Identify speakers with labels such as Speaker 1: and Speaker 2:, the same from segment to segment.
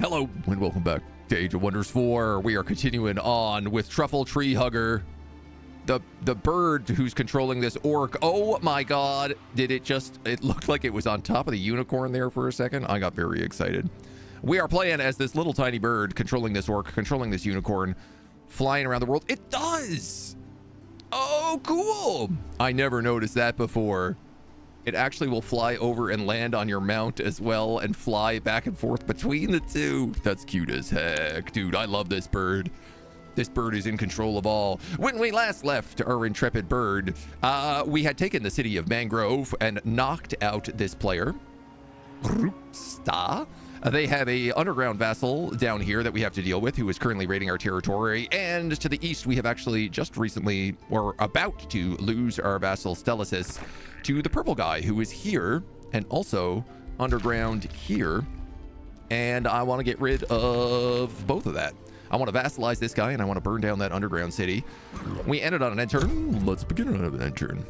Speaker 1: Hello and welcome back to Age of Wonders 4. We are continuing on with Truffle Tree Hugger, the bird who's controlling this orc. Oh my god, it looked like it was on top of the unicorn there for a second. I got very excited. We are playing as this little tiny bird controlling this orc, controlling this unicorn, flying around the world. It does! Oh, cool! I never noticed that before. It actually will fly over and land on your mount as well and fly back and forth between the two. That's cute as heck. Dude, I love this bird. This bird is in control of all. When we last left our intrepid bird, we had taken the city of Mangrove and knocked out this player. They have a underground vassal down here that we have to deal with who is currently raiding our territory. And to the east, we have actually just recently, or about to lose our vassal Stellasis to the purple guy who is here and also underground here. And I want to get rid of both of that. I want to vassalize this guy and I want to burn down that underground city. We ended on an end turn. Let's begin on an end turn.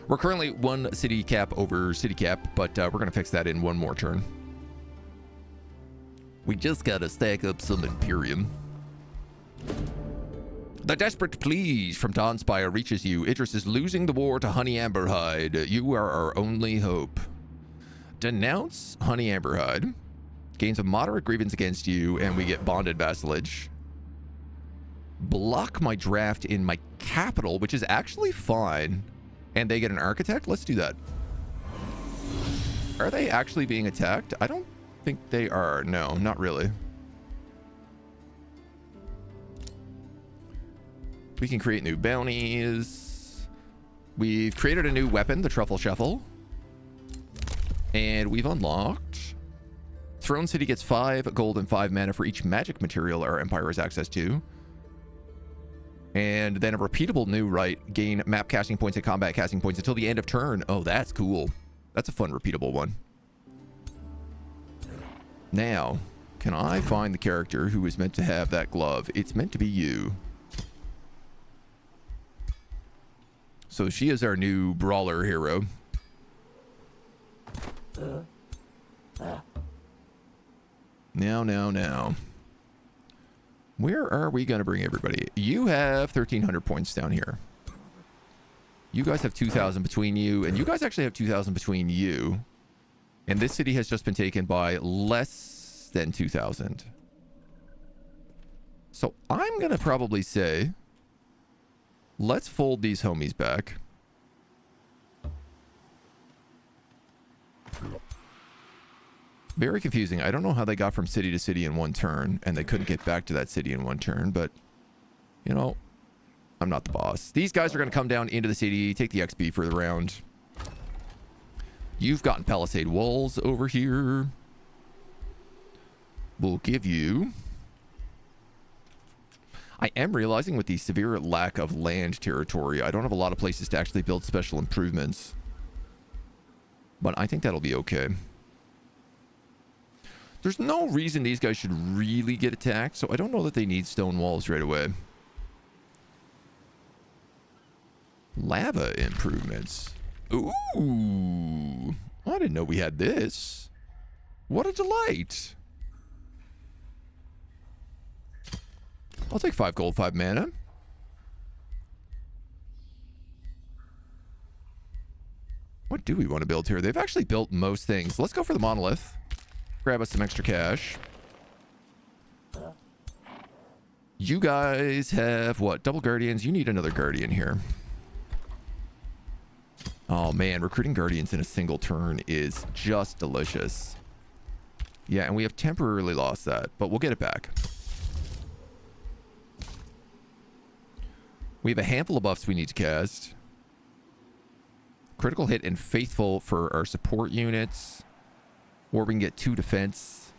Speaker 1: We're currently one city cap over city cap, but we're going to fix that in one more turn. We just got to stack up some Imperium. The desperate pleas from Dawnspire reaches you. Idris is losing the war to Honey Amberhide. You are our only hope. Denounce Honey Amberhide. Gains a moderate grievance against you, and we get bonded vassalage. Block my draft in my capital, which is actually fine. And they get an architect? Let's do that. Are they actually being attacked? I don't think they are. No, not really. We can create new bounties. We've created a new weapon, the Truffle Shuffle. And we've unlocked. Throne City gets 5 gold and 5 mana for each magic material our Empire has access to. And then a repeatable new right. Gain map casting points and combat casting points until the end of turn. Oh, that's cool. That's a fun repeatable one. Now, can I find the character who is meant to have that glove? It's meant to be you. So she is our new brawler hero. Now. Where are we going to bring everybody? You have 1,300 points down here. You guys have 2,000 between you, and you guys actually have 2,000 between you. And this city has just been taken by less than 2,000. So I'm going to probably say, let's fold these homies back. Very confusing. I don't know how they got from city to city in one turn, and they couldn't get back to that city in one turn, but, you know, I'm not the boss. These guys are going to come down into the city, take the XP for the round. You've gotten palisade walls over here. We'll give you... I am realizing with the severe lack of land territory, I don't have a lot of places to actually build special improvements. But I think that'll be okay. There's no reason these guys should really get attacked, so I don't know that they need stone walls right away. Lava improvements. Ooh. I didn't know we had this. What a delight. I'll take 5 gold, 5 mana. What do we want to build here? They've actually built most things. Let's go for the monolith. Grab us some extra cash. You guys have what? Double guardians. You need another guardian here. Oh man, recruiting guardians in a single turn is just delicious. Yeah, and we have temporarily lost that, but we'll get it back. We have a handful of buffs we need to cast. Critical hit and faithful for our support units. Or we can get 2 defense.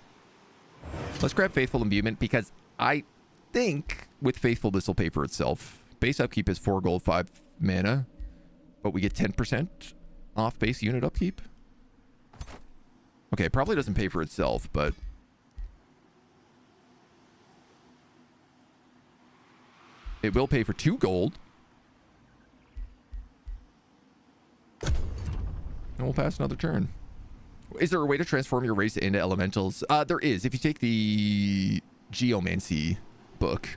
Speaker 1: Let's grab faithful imbuement because I think with faithful this will pay for itself. Base upkeep is 4 gold, 5 mana. But we get 10% off base unit upkeep. Okay, it probably doesn't pay for itself, but... it will pay for 2 gold. And we'll pass another turn. Is there a way to transform your race into elementals? There is. If you take the Geomancy book,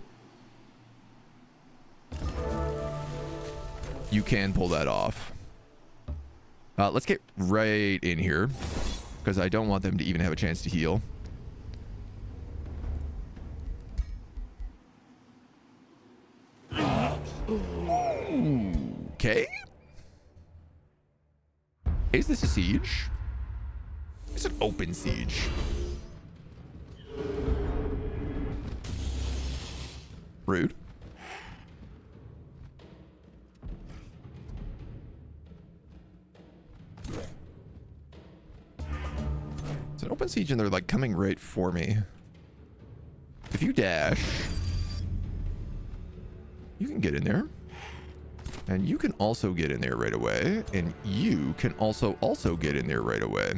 Speaker 1: you can pull that off. Let's get right in here, because I don't want them to even have a chance to heal. Okay. Is this a siege? It's an open siege. Rude. It's an open siege and they're like coming right for me. If you dash, you can get in there. And you can also get in there right away. And you can also get in there right away.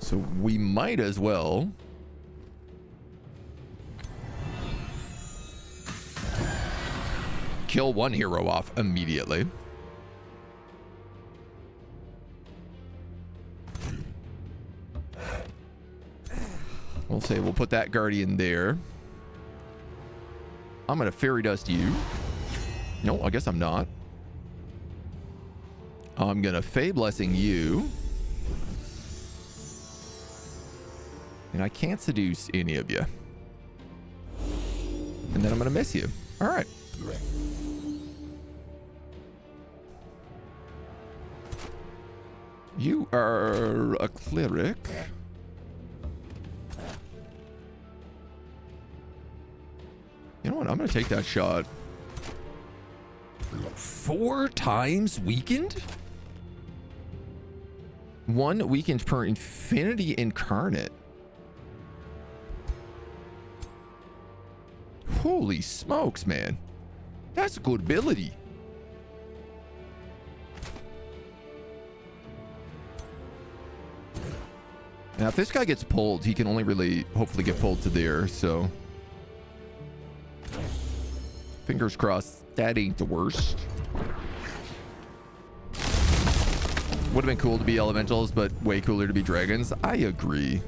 Speaker 1: So we might as well kill one hero off immediately. We'll say we'll put that guardian there. I'm gonna fairy dust you. No, I guess I'm not. I'm gonna Fey Blessing you. And I can't seduce any of you. And then I'm gonna miss you. All right. You are a cleric. You know what? I'm going to take that shot. 4 times weakened? 1 weakened per infinity incarnate. Holy smokes, man. That's a good ability. Now, if this guy gets pulled, he can only really hopefully get pulled to there, so... Fingers crossed, that ain't the worst. Would have been cool to be elementals, but way cooler to be dragons. I agree.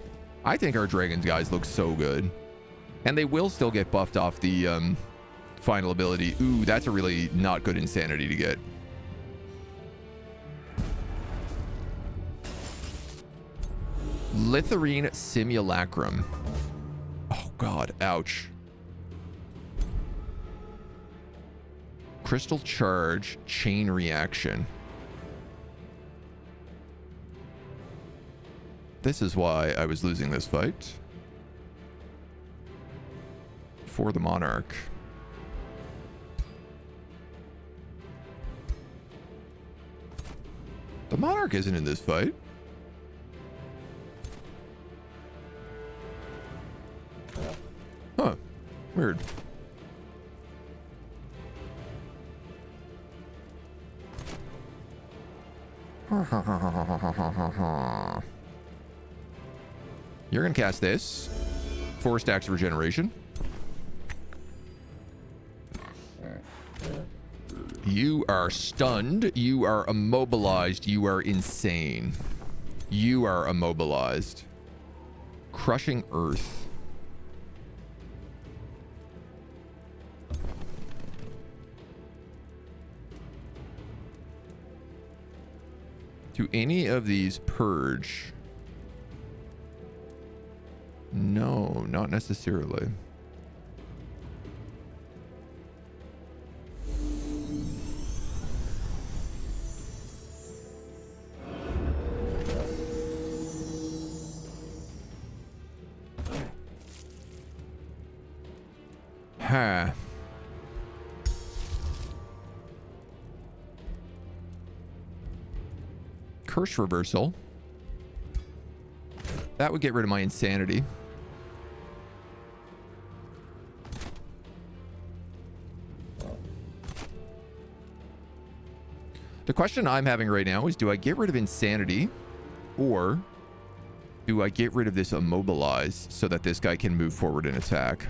Speaker 1: I think our dragons guys look so good. And they will still get buffed off the final ability. Ooh, that's a really not good insanity to get. Litharine Simulacrum. Oh god, ouch. Crystal Charge, Chain Reaction. This is why I was losing this fight. For the Monarch. The Monarch isn't in this fight. Huh. Weird. You're gonna cast this. 4 stacks of regeneration. You are stunned. You are immobilized. You are insane. You are immobilized. Crushing Earth. Do any of these purge? No, not necessarily. Huh. Curse reversal. That would get rid of my insanity. The question I'm having right now is, do I get rid of insanity or do I get rid of this immobilize so that this guy can move forward and attack?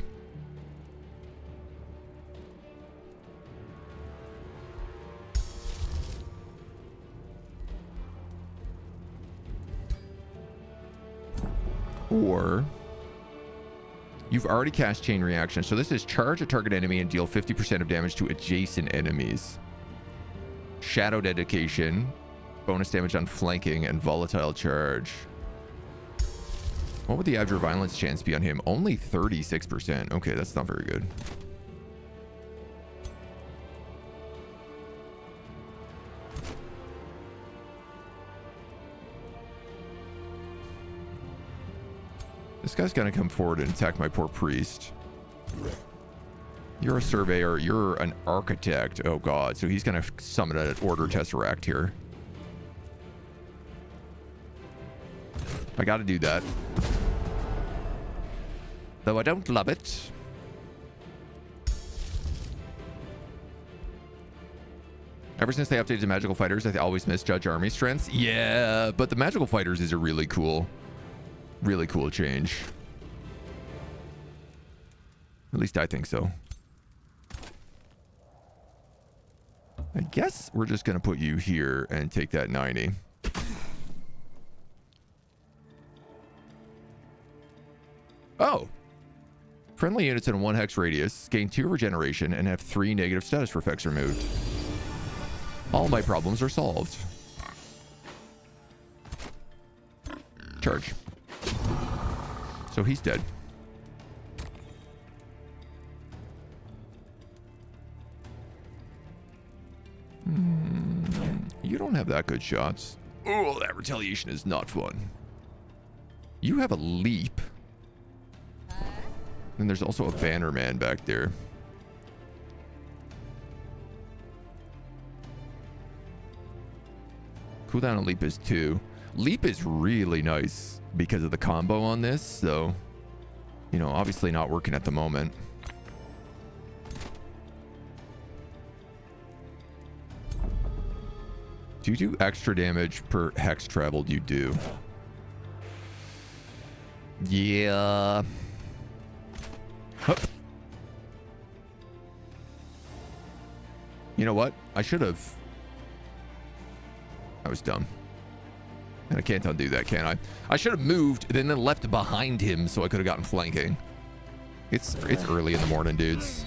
Speaker 1: Or you've already cast Chain Reaction. So this is charge a target enemy and deal 50% of damage to adjacent enemies. Shadow Dedication, bonus damage on flanking, and volatile charge. What would the average violence chance be on him? Only 36%. Okay, that's not very good. This guy's gonna come forward and attack my poor priest. You're a surveyor. You're an architect. Oh god. So he's gonna summon an order tesseract here. I gotta do that. Though I don't love it. Ever since they updated the magical fighters, I always misjudge army strengths. Yeah, but the magical fighters is a really cool change. At least I think so. I guess we're just going to put you here and take that 90. Oh. Friendly units in a 1 hex radius gain 2 regeneration and have 3 negative status effects removed. All my problems are solved. Charge. So he's dead. You don't have that good shots. Oh, that retaliation is not fun. You have a leap. And there's also a banner man back there. Cooldown on leap is 2. Leap is really nice because of the combo on this, so, you know, obviously not working at the moment. Do you do extra damage per hex traveled? You do. Yeah. Hup. You know what? I should have. I was dumb. And I can't undo that, can I? I should have moved and then left behind him so I could have gotten flanking. It's early in the morning, dudes.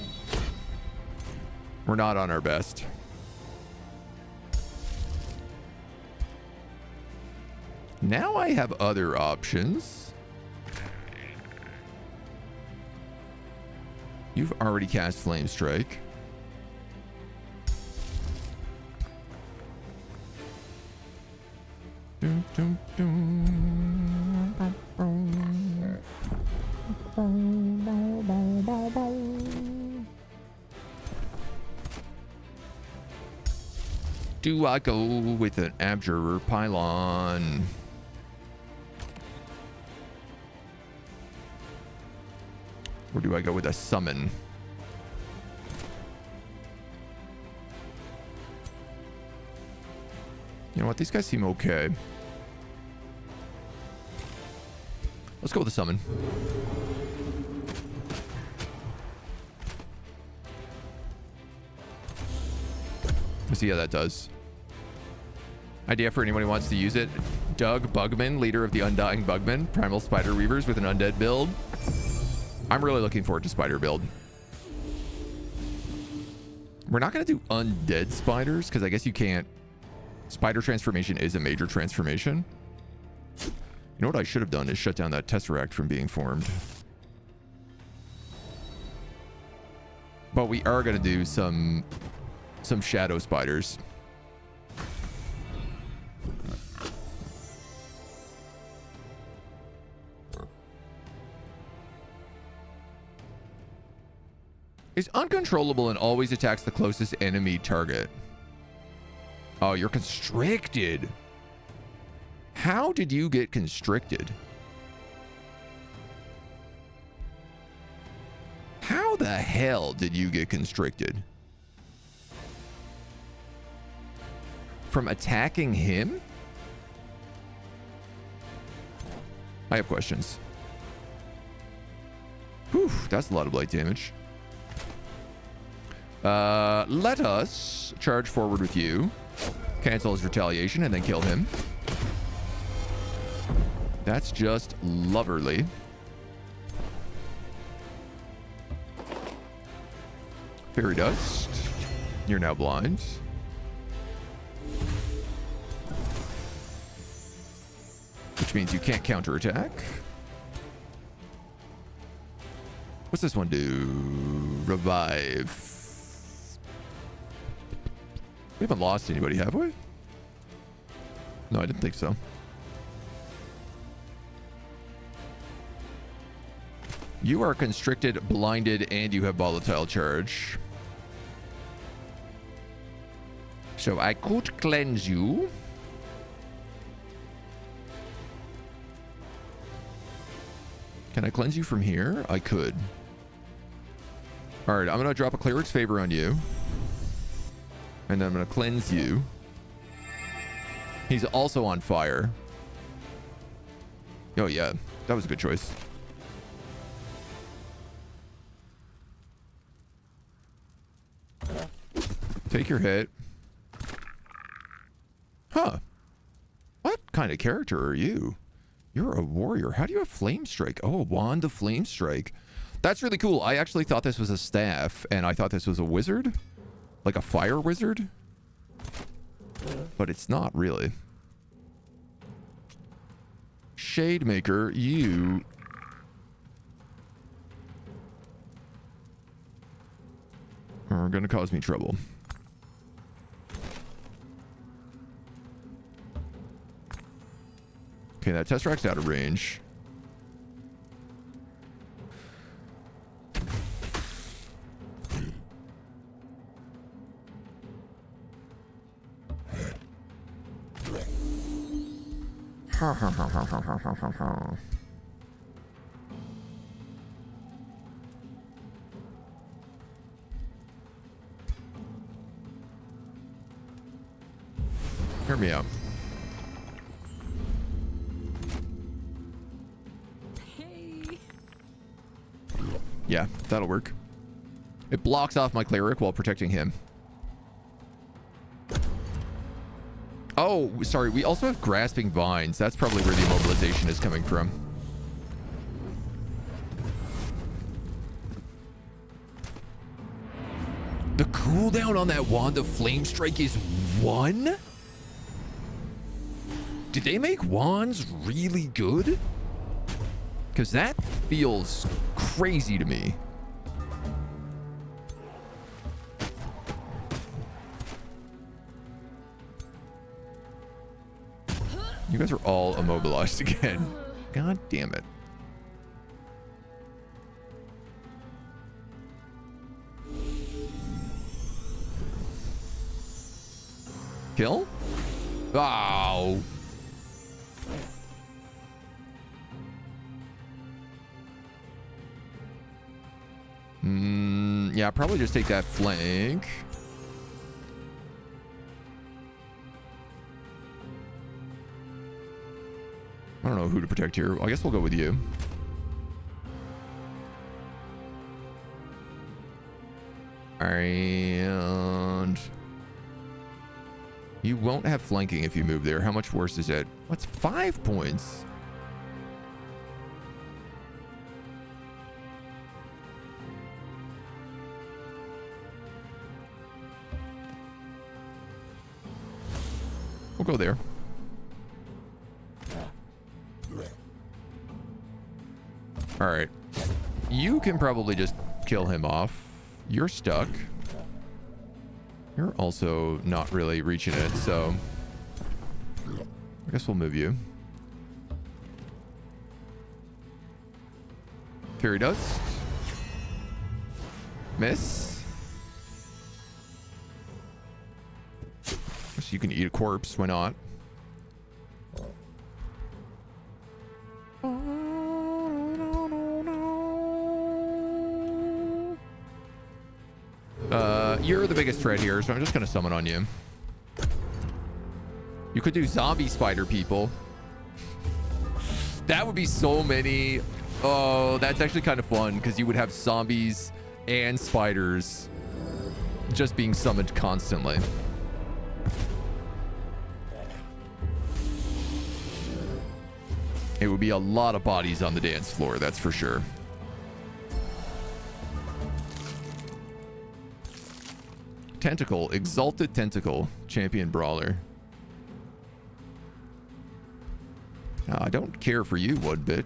Speaker 1: We're not on our best. Now I have other options. You've already cast Flame Strike. Do I go with an Abjurer Pylon? Or do I go with a summon? You know what? These guys seem okay. Let's go with the summon. Let's see how that does. Idea for anyone who wants to use it. Doug Bugman, leader of the Undying Bugmen, Primal Spider Weavers with an undead build. I'm really looking forward to spider build. We're not going to do undead spiders because I guess you can't. Spider transformation is a major transformation. You know what I should have done is shut down that Tesseract from being formed. But we are going to do some shadow spiders. Is uncontrollable and always attacks the closest enemy target. Oh, you're constricted. How did you get constricted? How the hell did you get constricted? From attacking him? I have questions. Whew, that's a lot of blight damage. Let us charge forward with you. Cancel his retaliation and then kill him. That's just loverly. Fairy dust. You're now blind. Which means you can't counterattack. What's this one do? Revive. We haven't lost anybody, have we? No, I didn't think so. You are constricted, blinded, and you have volatile charge. So I could cleanse you. Can I cleanse you from here? I could. All right, I'm going to drop a cleric's favor on you. And then I'm going to cleanse you. He's also on fire. Oh, yeah. That was a good choice. Take your hit. Huh. What kind of character are you? You're a warrior. How do you have flame strike? Oh, a wand of flame strike. That's really cool. I actually thought this was a staff, and I thought this was a wizard. Like a fire wizard. But it's not really. Shademaker, you... are going to cause me trouble. Okay, that Tesseract's out of range. Hear me out.
Speaker 2: Hey.
Speaker 1: Yeah, that'll work. It blocks off my cleric while protecting him. Oh, sorry. We also have grasping vines. That's probably where the immobilization is coming from. The cooldown on that wand of flame strike is 1? Did they make wands really good? Because that feels crazy to me. You guys are all immobilized again. God damn it. Kill? Oh. Yeah, probably just take that flank. I don't know who to protect here. I guess we'll go with you. And you won't have flanking if you move there. How much worse is it? What's 5 points? We'll go there. All right. You can probably just kill him off. You're stuck. You're also not really reaching it, so I guess we'll move you. Fairy dust. Miss. So you can eat a corpse. Why not? You're the biggest threat here, so I'm just going to summon on you. You could do zombie spider people. That would be so many. Oh, that's actually kind of fun because you would have zombies and spiders just being summoned constantly. It would be a lot of bodies on the dance floor, that's for sure. Tentacle, Exalted Tentacle, Champion Brawler. I don't care for you one bit.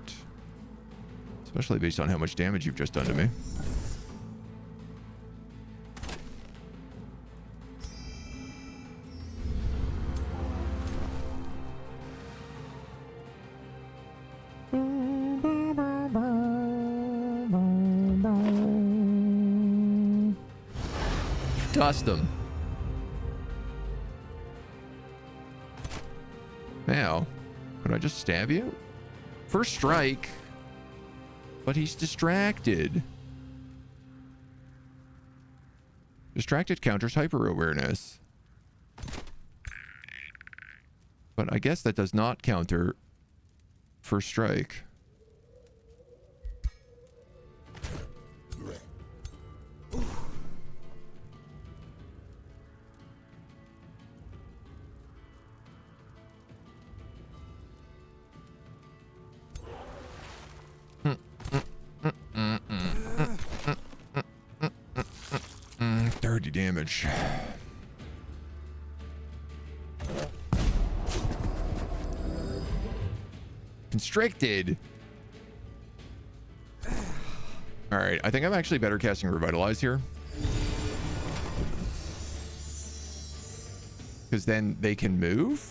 Speaker 1: Especially based on how much damage you've just done to me. Dust them. Now, could I just stab you? First strike. But he's distracted. Distracted counters hyper awareness. But I guess that does not counter first strike. Dirty damage. Constricted. All right, I think I'm actually better casting Revitalize here. Because then they can move.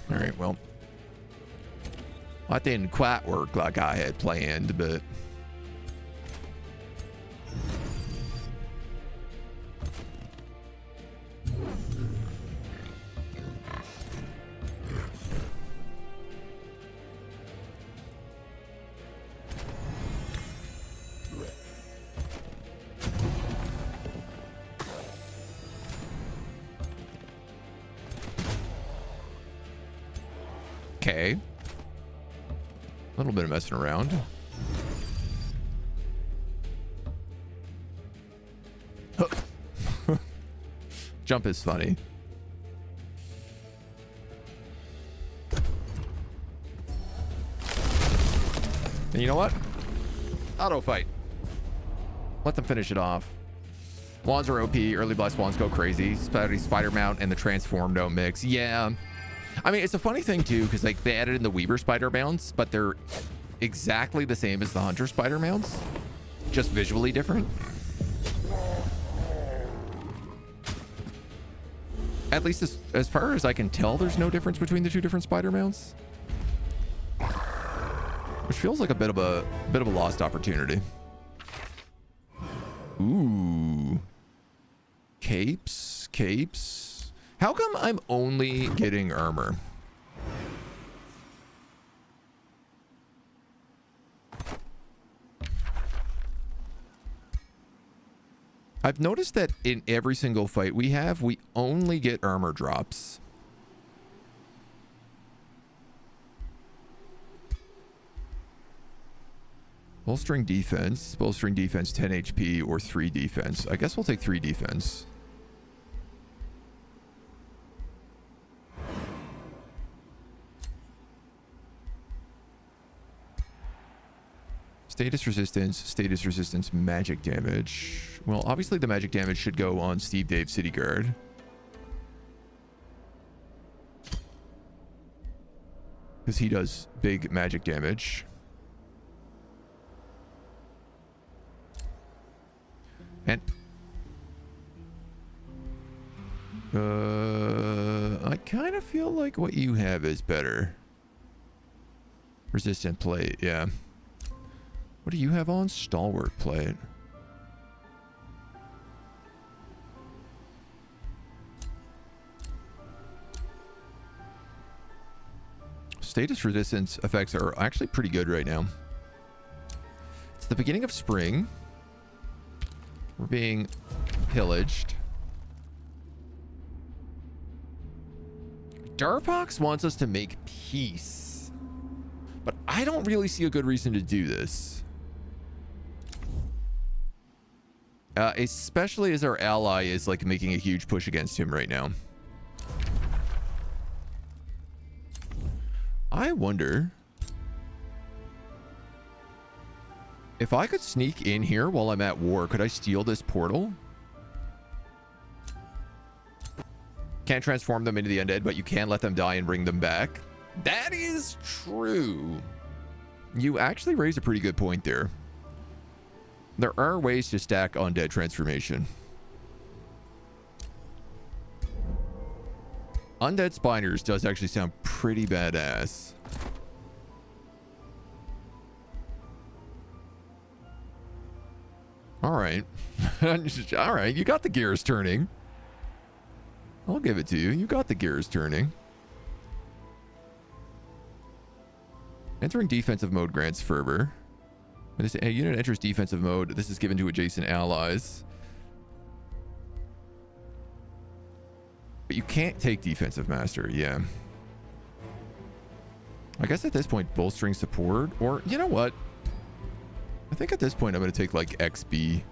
Speaker 1: All right, well, that didn't quite work like I had planned, but okay. A little bit of messing around. Jump is funny. And you know what? Auto fight. Let them finish it off. Wands are OP. Early blast wands go crazy. Spider mount and the transform don't mix. Yeah. I mean, it's a funny thing too, because like they added in the Weaver spider mounts, but they're exactly the same as the Hunter spider mounts, just visually different. At least as far as I can tell, there's no difference between the two different spider mounts, which feels like a bit of a lost opportunity. Ooh, capes. How come I'm only getting armor? I've noticed that in every single fight we have, we only get armor drops. Bolstering defense 10 HP or 3 defense. I guess we'll take 3 defense. Status resistance, magic damage. Well, obviously the magic damage should go on Steve Dave City Guard. Because he does big magic damage. And I kind of feel like what you have is better. Resistant plate, yeah. What do you have on? Stalwart plate. Status resistance effects are actually pretty good right now. It's the beginning of spring. We're being pillaged. Darpox wants us to make peace. But I don't really see a good reason to do this. Especially as our ally is like making a huge push against him right now. I wonder if I could sneak in here while I'm at war. Could I steal this portal? Can't transform them into the undead, but you can let them die and bring them back. That is true. You actually raise a pretty good point there. There are ways to stack undead transformation. Undead Spiners does actually sound pretty badass. All right. All right, you got the gears turning. I'll give it to you. You got the gears turning. Entering defensive mode grants fervor. When this unit enters defensive mode, this is given to adjacent allies. But you can't take defensive master, yeah. I guess at this point, bolstering support, or you know what? I think at this point, I'm going to take like XB.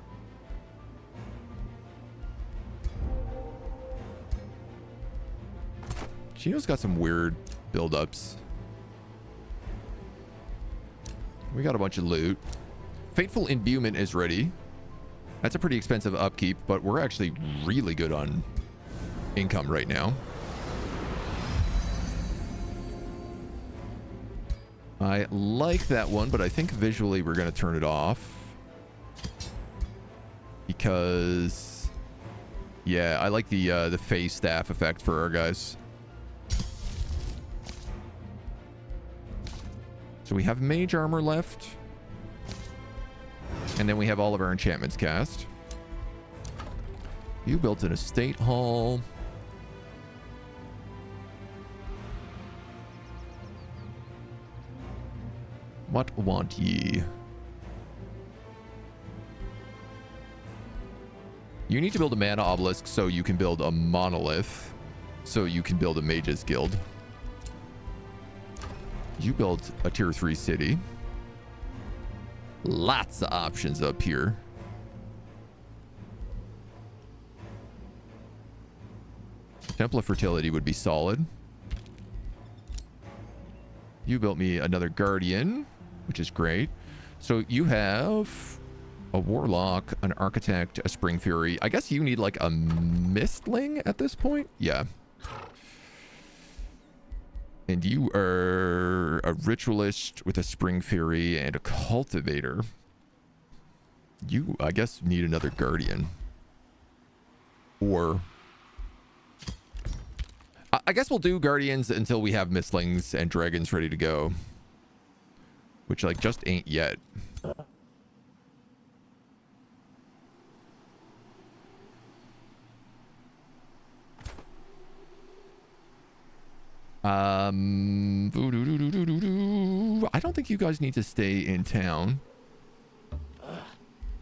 Speaker 1: Chino's got some weird buildups. We got a bunch of loot. Fateful Imbuement is ready. That's a pretty expensive upkeep, but we're actually really good on income right now. I like that one, but I think visually we're going to turn it off. Because, yeah, I like the phase staff effect for our guys. So we have mage armor left. And then we have all of our enchantments cast. You built an estate hall. What want ye? You need to build a mana obelisk so you can build a monolith. So you can build a mage's guild. You built a tier 3 city. Lots of options up here. Temple of Fertility would be solid. You built me another guardian, which is great. So you have a warlock, an architect, a spring fury. I guess you need like a mistling at this point. Yeah. And you are a ritualist with a spring fury and a cultivator. You, I guess, need another guardian. Or I guess we'll do guardians until we have mistlings and dragons ready to go. Which, like, just ain't yet. I don't think you guys need to stay in town.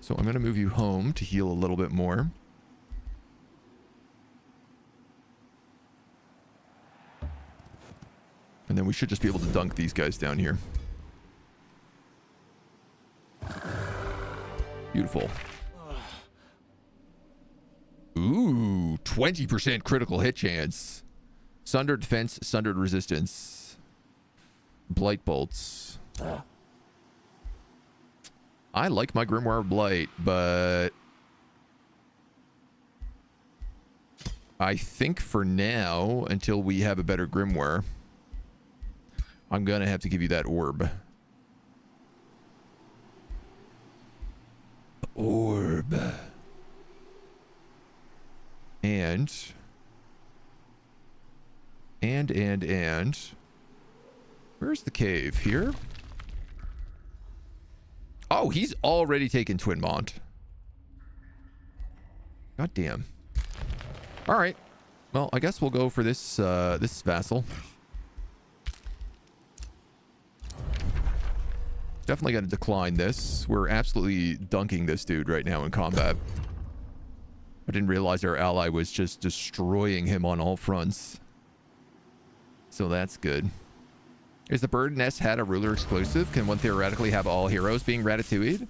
Speaker 1: So I'm going to move you home to heal a little bit more. And then we should just be able to dunk these guys down here. Beautiful. Ooh, 20% critical hit chance. Sundered defense, sundered resistance. Blight bolts. I like my Grimoire Blight, but I think for now, until we have a better Grimoire, I'm gonna have to give you that orb. Orb. And where's the cave? Here? Oh, he's already taken Twinmont. God damn. All right. Well, I guess we'll go for this this vassal. Definitely got to decline this. We're absolutely dunking this dude right now in combat. I didn't realize our ally was just destroying him on all fronts. So that's good. Is the bird nest hat a ruler exclusive? Can one theoretically have all heroes being ratatouille'd?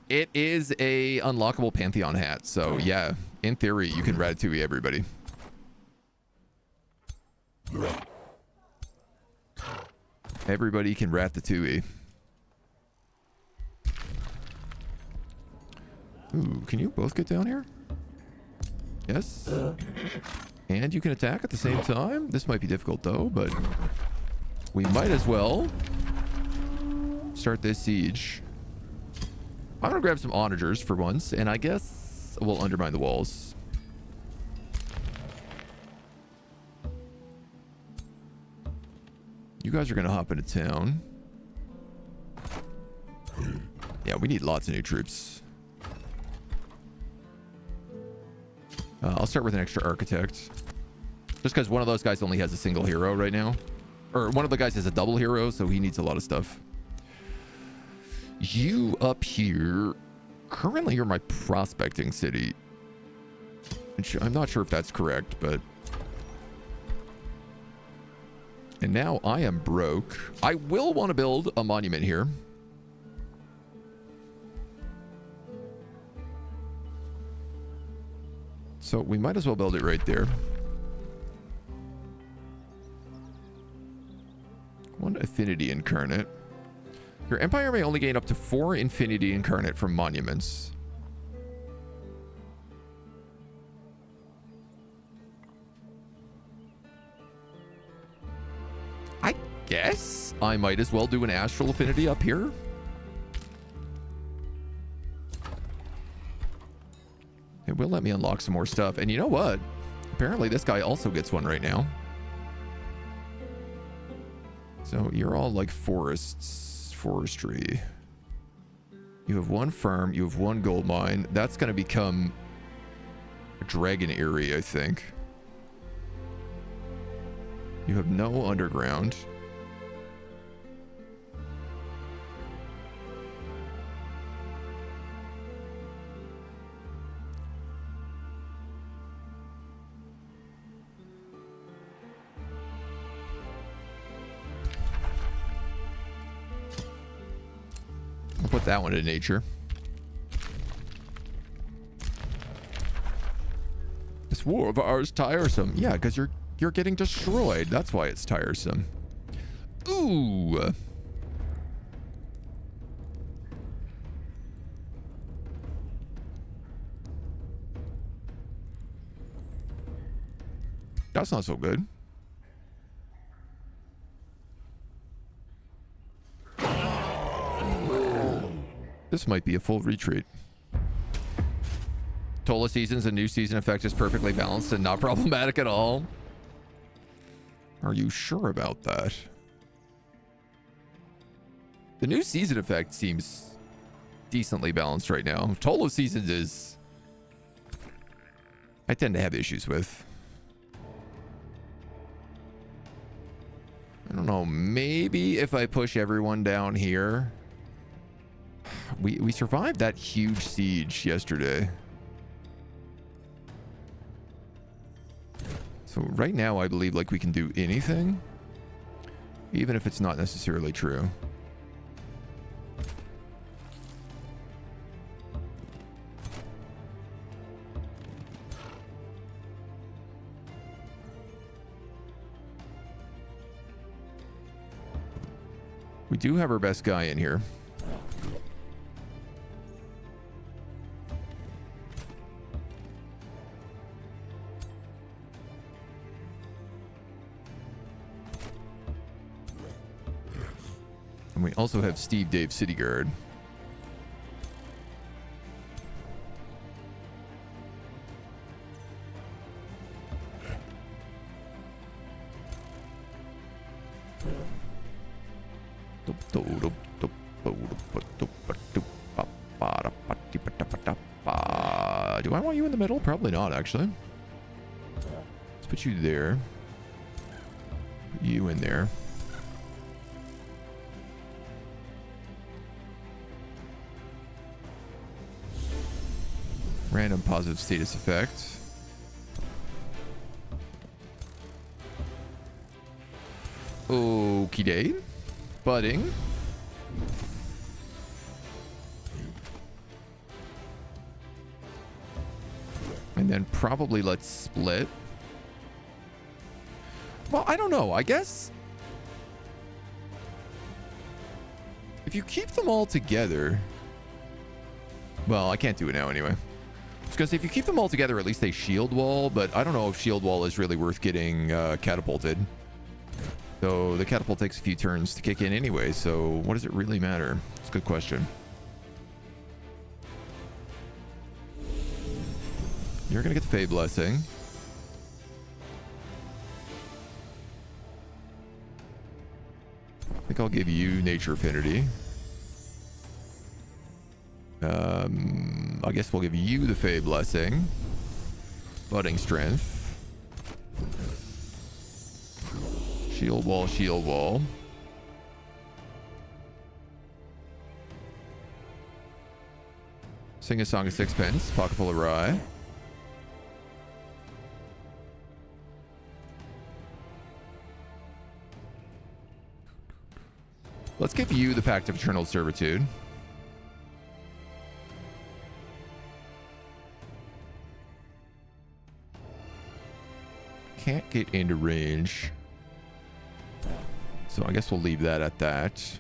Speaker 1: It is a unlockable Pantheon hat. So yeah, in theory, you can Ratatouille everybody. Everybody can Ratatouille. Ooh, can you both get down here? Yes. And you can attack at the same time? This might be difficult though, but we might as well start this siege. I'm gonna grab some onagers for once, and I guess we'll undermine the walls. You guys are gonna hop into town. Yeah, we need lots of new troops. I'll start with an extra architect. Just because one of those guys only has a single hero right now. Or one of the guys has a double hero, so he needs a lot of stuff. You up here, currently you're my prospecting city. I'm not sure if that's correct, but... And now I am broke. I will want to build a monument here. So we might as well build it right there. One affinity incarnate. Your empire may only gain up to 4 infinity incarnate from monuments. I guess I might as well do an astral affinity up here. It will let me unlock some more stuff. And you know what? Apparently this guy also gets one right now. So you're all like forestry. You have 1 farm, you have 1 gold mine. That's going to become a dragon area, I think. You have no underground. I'll put that one in nature. This war of ours tiresome. Yeah, because you're getting destroyed. That's why it's tiresome. Ooh. That's not so good. This might be a full retreat. Tola seasons and new season effect is perfectly balanced and not problematic at all. Are you sure about that? The new season effect seems decently balanced right now. Tola seasons is... I tend to have issues with. I don't know, maybe if I push everyone down here... We survived that huge siege yesterday. So right now I believe like we can do anything, even if it's not necessarily true. We do have our best guy in here. And we also have Steve Dave City Guard. Do I want you in the middle? Probably not, actually. Let's put you there. Put you in there. Random positive status effect. Okie day. Budding. And then probably let's split. Well, I don't know. I guess if you keep them all together... Well, I can't do it now anyway. Because if you keep them all together, at least they shield wall. But I don't know if shield wall is really worth getting catapulted. So the catapult takes a few turns to kick in anyway. So what does it really matter? It's a good question. You're going to get the Fey Blessing. I think I'll give you Nature Affinity. I guess we'll give you the Fey Blessing. Budding Strength. Shield Wall, Shield Wall. Sing a Song of Sixpence. Pocket full of Rye. Let's give you the Pact of Eternal Servitude. Can't get into range. So I guess we'll leave that at that.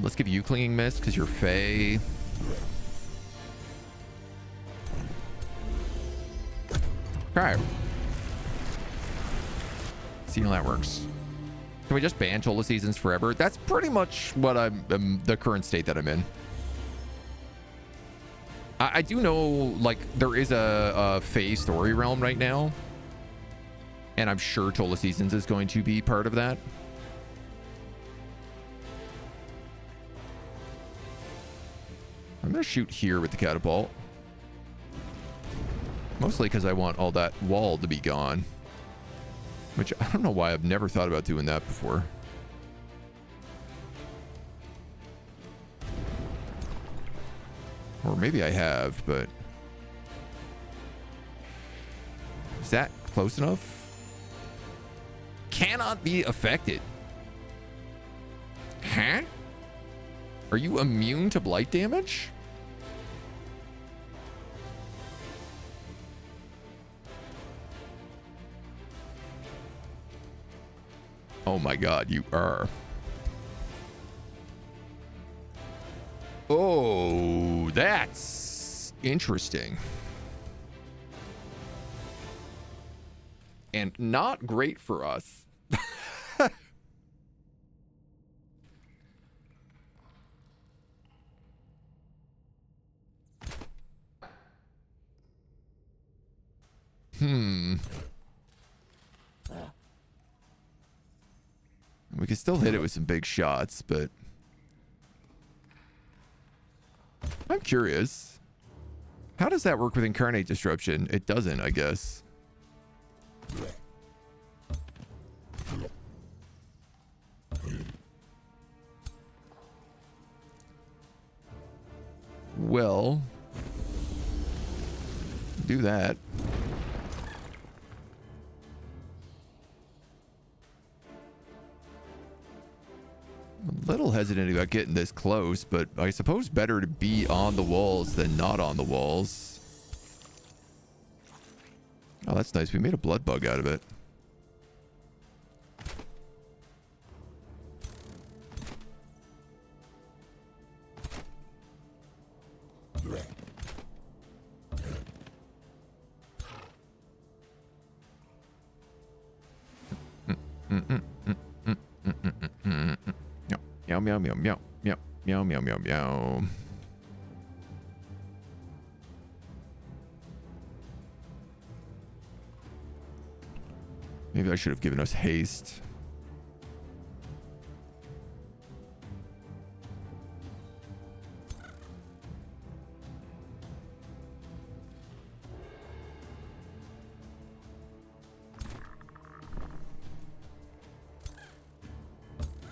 Speaker 1: Let's give you Clinging Mist because you're Fey. Okay. See how that works. Can we just ban Toll of Seasons forever? That's pretty much what I'm the current state that I'm in. I do know, like, there is a Fey story realm right now. And I'm sure Toll of Seasons is going to be part of that. I'm going to shoot here with the catapult. Mostly because I want all that wall to be gone. Which, I don't know why I've never thought about doing that before. Or maybe I have, but... Is that close enough? Cannot be affected. Huh? Are you immune to blight damage? Oh my god, you are. Oh, that's interesting. And not great for us. We can still hit it with some big shots, but I'm curious. How does that work with Incarnate Disruption? It doesn't, I guess. Well, do that. I'm a little hesitant about getting this close, but I suppose better to be on the walls than not on the walls. Oh, that's nice. We made a blood bug out of it. Meow, meow, meow, meow, meow, meow, meow, meow, meow. Maybe I should have given us haste.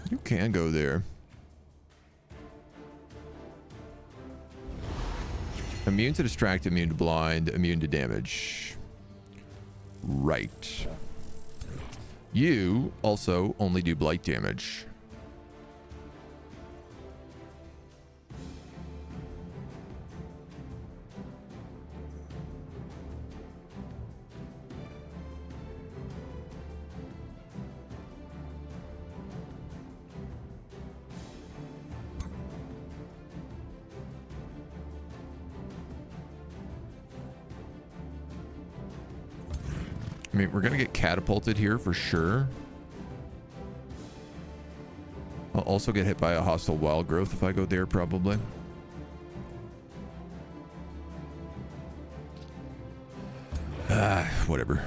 Speaker 1: You can go there. Immune to distract, immune to blind, immune to damage. Right. You also only do blight damage. I mean, we're going to get catapulted here for sure. I'll also get hit by a hostile wild growth if I go there, probably. Whatever.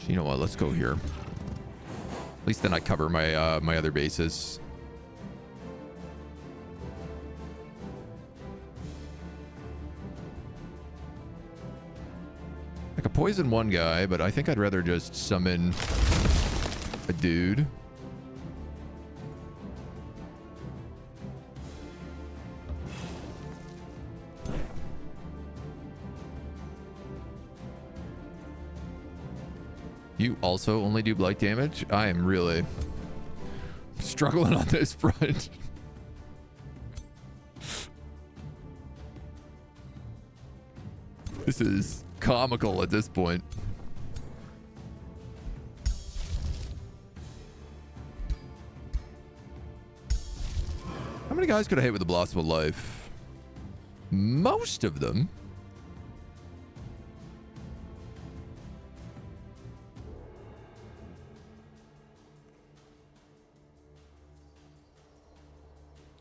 Speaker 1: You know what? Let's go here. At least then I cover my my other bases. I could poison one guy, but I think I'd rather just summon a dude. You also only do blight damage? I am really struggling on this front. This is comical at this point. How many guys could I hit with the Blossom of Life? Most of them.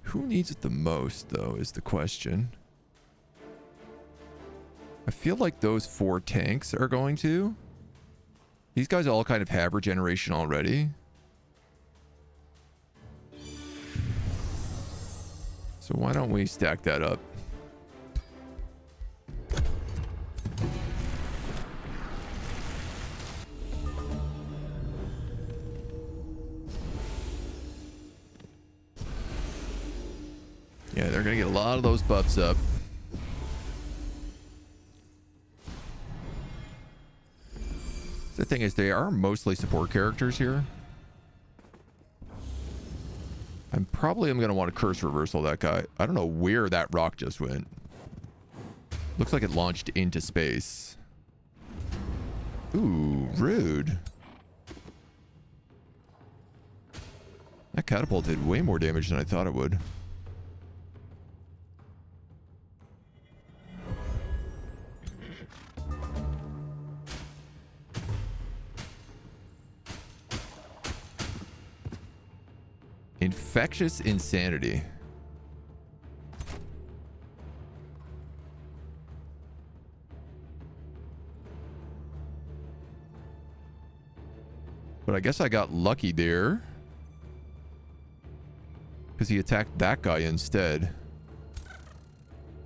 Speaker 1: Who needs it the most, though, is the question. I feel like those 4 tanks are going to. These guys all kind of have regeneration already. So why don't we stack that up? Yeah, they're going to get a lot of those buffs up. The thing is, they are mostly support characters here. I'm probably going to want to curse reversal that guy. I don't know where that rock just went. Looks like it launched into space. Ooh, rude. That catapult did way more damage than I thought it would. Infectious Insanity. But I guess I got lucky there, because he attacked that guy instead.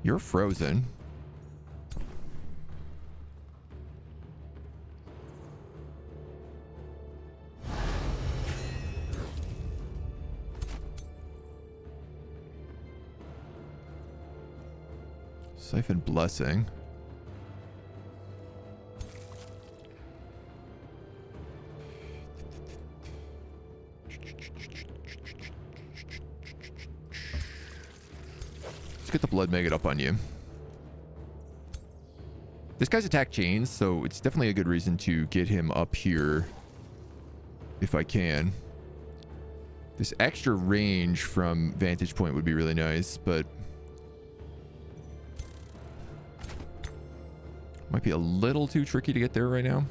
Speaker 1: You're frozen. Siphon Blessing. Let's get the Blood Maggot up on you. This guy's attack chains, so it's definitely a good reason to get him up here if I can. This extra range from vantage point would be really nice, but might be a little too tricky to get there right now.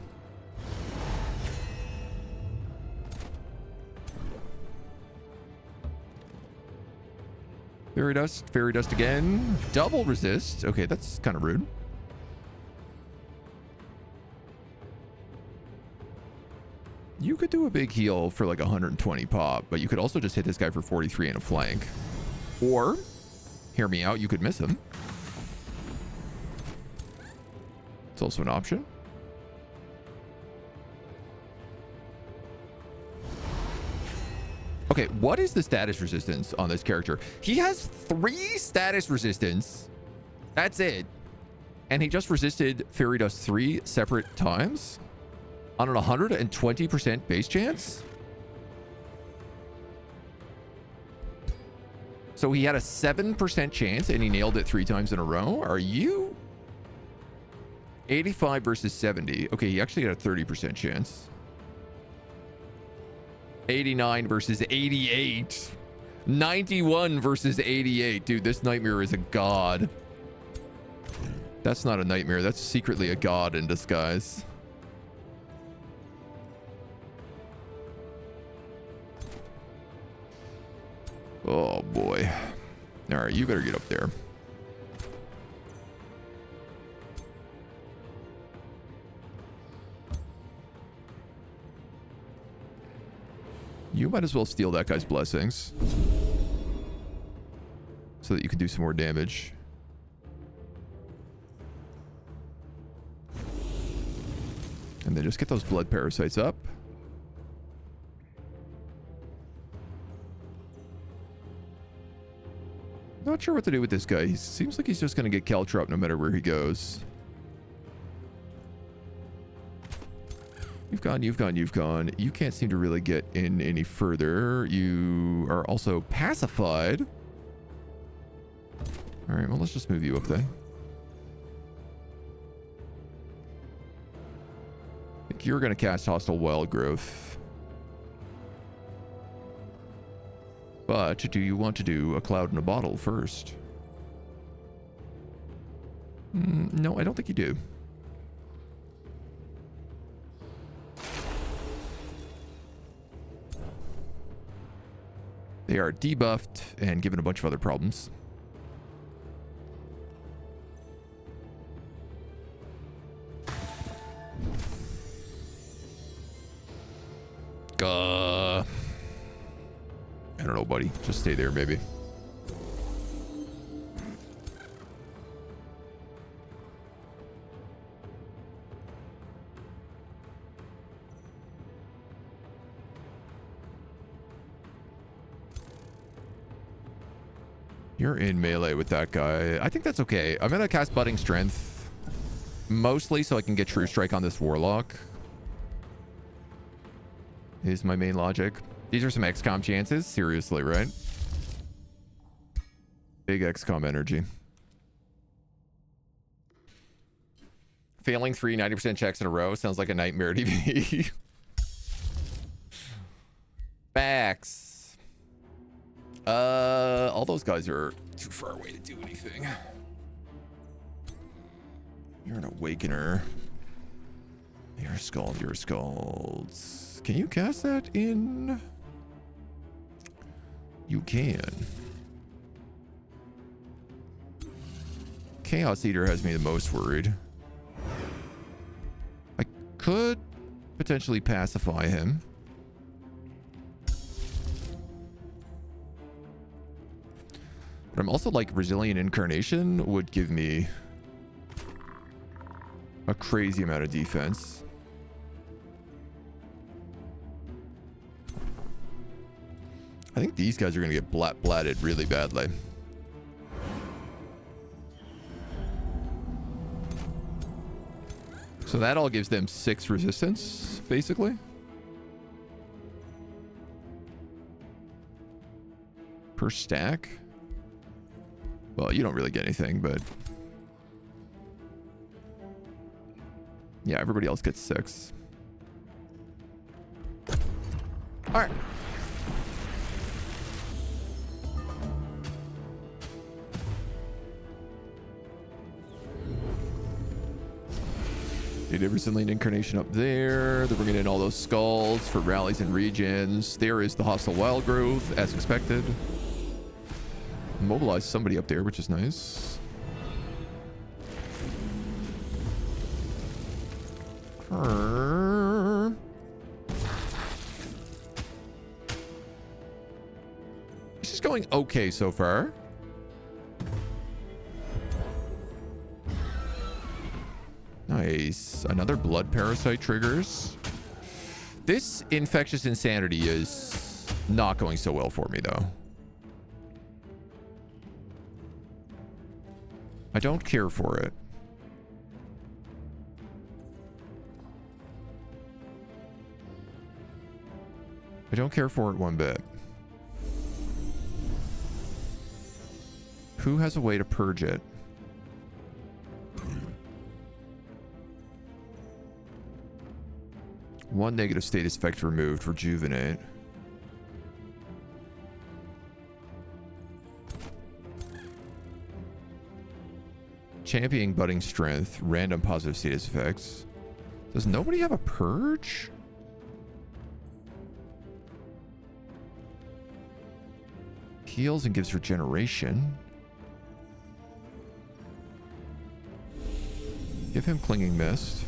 Speaker 1: Fairy dust again. Double resist. Okay, that's kind of rude. You could do a big heal for like 120 pop, but you could also just hit this guy for 43 and a flank. Or, hear me out, you could miss him. It's also an option. Okay, what is the status resistance on this character? He has 3 status resistance. That's it. And he just resisted Fairy Dust 3 separate times on an 120% base chance. So he had a 7% chance and he nailed it 3 times in a row. Are you? 85 versus 70. Okay, he actually got a 30% chance. 89 versus 88. 91 versus 88. Dude, this nightmare is a god. That's not a nightmare. That's secretly a god in disguise. Oh, boy. All right, you better get up there. You might as well steal that guy's blessings so that you can do some more damage. And then just get those blood parasites up. Not sure what to do with this guy. He seems like he's just going to get caltropped no matter where he goes. You've gone, you've gone, you've gone. You can't seem to really get in any further. You are also pacified. All right, well, let's just move you up there. I think you're going to cast Hostile Wild Growth. But do you want to do a Cloud in a Bottle first? No, I don't think you do. They are debuffed and given a bunch of other problems. I don't know, buddy. Just stay there, maybe. You're in melee with that guy. I think that's okay. I'm gonna cast Budding Strength. Mostly so I can get True Strike on this Warlock. Is my main logic. These are some XCOM chances. Seriously, right? Big XCOM energy. Failing 3 90% checks in a row sounds like a nightmare to me. Facts. All those guys are too far away to do anything. You're an Awakener. You're Scald, you're Scalds. Can you cast that in? You can. Chaos Eater has me the most worried. I could potentially pacify him. But I'm also like Resilient Incarnation would give me a crazy amount of defense. I think these guys are going to get blatted really badly. So that all gives them 6 resistance, basically. Per stack. Well, you don't really get anything, but... yeah, everybody else gets 6. Alright. Resilient Incarnation up there. They're bringing in all those skulls for rallies and regions. There is the Hostile Wild Growth, as expected. Mobilize somebody up there, which is nice. This is going okay so far. Nice. Another blood parasite triggers. This infectious insanity is not going so well for me, though. I don't care for it. I don't care for it one bit. Who has a way to purge it? One negative status effect removed. Rejuvenate. Championing budding strength. Random positive status effects. Does nobody have a purge? Heals and gives regeneration. Give him clinging mist.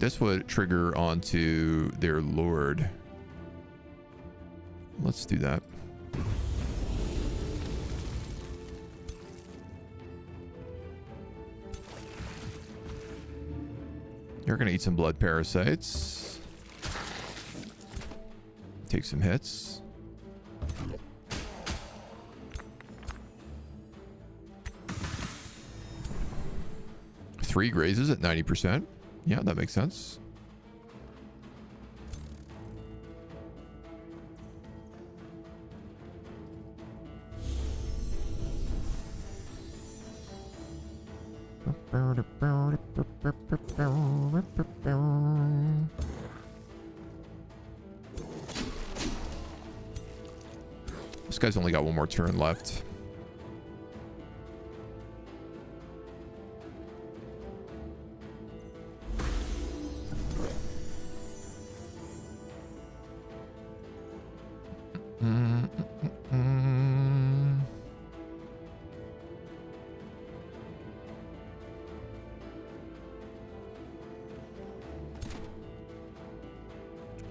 Speaker 1: This would trigger onto their lord. Let's do that. You're gonna eat some blood parasites. Take some hits. Three grazes at 90%. Yeah, that makes sense. This guy's only got one more turn left.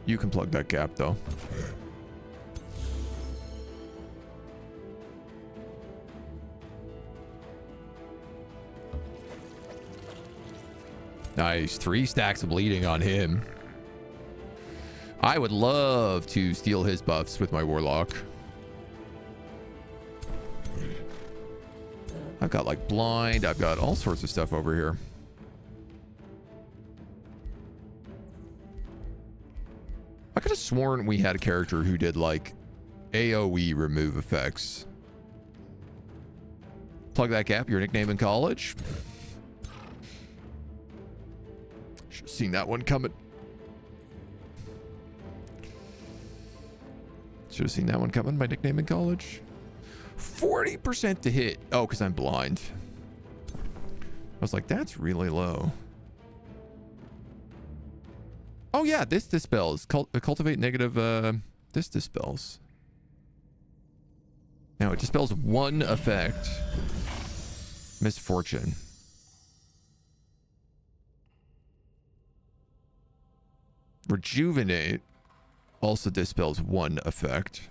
Speaker 1: You can plug that gap, though. Nice. 3 stacks of bleeding on him. I would love to steal his buffs with my warlock. I've got like blind. I've got all sorts of stuff over here. I could have sworn we had a character who did like AoE remove effects. Plug that gap. Your nickname in college. Should have seen that one coming. Should have seen that one coming. My nickname in college. 40% to hit. Oh, because I'm blind. I was like, that's really low. Oh yeah, this dispels. Cultivate negative. This dispels. Now it dispels one effect. Misfortune. Rejuvenate also dispels one effect.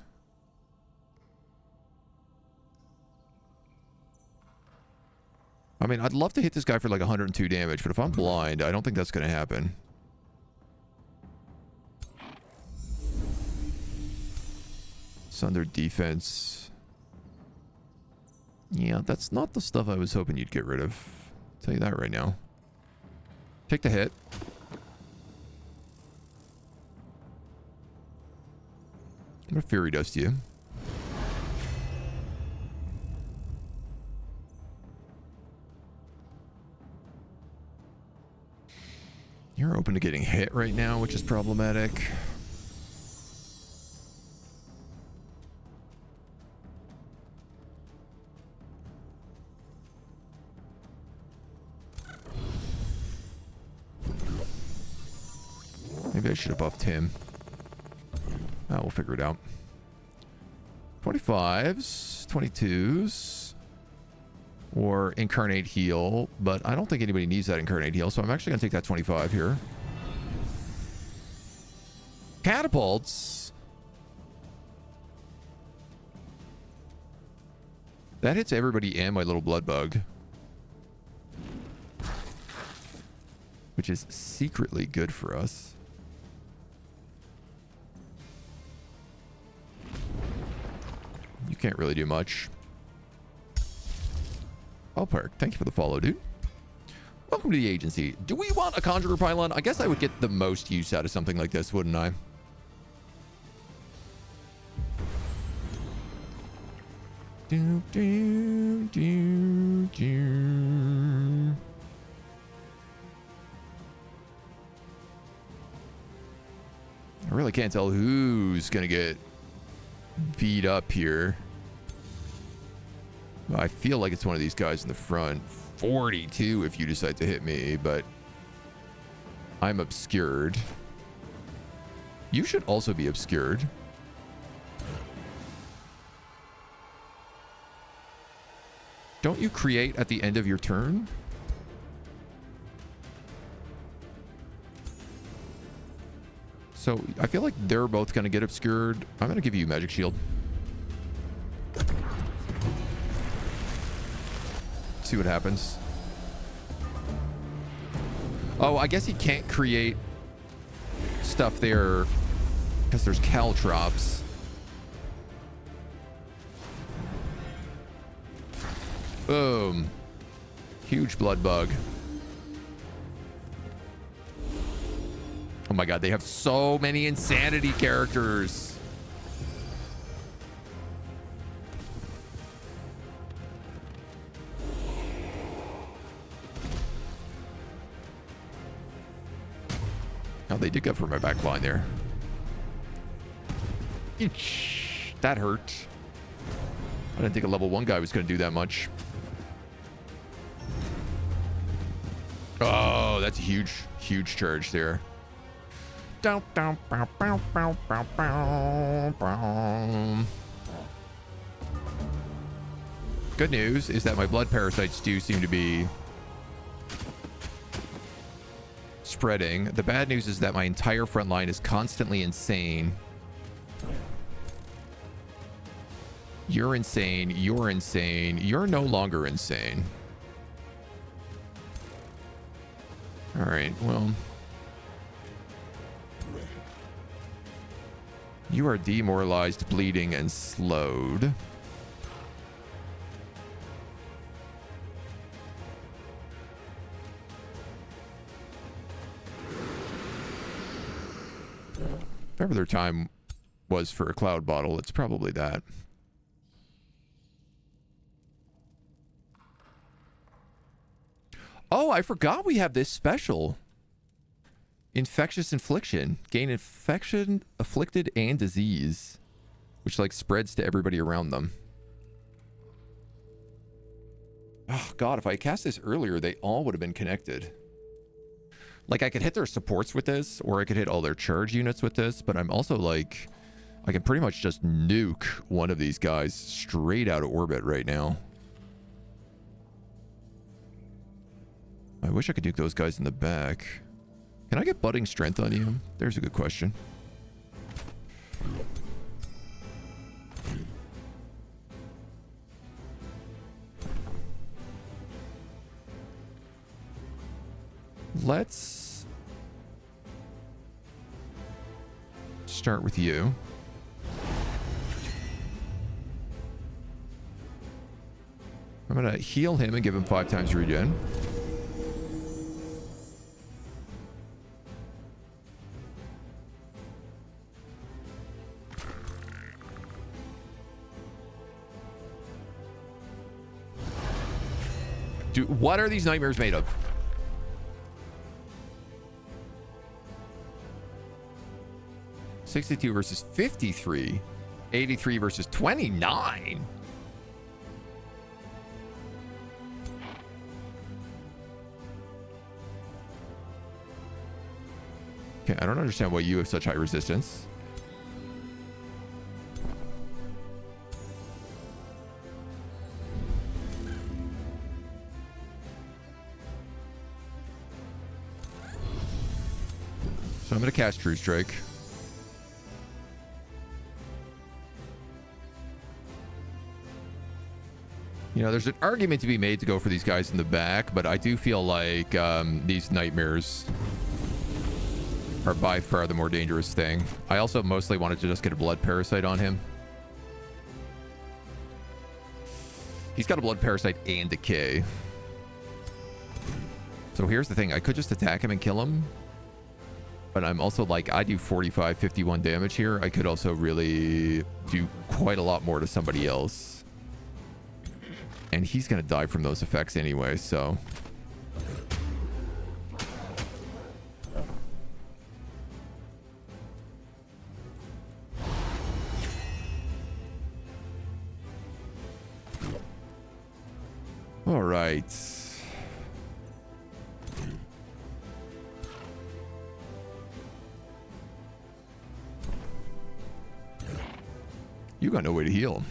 Speaker 1: I mean, I'd love to hit this guy for like 102 damage, but if I'm blind, I don't think that's going to happen. Sunder defense. Yeah, that's not the stuff I was hoping you'd get rid of. I'll tell you that right now. Take the hit. I'm gonna Fury Dust you. You're open to getting hit right now, which is problematic. Maybe I should have buffed him. We'll figure it out. 25s, 22s, or Incarnate Heal, but I don't think anybody needs that Incarnate Heal, so I'm actually going to take that 25 here. Catapults. That hits everybody and my little blood bug, which is secretly good for us. You can't really do much. Ballpark, thank you for the follow, dude. Welcome to the agency. Do we want a Conjurer Pylon? I guess I would get the most use out of something like this, wouldn't I? Do, do, do, do. I really can't tell who's gonna get beat up here. I feel like it's one of these guys in the front. 42 if you decide to hit me, but I'm obscured. You should also be obscured. Don't you create at the end of your turn? So I feel like they're both going to get obscured. I'm going to give you magic shield. See what happens. Oh, I guess he can't create stuff there because there's caltrops. Boom. Huge blood bug. Oh my god, they have so many insanity characters. Oh, they did go for my back line there. Eesh, that hurt. I didn't think a level 1 guy was going to do that much. Oh, that's a huge, huge charge there. Good news is that my blood parasites do seem to be spreading. The bad news is that my entire front line is constantly insane. You're insane. You're insane. You're no longer insane. All right, well. You are demoralized, bleeding, and slowed. If ever their time was for a cloud bottle, it's probably that. Oh, I forgot we have this special. Infectious infliction. Gain infection, afflicted, and disease. Which, like, spreads to everybody around them. Oh, God, if I cast this earlier, they all would have been connected. Like, I could hit their supports with this, or I could hit all their charge units with this, but I'm also, like, I can pretty much just nuke one of these guys straight out of orbit right now. I wish I could nuke those guys in the back. Can I get budding strength on you? There's a good question. Let's start with you. I'm gonna heal him and give him 5 times regen. Dude, what are these nightmares made of? $62 versus 53. 83 versus 29. Okay, I don't understand why you have such high resistance. So I'm going to cast True Strike. You know, there's an argument to be made to go for these guys in the back, but I do feel like these nightmares are by far the more dangerous thing. I also mostly wanted to just get a blood parasite on him. He's got a blood parasite and decay. So here's the thing. I could just attack him and kill him. But I'm also like, I do 45, 51 damage here. I could also really do quite a lot more to somebody else. And he's going to die from those effects anyway, so. All right. You got no way to heal.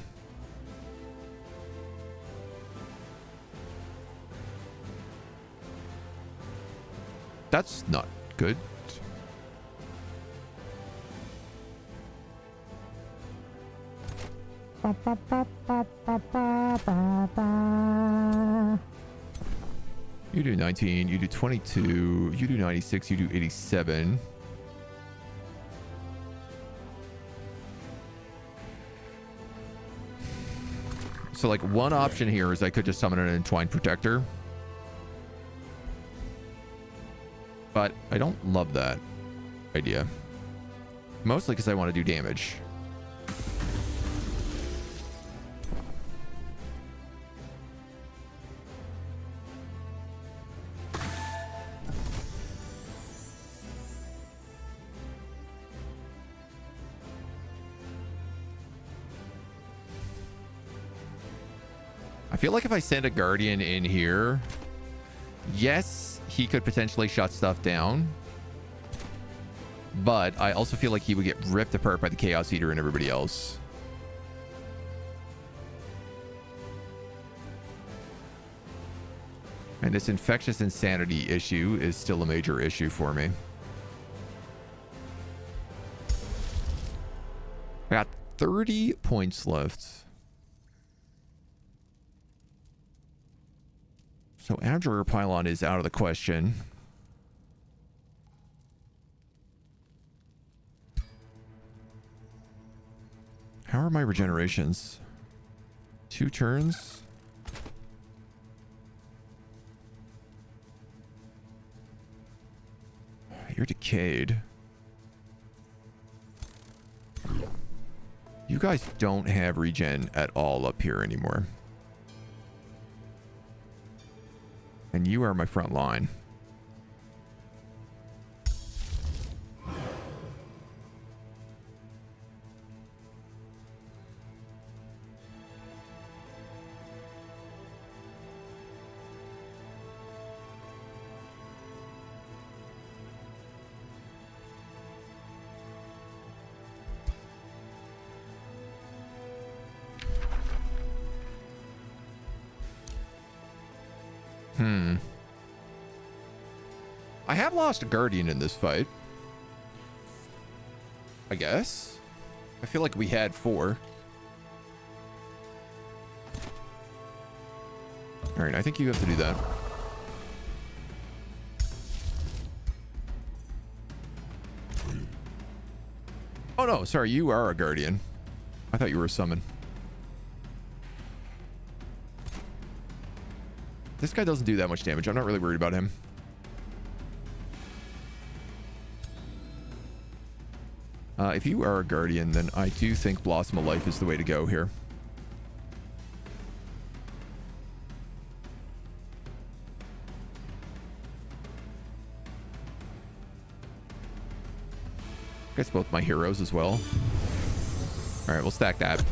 Speaker 1: That's not good. You do 19, you do 22, you do 96, you do 87. So like one option here is I could just summon an Entwined Protector. But I don't love that idea. Mostly because I want to do damage. I feel like if I send a Guardian in here, yes, he could potentially shut stuff down. But I also feel like he would get ripped apart by the Chaos Eater and everybody else. And this infectious insanity issue is still a major issue for me. I got 30 points left. So Abjurer Pylon is out of the question. How are my regenerations? 2 turns? You're decayed. You guys don't have regen at all up here anymore. And you are my front line. I have lost a Guardian in this fight. I guess. I feel like we had 4. Alright, I think you have to do that. Oh no, sorry, you are a Guardian. I thought you were a summon. This guy doesn't do that much damage. I'm not really worried about him. If you are a Guardian, then I do think Blossom of Life is the way to go here. I guess both my heroes as well. Alright, we'll stack that.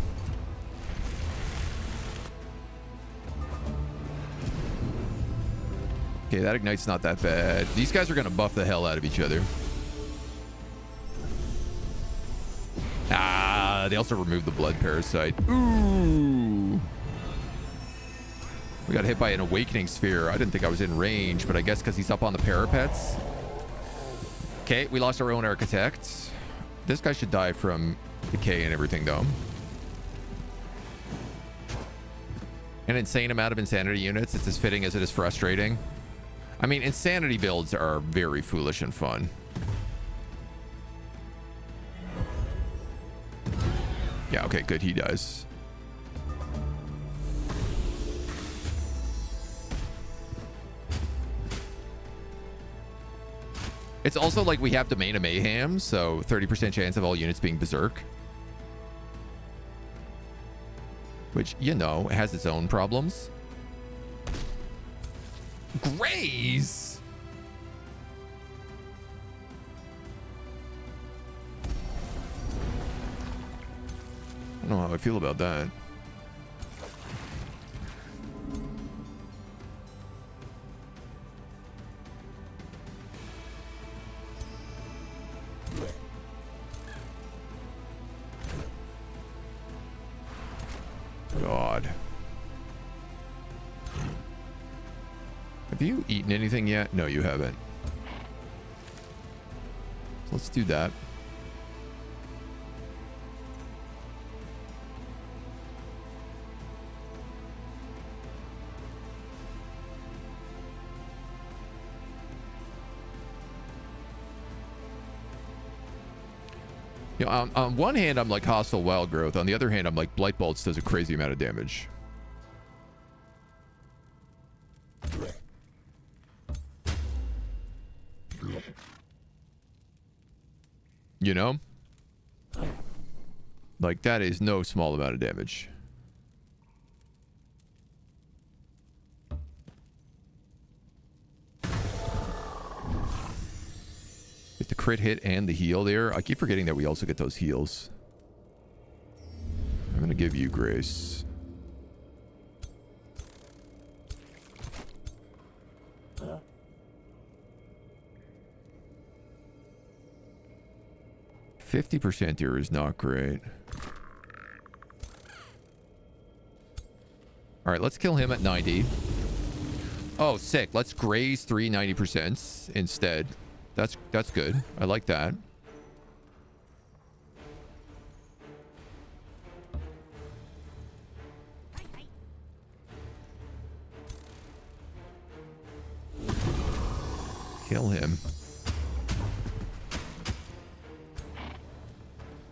Speaker 1: Okay, that Ignite's not that bad. These guys are going to buff the hell out of each other. Ah, they also removed the Blood Parasite. Ooh. We got hit by an Awakening Sphere. I didn't think I was in range, but I guess because he's up on the parapets. Okay, we lost our own Architect. This guy should die from decay and everything, though. An insane amount of Insanity units. It's as fitting as it is frustrating. I mean, Insanity builds are very foolish and fun. Yeah, okay, good. He dies. It's also like we have Domain of Mayhem, so 30% chance of all units being Berserk. Which, you know, has its own problems. Graze! I don't know how I feel about that. God. Have you eaten anything yet? No, you haven't. So let's do that. You know, on one hand, I'm like hostile wild growth. On the other hand, I'm like blight bolts does a crazy amount of damage. You know? Like, that is no small amount of damage. Get the crit hit and the heal there. I keep forgetting that we also get those heals. I'm gonna give you grace. %50 here is not great. All right, let's kill him at 90. Oh, sick. Let's graze 3 90% instead. That's good. I like that. Kill him.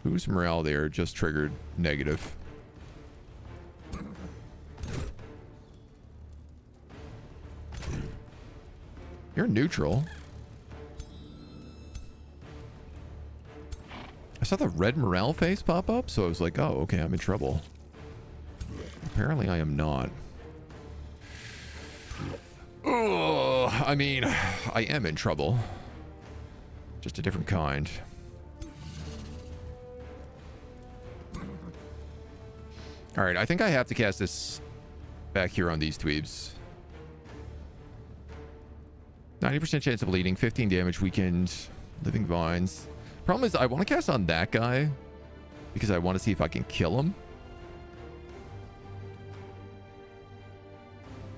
Speaker 1: Whose morale there just triggered negative? You're neutral. I saw the red morale face pop up, so I was like, oh, okay, I'm in trouble. Apparently I am not. Oh, I mean, I am in trouble. Just a different kind. All right, I think I have to cast this back here on these dweebs. 90% chance of bleeding, 15 damage, weakened, living vines. Problem is, I want to cast on that guy because I want to see if I can kill him.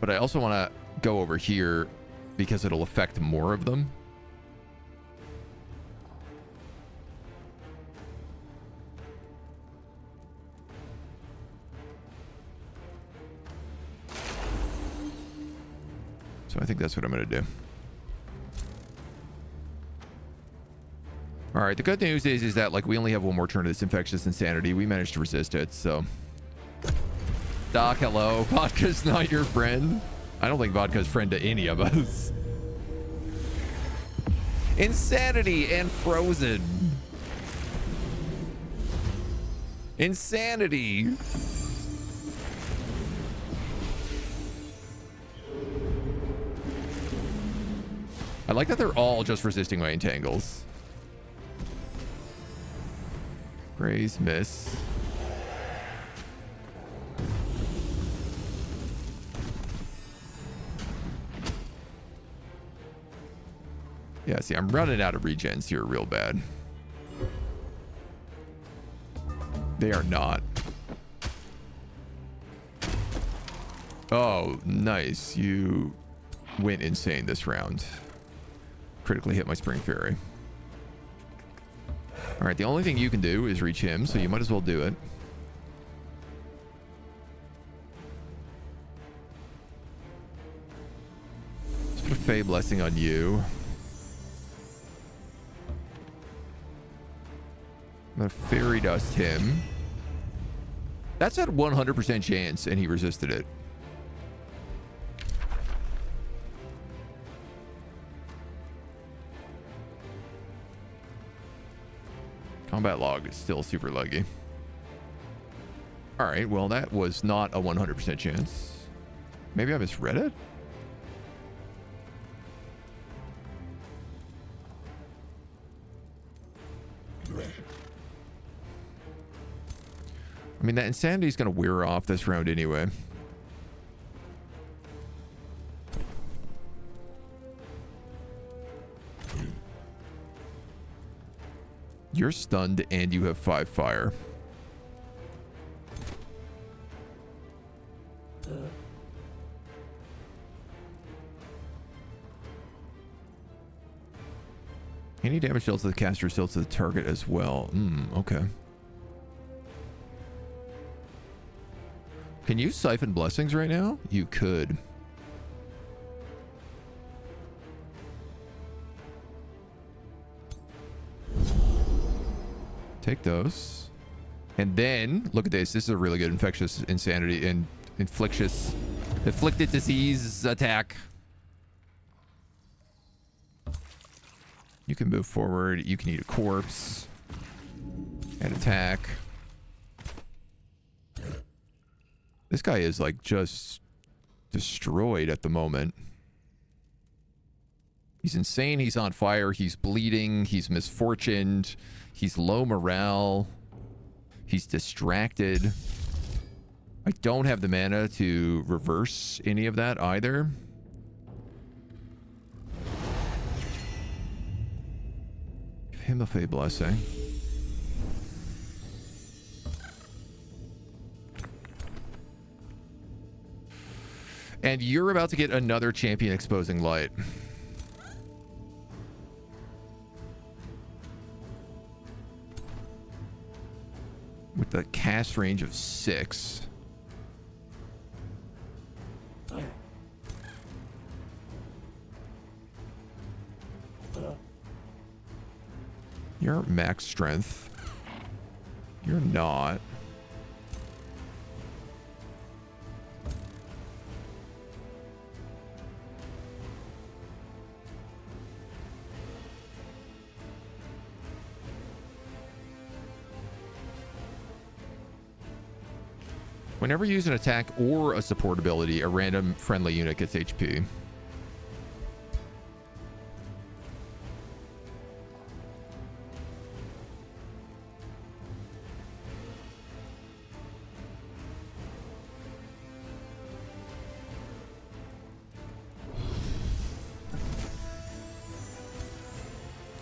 Speaker 1: But I also want to go over here because it'll affect more of them. So I think that's what I'm going to do. All right, the good news is that like we only have one more turn of this infectious insanity. We managed to resist it, so. Doc, hello. Vodka's not your friend. I don't think vodka's friend to any of us. Insanity and frozen. Insanity. I like that they're all just resisting my entangles. Graze, miss. Yeah, see, I'm running out of regens here real bad. They are not. Oh, nice. You went insane this round. Critically hit my Spring Fairy. All right, the only thing you can do is reach him, so you might as well do it. Let's put a Fey Blessing on you. I'm gonna Fairy Dust him. That's at 100% chance, and he resisted it. Combat log is still super laggy. All right, well, that was not a 100% chance. Maybe I misread it? I mean, that insanity is going to wear off this round anyway. You're stunned and you have 5 fire. Any damage dealt to the caster is dealt to the target as well. Okay. Can you siphon blessings right now? You could. Take those. And then, look at this. This is a really good infectious insanity and inflicted disease attack. You can move forward. You can eat a corpse and attack. This guy is like just destroyed at the moment. He's insane. He's on fire. He's bleeding. He's misfortuned. He's low morale. He's distracted. I don't have the mana to reverse any of that either. Give him a Fey Blessing. And you're about to get another champion exposing light. With the cast range of 6. You're max strength. You're not. Whenever you use an attack or a support ability, a random friendly unit gets HP.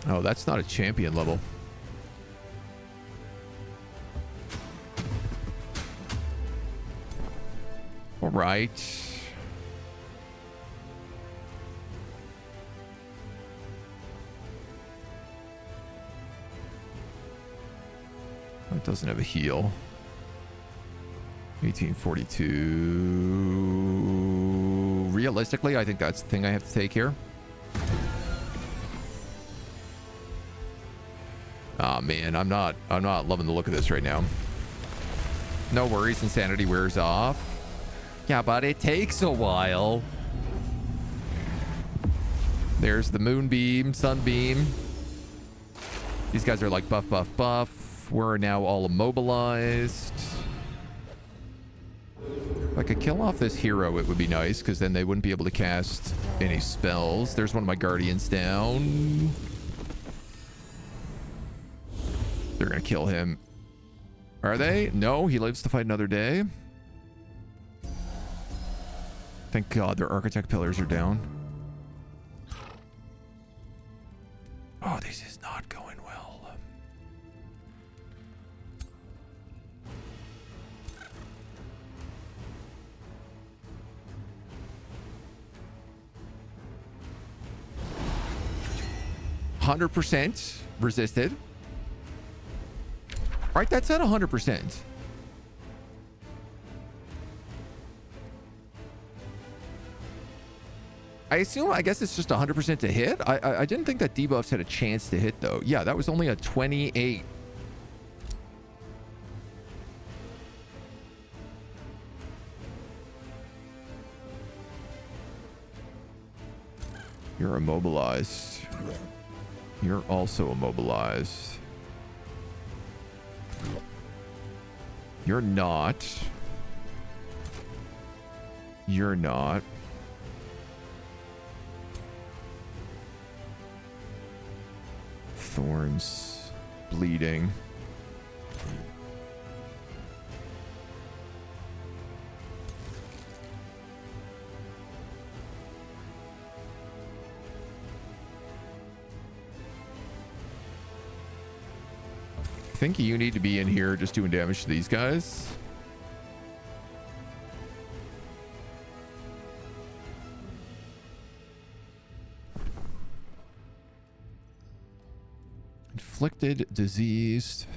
Speaker 1: Oh, that's not a champion level. All right. It doesn't have a heal. 1842. Realistically, I think that's the thing I have to take here. Oh man, I'm not loving the look of this right now. No worries, insanity wears off. Yeah, but it takes a while. There's the moonbeam, sunbeam. These guys are like buff, buff, buff. We're now all immobilized. If I could kill off this hero, it would be nice, because then they wouldn't be able to cast any spells. There's one of my guardians down. They're gonna kill him. Are they? No, he lives to fight another day. Thank God their architect pillars are down. Oh, this is not going well. %100% resisted. Right, that's at 100%. I guess it's just 100% to hit. I didn't think that debuffs had a chance to hit though. Yeah, that was only a 28. You're immobilized. You're also immobilized. You're not. You're not. Thorns. Bleeding. I think you need to be in here just doing damage to these guys. afflicted, diseased.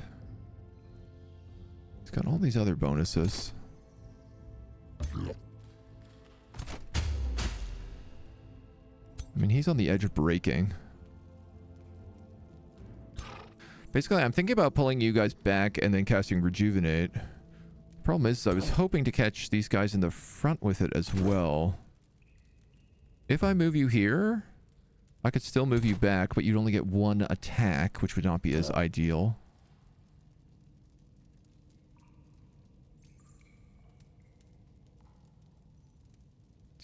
Speaker 1: He's got all these other bonuses. I mean, he's on the edge of breaking. Basically, I'm thinking about pulling you guys back and then casting Rejuvenate. Problem is, I was hoping to catch these guys in the front with it as well. If I move you here, I could still move you back, but you'd only get one attack, which would not be as ideal.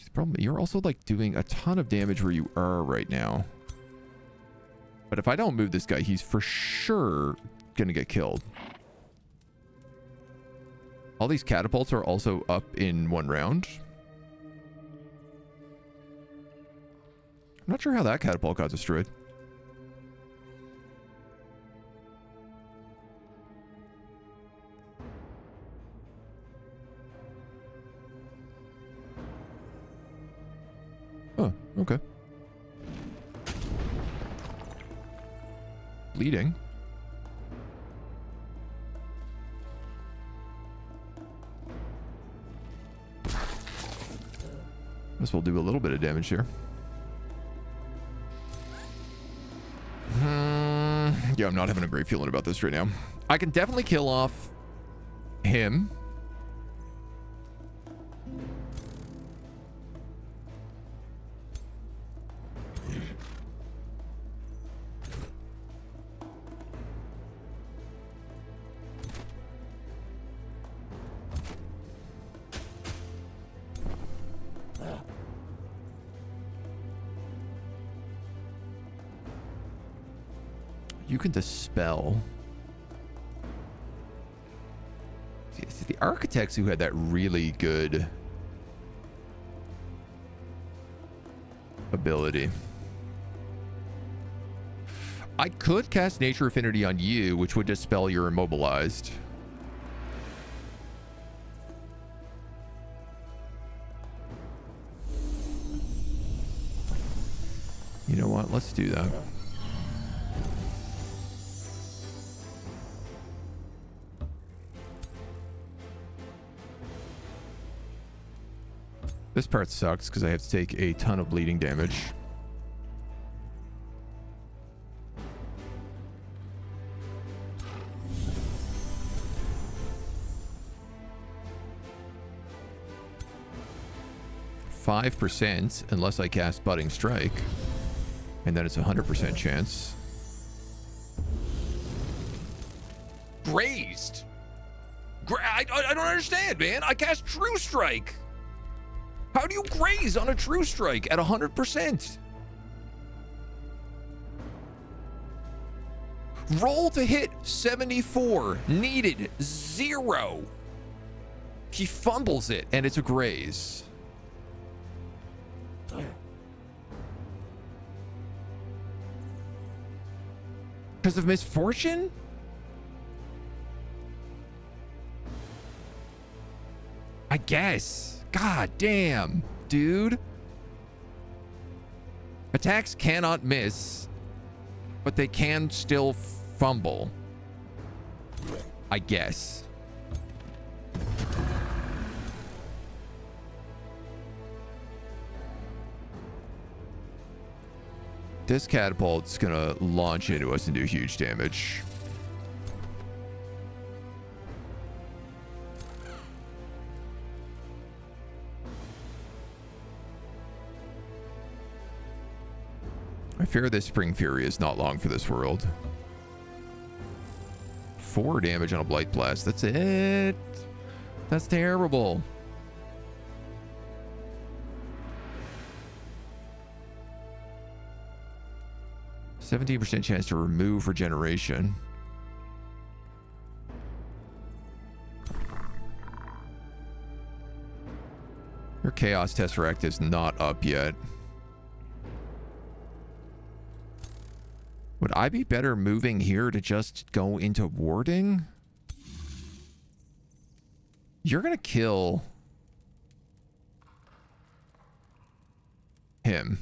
Speaker 1: The problem, you're also like doing a ton of damage where you are right now. But if I don't move this guy, he's for sure gonna get killed. All these catapults are also up in one round. I'm not sure how that catapult got destroyed. Oh, okay. Bleeding. This will do a little bit of damage here. Yeah, I'm not having a great feeling about this right now. I can definitely kill off him. You can dispel. See, the architects who had that really good ability. I could cast Nature Affinity on you, which would dispel your immobilized. You know what? Let's do that. This part sucks because I have to take a ton of bleeding damage. %, unless I cast Budding Strike. And then it's a 100% chance. Grazed! I don't understand, man. I cast True Strike. How do you graze on a True Strike at 100%? Roll to hit 74. Needed 0. He fumbles it and it's a graze. Because of misfortune? I guess. God damn, dude. Attacks cannot miss, but they can still fumble. I guess. This catapult's gonna launch into us and do huge damage. I fear this Spring Fury is not long for this world. 4 damage on a Blight Blast. That's it. That's terrible. %17 chance to remove regeneration. Your Chaos Tesseract is not up yet. Would I be better moving here to just go into warding? You're gonna kill him.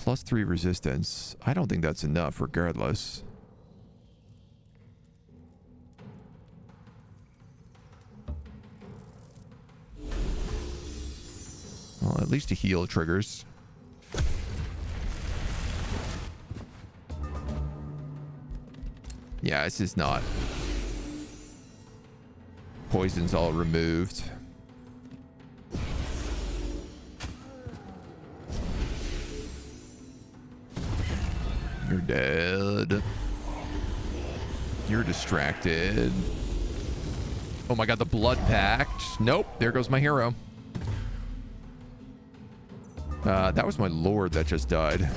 Speaker 1: +3 resistance. I don't think that's enough regardless. Well, at least a heal triggers. Yeah, this is not. Poison's all removed. You're dead. You're distracted. Oh my god, the blood pact. Nope, there goes my hero. That was my lord that just died.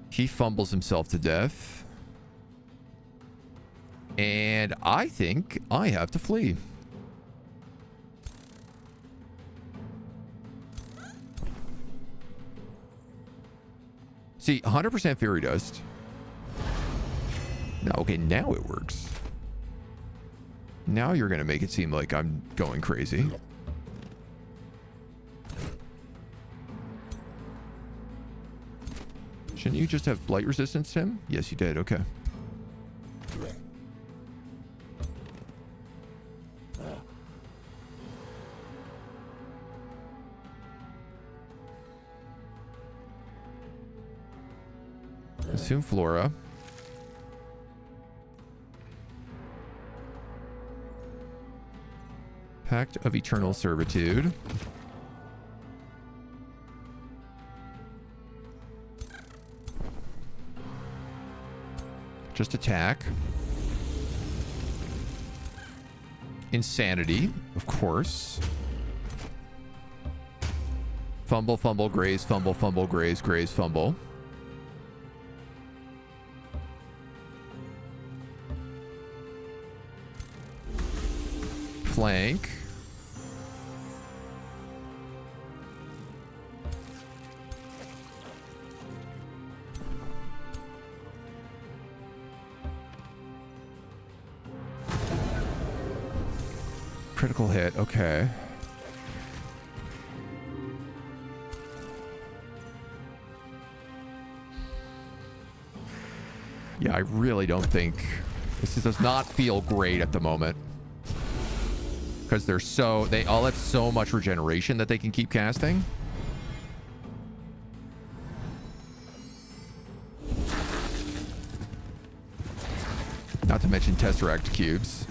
Speaker 1: He fumbles himself to death. And I think I have to flee. See, 100% fairy dust. No, okay, now it works. Now you're going to make it seem like I'm going crazy. Shouldn't you just have blight resistance, Tim? Yes, you did. Okay. Assume Flora. Pact of Eternal Servitude. Just attack. Insanity, of course. Fumble, fumble, graze, fumble, fumble, graze, graze, fumble. Flank. Critical hit, okay. Yeah, I really don't think... This does not feel great at the moment. Because they're so... They all have so much regeneration that they can keep casting. Not to mention Tesseract cubes.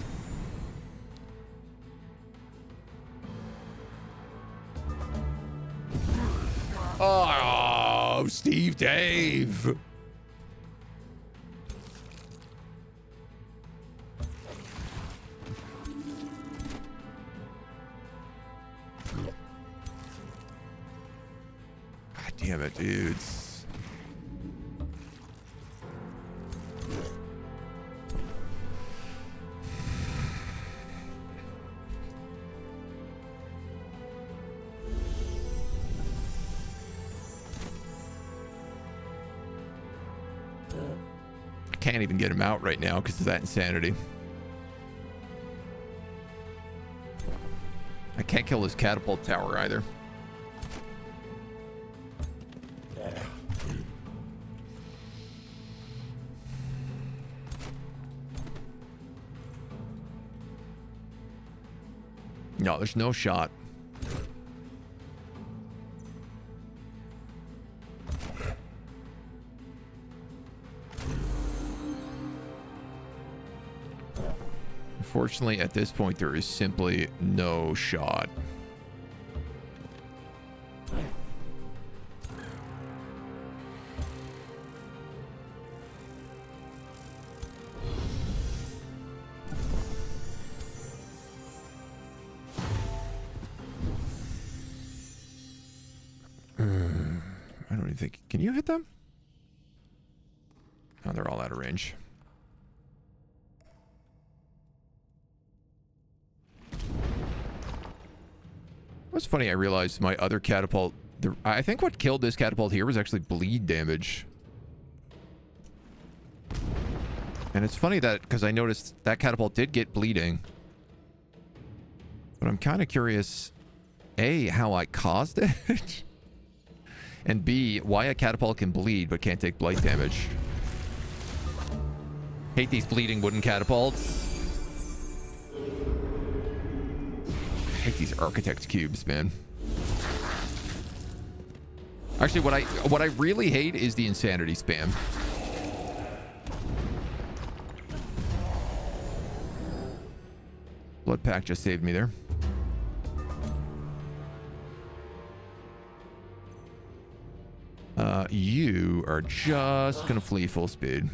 Speaker 1: Oh, Steve Dave. God damn it, dudes. Can't even get him out right now because of that insanity. I can't kill his catapult tower either. No, there's no shot. Unfortunately, at this point, there is simply no shot. I don't even think... Can you hit them? Oh, they're all out of range. What's funny, I realized my other catapult... I think what killed this catapult here was actually bleed damage. And it's funny that... Because I noticed that catapult did get bleeding. But I'm kind of curious... A, how I caused it? And B, why a catapult can bleed but can't take blight damage. Hate these bleeding wooden catapults. Hate these architect cubes, man. Actually, what I really hate is the insanity spam. Blood pack just saved me there. You are just gonna flee full speed.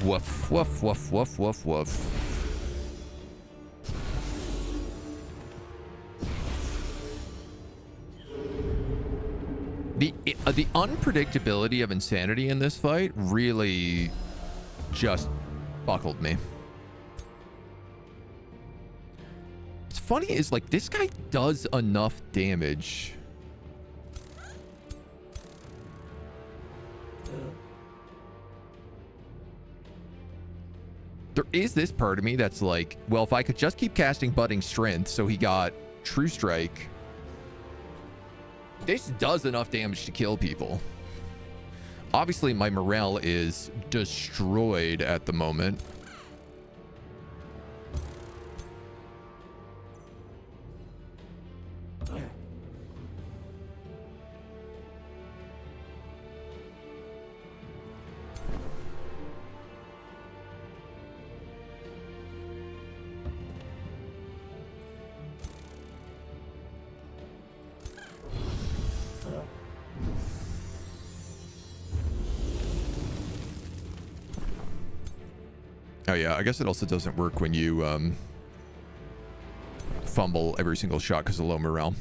Speaker 1: Woof, woof, woof, woof, woof, woof. The unpredictability of insanity in this fight really just buckled me. What's funny is, like, this guy does enough damage. There is this part of me that's like, well, if I could just keep casting Budding Strength so he got True Strike, this does enough damage to kill people. Obviously, my morale is destroyed at the moment. Oh yeah, I guess it also doesn't work when you fumble every single shot because of low morale.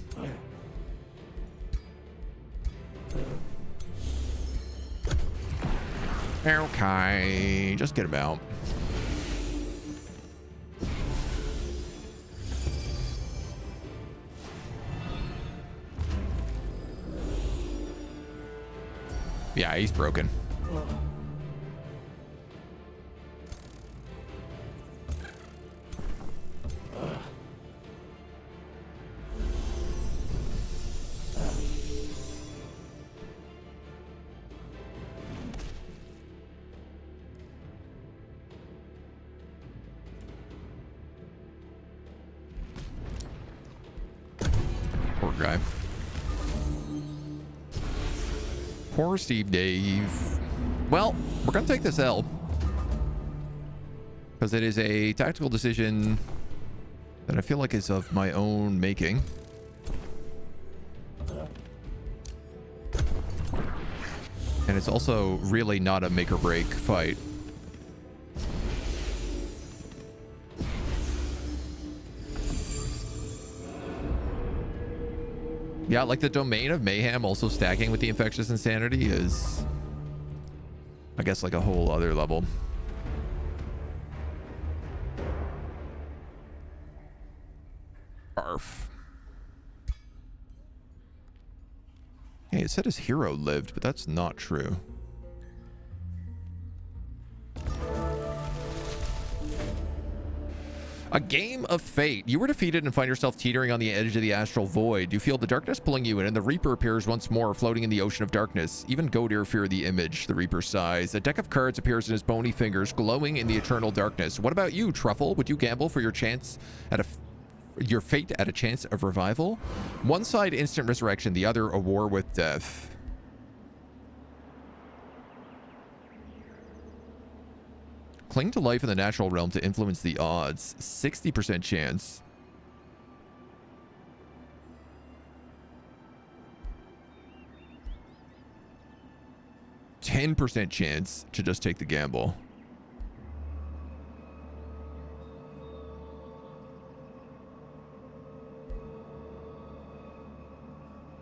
Speaker 1: Okay, just get him out. Yeah, he's broken. Poor guy. Poor Steve Dave. Well, we're gonna take this L because it is a tactical decision that I feel like is of my own making. And it's also really not a make or break fight. Yeah, like the Domain of Mayhem also stacking with the Infectious Insanity is, I guess, like a whole other level. Arf. Hey, it said his hero lived, but that's not true. A game of fate. You were defeated and find yourself teetering on the edge of the astral void. You feel the darkness pulling you in, and the Reaper appears once more, floating in the ocean of darkness. Even Godir fear the image, the Reaper sighs. A deck of cards appears in his bony fingers, glowing in the eternal darkness. What about you, Truffle? Would you gamble for your chance at your fate at a chance of revival? One side instant resurrection, the other a war with death. Cling to life in the natural realm to influence the odds. 60% chance. %10 chance to just take the gamble.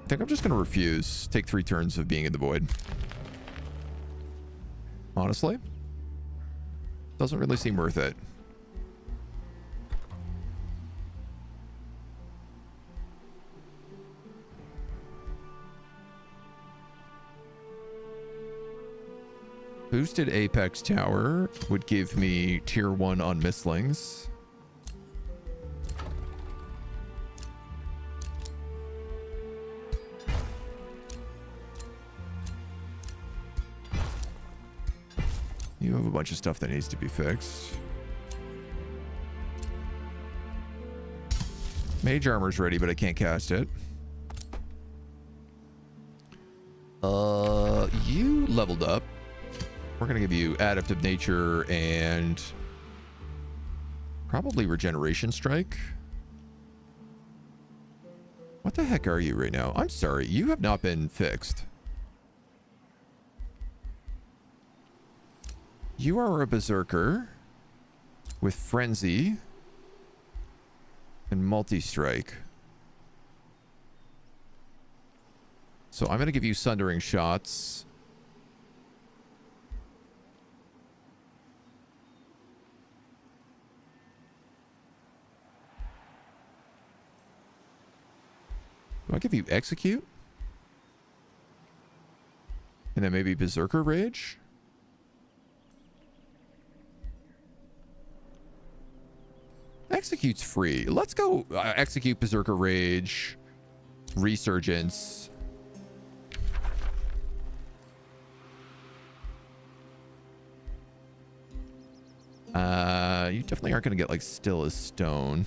Speaker 1: I think I'm just going to refuse. Take 3 turns of being in the void. Honestly. Doesn't really seem worth it. boosted Apex Tower would give me tier 1 on Mistlings. You have a bunch of stuff that needs to be fixed. Mage armor's ready, but I can't cast it. You leveled up. We're gonna give you Adaptive Nature and probably Regeneration Strike. What the heck are you right now? I'm sorry, you have not been fixed. You are a Berserker with Frenzy and Multi-Strike. So I'm going to give you Sundering Shots. Do I give you Execute? And then maybe Berserker Rage? Execute's free. Let's go execute Berserker Rage, Resurgence. You definitely aren't going to get like Still as Stone.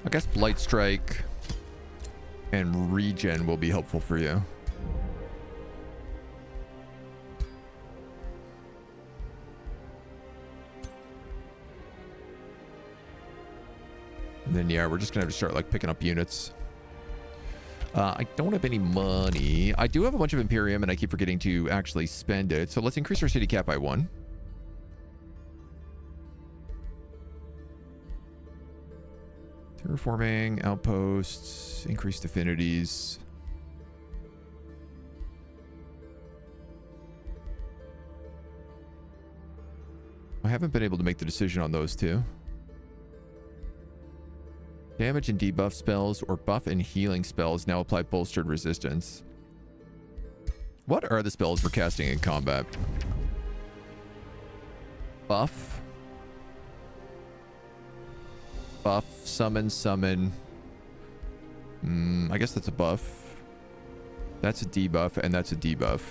Speaker 1: I guess Blight Strike and Regen will be helpful for you. And then, yeah, we're just going to have to start, like, picking up units. I don't have any money. I do have a bunch of Imperium, and I keep forgetting to actually spend it. So let's increase our city cap by 1. Terraforming, outposts, increased affinities. I haven't been able to make the decision on those two. Damage and debuff spells or buff and healing spells now apply bolstered resistance. What are the spells for casting in combat? Buff. Buff, summon. I guess that's a buff. That's a debuff, and that's a debuff.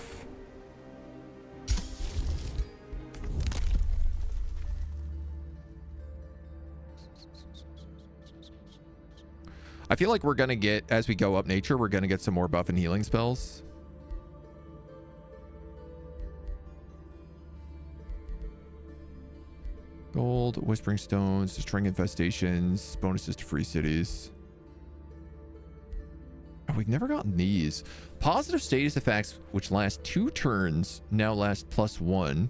Speaker 1: I feel like we're going to get, as we go up nature, we're going to get some more buff and healing spells. Gold, Whispering Stones, Destroying Infestations, bonuses to free cities. Oh, we've never gotten these. Positive status effects, which last 2 turns, now last +1.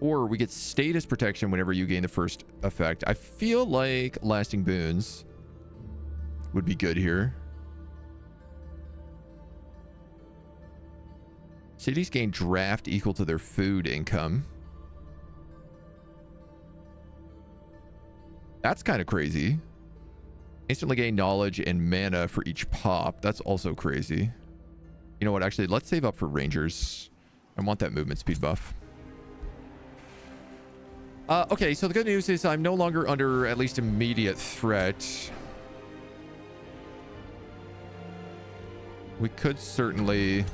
Speaker 1: Or we get status protection whenever you gain the first effect. I feel like lasting boons would be good here. Cities gain draft equal to their food income. That's kind of crazy. Instantly gain knowledge and mana for each pop. That's also crazy. You know what? Actually, let's save up for Rangers. I want that movement speed buff. Okay, so the good news is I'm no longer under at least immediate threat. We could certainly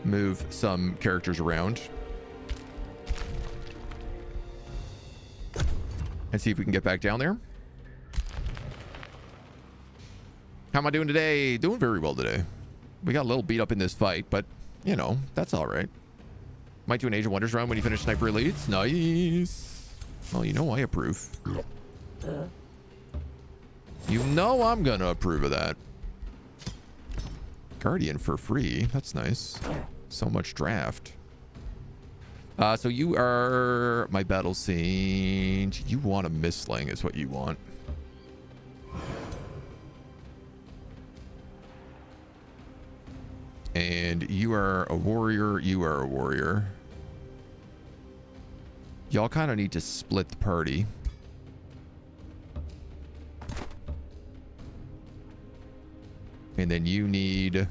Speaker 1: move some characters around and see if we can get back down there. How am I doing today? Doing very well today. We got a little beat up in this fight, but, you know, that's all right. Might do an Age of Wonders round when you finish Sniper Elites. Nice. Well, you know I approve. You know I'm gonna approve of that. Guardian for free. That's nice. So much draft. So you are my Battle Saint. You want a Mistling is what you want. And you are a warrior. You are a warrior. Y'all kind of need to split the party. And then you need...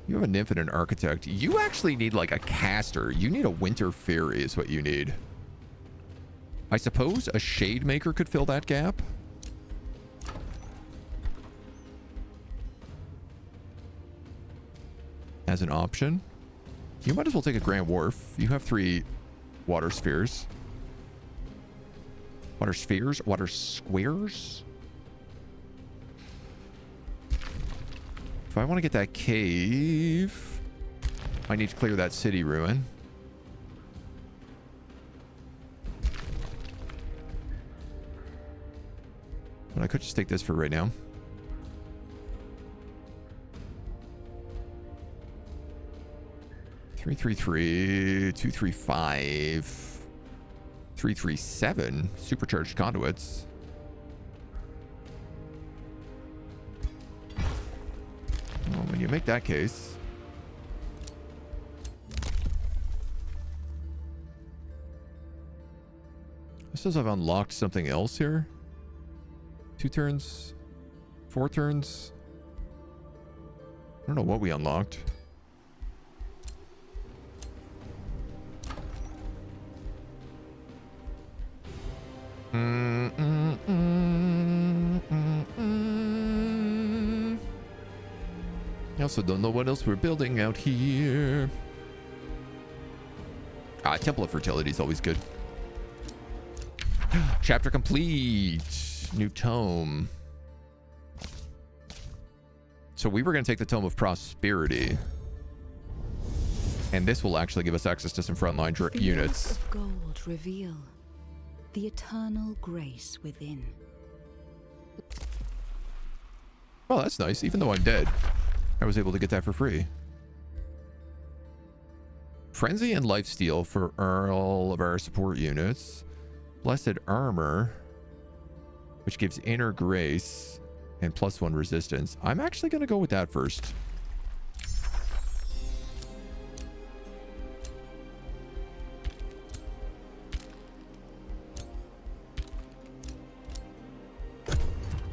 Speaker 1: You have a nymph and an architect. You actually need like a caster. You need a winter fairy is what you need. I suppose a shade maker could fill that gap. As an option. You might as well take a Grand Wharf. You have 3 water spheres. Water spheres? Water squares? If I want to get that cave, I need to clear that city ruin. But I could just take this for right now. Three, 235, 337 supercharged conduits. Well, when you make that case, this says I've unlocked something else here. 2 turns, 4 turns. I don't know what we unlocked. I also don't know what else we're building out here. Temple of Fertility is always good. Chapter complete. New tome. So we were going to take the Tome of Prosperity. And this will actually give us access to some frontline units.
Speaker 2: Of gold reveal the eternal grace within.
Speaker 1: Oh, that's nice. Even though I'm dead, I was able to get that for free. Frenzy and Lifesteal for all of our support units. Blessed Armor, which gives Inner Grace and +1 resistance. I'm actually going to go with that first.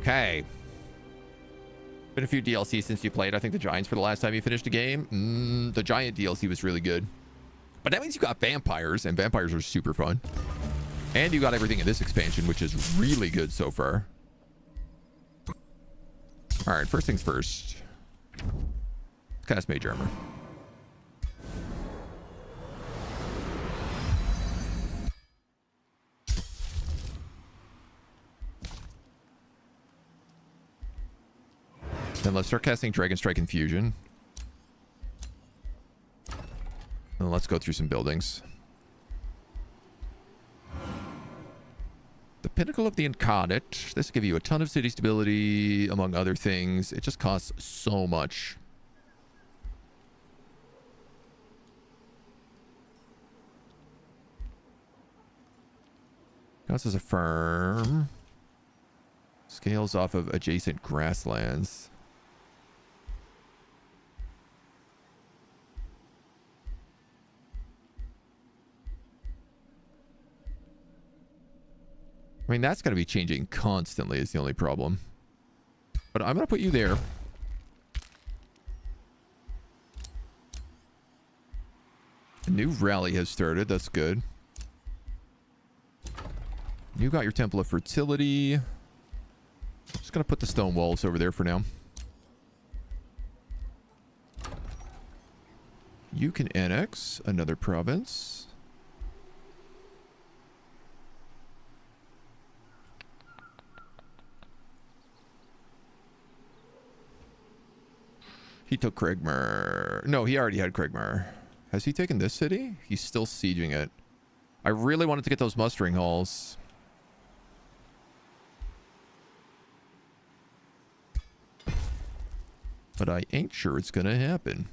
Speaker 1: Okay. Been a few DLCs since you played. I think the Giants for the last time you finished a game. The Giant DLC was really good. But that means you got vampires, and vampires are super fun. And you got everything in this expansion, which is really good so far. All right, first things first. Let's cast Mage Armor. Then let's start casting Dragon Strike Infusion. And let's go through some buildings. The Pinnacle of the Incarnate. This will give you a ton of city stability, among other things. It just costs so much. Counts as a farm. Scales off of adjacent grasslands. I mean, that's going to be changing constantly is the only problem. But I'm going to put you there. A new rally has started. That's good. You got your Temple of Fertility. Just going to put the stone walls over there for now. You can annex another province. He took Kragmar. No, he already had Kragmar. Has he taken this city? He's still sieging it. I really wanted to get those mustering halls. But I ain't sure it's gonna happen.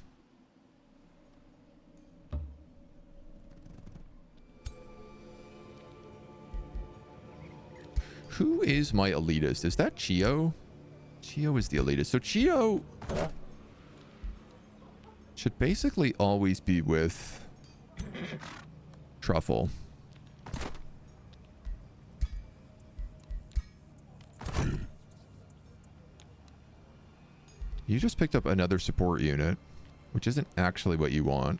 Speaker 1: Who is my elitist? Is that Chio? Chio is the elitist. So Chio should basically always be with Truffle. You just picked up another support unit, which isn't actually what you want.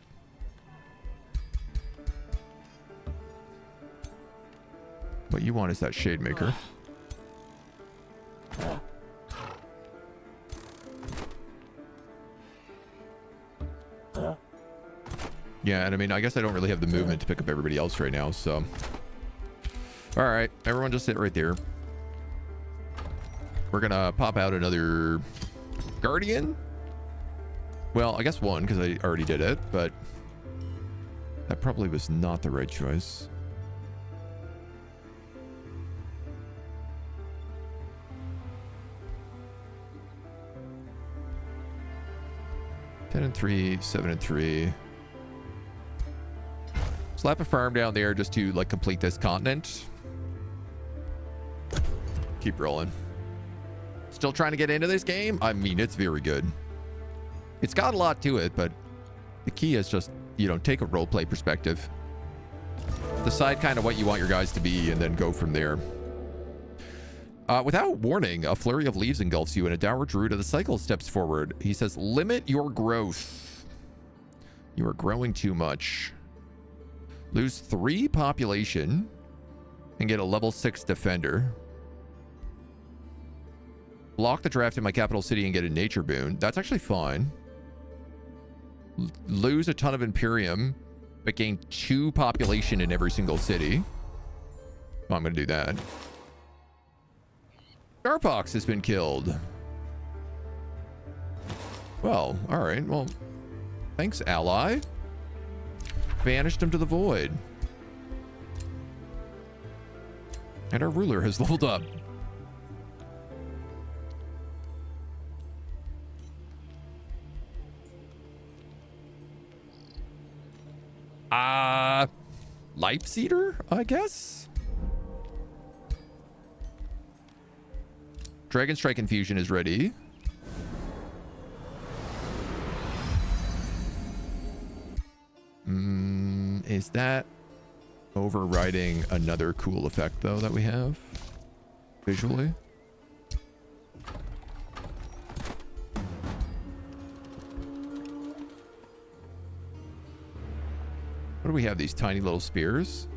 Speaker 1: What you want is that Shade Maker. Yeah, and I mean, I guess I don't really have the movement to pick up everybody else right now, so. All right, everyone just sit right there. We're gonna pop out another Guardian. Well, I guess one, because I already did it, but that probably was not the right choice. And 3, 7 and 3. Slap a farm down there just to like complete this continent. Keep rolling. Still trying to get into this game? I mean, it's very good. It's got a lot to it, but the key is just, you know, take a roleplay perspective. Decide kind of what you want your guys to be and then go from there. Without warning, a flurry of leaves engulfs you and a dour druid of the cycle steps forward. He says, limit your growth. You are growing too much. Lose 3 population and get a level 6 defender. Block the draft in my capital city and get a nature boon. That's actually fine. Lose a ton of Imperium, but gain 2 population in every single city. Well, I'm going to do that. Starpox has been killed. Well, all right. Well, thanks, ally. Banished him to the void. And our ruler has leveled up. Leipzeder, I guess? Dragon Strike Infusion is ready. Is that overriding another cool effect, though, that we have visually? What do we have? These tiny little spears?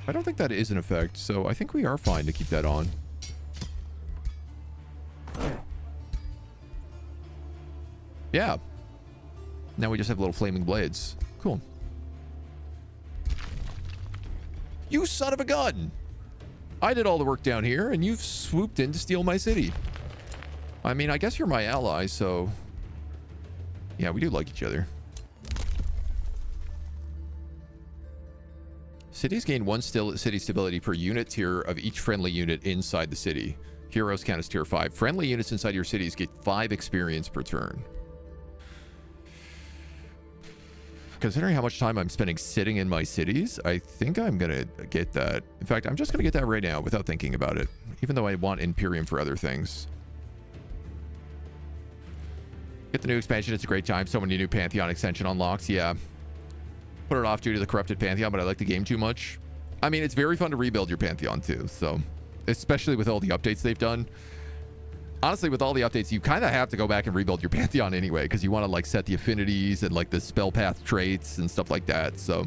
Speaker 1: I don't think that is an effect, so I think we are fine to keep that on. Yeah. Now we just have little flaming blades. Cool. You son of a gun! I did all the work down here, and you've swooped in to steal my city. I mean, I guess you're my ally, so... yeah, we do like each other. Cities gain 1 city stability per unit tier of each friendly unit inside the city. Heroes count as tier 5. Friendly units inside your cities get 5 experience per turn. Considering how much time I'm spending sitting in my cities, I think I'm going to get that. In fact, I'm just going to get that right now without thinking about it. Even though I want Imperium for other things. Get the new expansion. It's a great time. So many new Pantheon extension unlocks. Yeah. Put it off due to the corrupted Pantheon, but I like the game too much. I mean, it's very fun to rebuild your Pantheon too. So, especially with all the updates they've done. Honestly, with all the updates, you kind of have to go back and rebuild your Pantheon anyway, because you want to like set the affinities and like the spell path traits and stuff like that. So,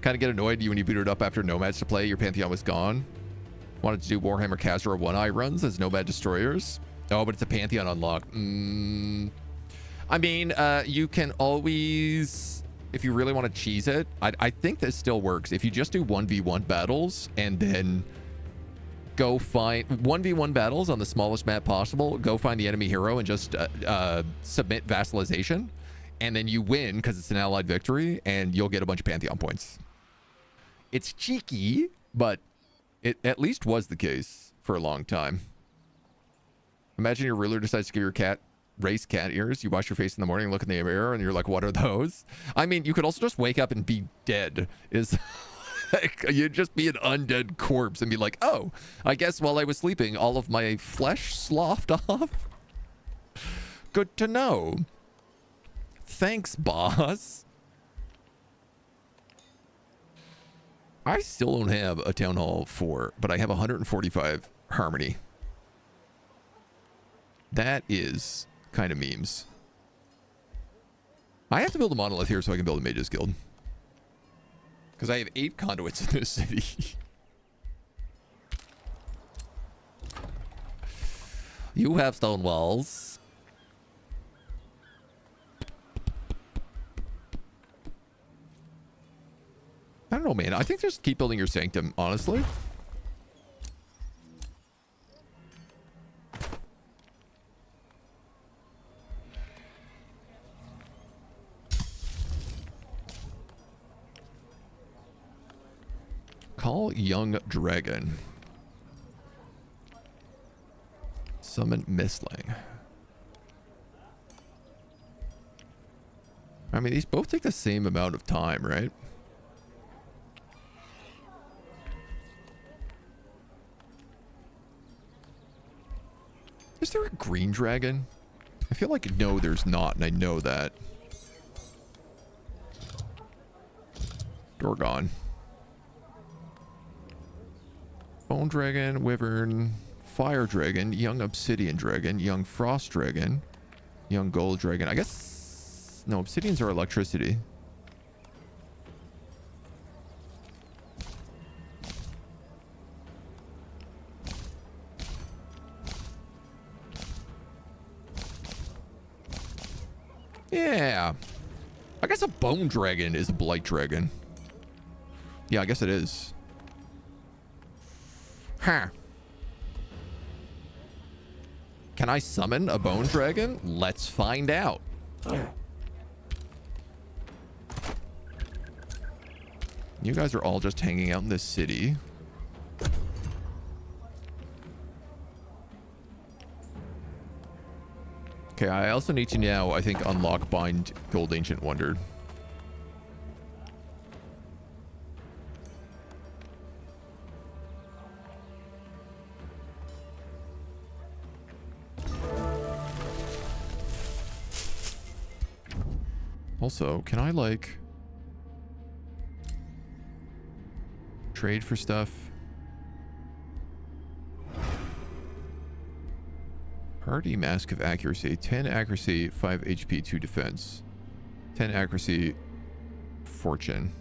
Speaker 1: kind of get annoyed when you boot it up after Nomads to play. Your Pantheon was gone. Wanted to do Warhammer Khazra One-Eye runs as Nomad Destroyers. Oh, but it's a Pantheon unlock. I mean, you can always, if you really want to cheese it, I think this still works. If you just do 1v1 battles and then go find 1v1 battles on the smallest map possible, go find the enemy hero and just submit vassalization, and then you win because it's an allied victory, and you'll get a bunch of Pantheon points. It's cheeky, but it at least was the case for a long time. Imagine your ruler decides to give your cat race cat ears. You wash your face in the morning, look in the mirror, and you're like, what are those? I mean, you could also just wake up and be dead. Is like, you'd just be an undead corpse and be like, oh, I guess while I was sleeping, all of my flesh sloughed off. Good to know. Thanks, boss. I still don't have a Town Hall 4, but I have 145 Harmony. That is kind of memes. I have to build a monolith here so I can build a Mages Guild. Because I have 8 conduits in this city. You have stone walls. I don't know, man. I think just keep building your sanctum, honestly. Call young dragon. Summon Mistling. I mean, these both take the same amount of time, right? Is there a green dragon? I feel like no, there's not, and I know that. Dorgon. Bone dragon, wyvern, fire dragon, young obsidian dragon, young frost dragon, young gold dragon. I guess... no, obsidians are electricity. Yeah. I guess a bone dragon is a blight dragon. Yeah, I guess it is. Huh. Can I summon a bone dragon? Let's find out. You guys are all just hanging out in this city. Okay, I also need to now, I think, unlock Bind Gold Ancient Wonder. Also, can I, like, trade for stuff? Hardy Mask of Accuracy. 10 accuracy, 5 HP, 2 defense. 10 accuracy, fortune.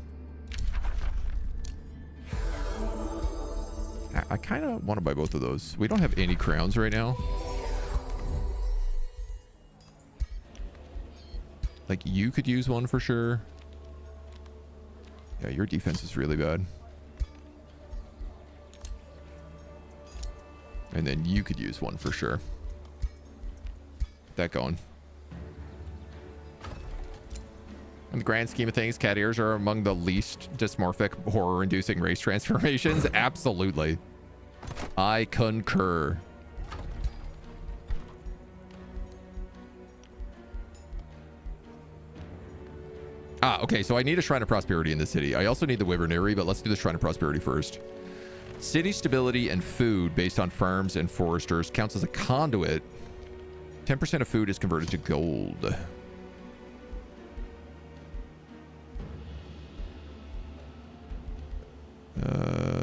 Speaker 1: I kind of want to buy both of those. We don't have any crowns right now. Like, you could use one for sure. Yeah, your defense is really bad. And then you could use one for sure. Get that going. In the grand scheme of things, cat ears are among the least dysmorphic, horror-inducing race transformations. Absolutely. I concur. Ah, okay, so I need a Shrine of Prosperity in the city. I also need the Wyvernary, but let's do the Shrine of Prosperity first. City stability and food based on farms and foresters counts as a conduit. 10% of food is converted to gold.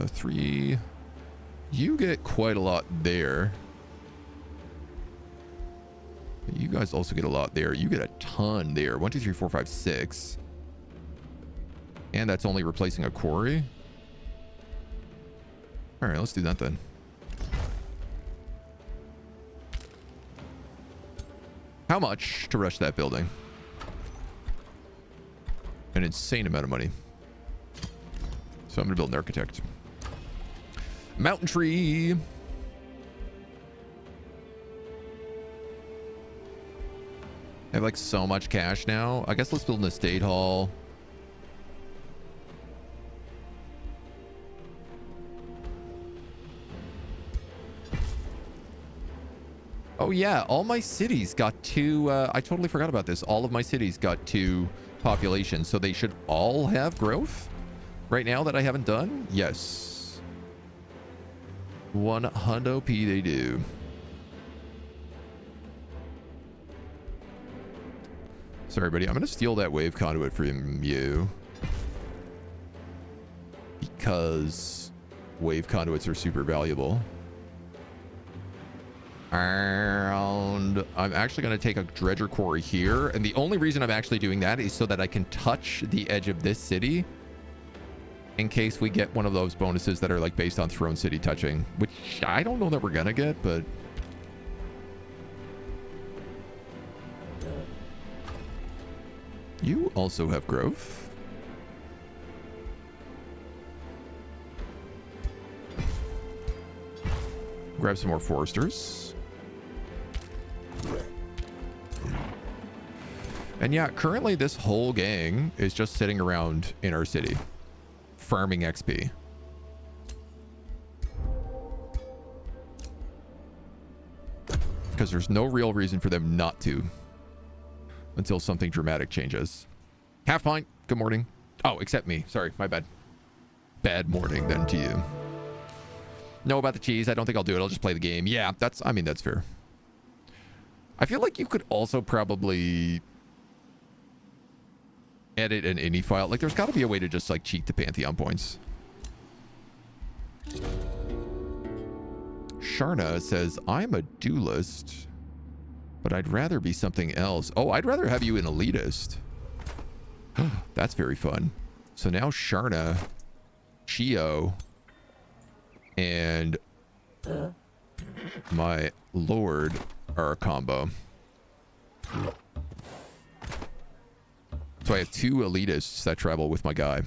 Speaker 1: Three. You get quite a lot there. You guys also get a lot there. You get a ton there. 1, 2, 3, 4, 5, 6. And that's only replacing a quarry. All right, let's do that then. How much to rush that building? An insane amount of money. So I'm going to build an architect. Mountain tree. I have like so much cash now. I guess let's build an estate hall. Oh yeah, all my cities got 2, I totally forgot about this. All of my cities got 2 populations, so they should all have growth right now that I haven't done. Yes. 100p they do. Sorry, buddy. I'm going to steal that wave conduit from you. because wave conduits are super valuable. And I'm actually going to take a dredger quarry here. And the only reason I'm actually doing that is so that I can touch the edge of this city in case we get one of those bonuses that are like based on Throne City touching, which I don't know that we're going to get, but you also have growth. Grab some more foresters. And yeah, currently this whole gang is just sitting around in our city, farming XP. Because there's no real reason for them not to until something dramatic changes. Half pint, good morning. Oh, except me. Sorry, my bad. Bad morning then to you. Know about the cheese. I don't think I'll do it. I'll just play the game. Yeah, that's fair. I feel like you could also probably edit an ini file. Like there's got to be a way to just like cheat the Pantheon points. Sharna says, I'm a duelist, but I'd rather be something else. Oh, I'd rather have you an elitist. That's very fun. So now Sharna, Chio, and my lord are a combo. So I have 2 elitists that travel with my guy.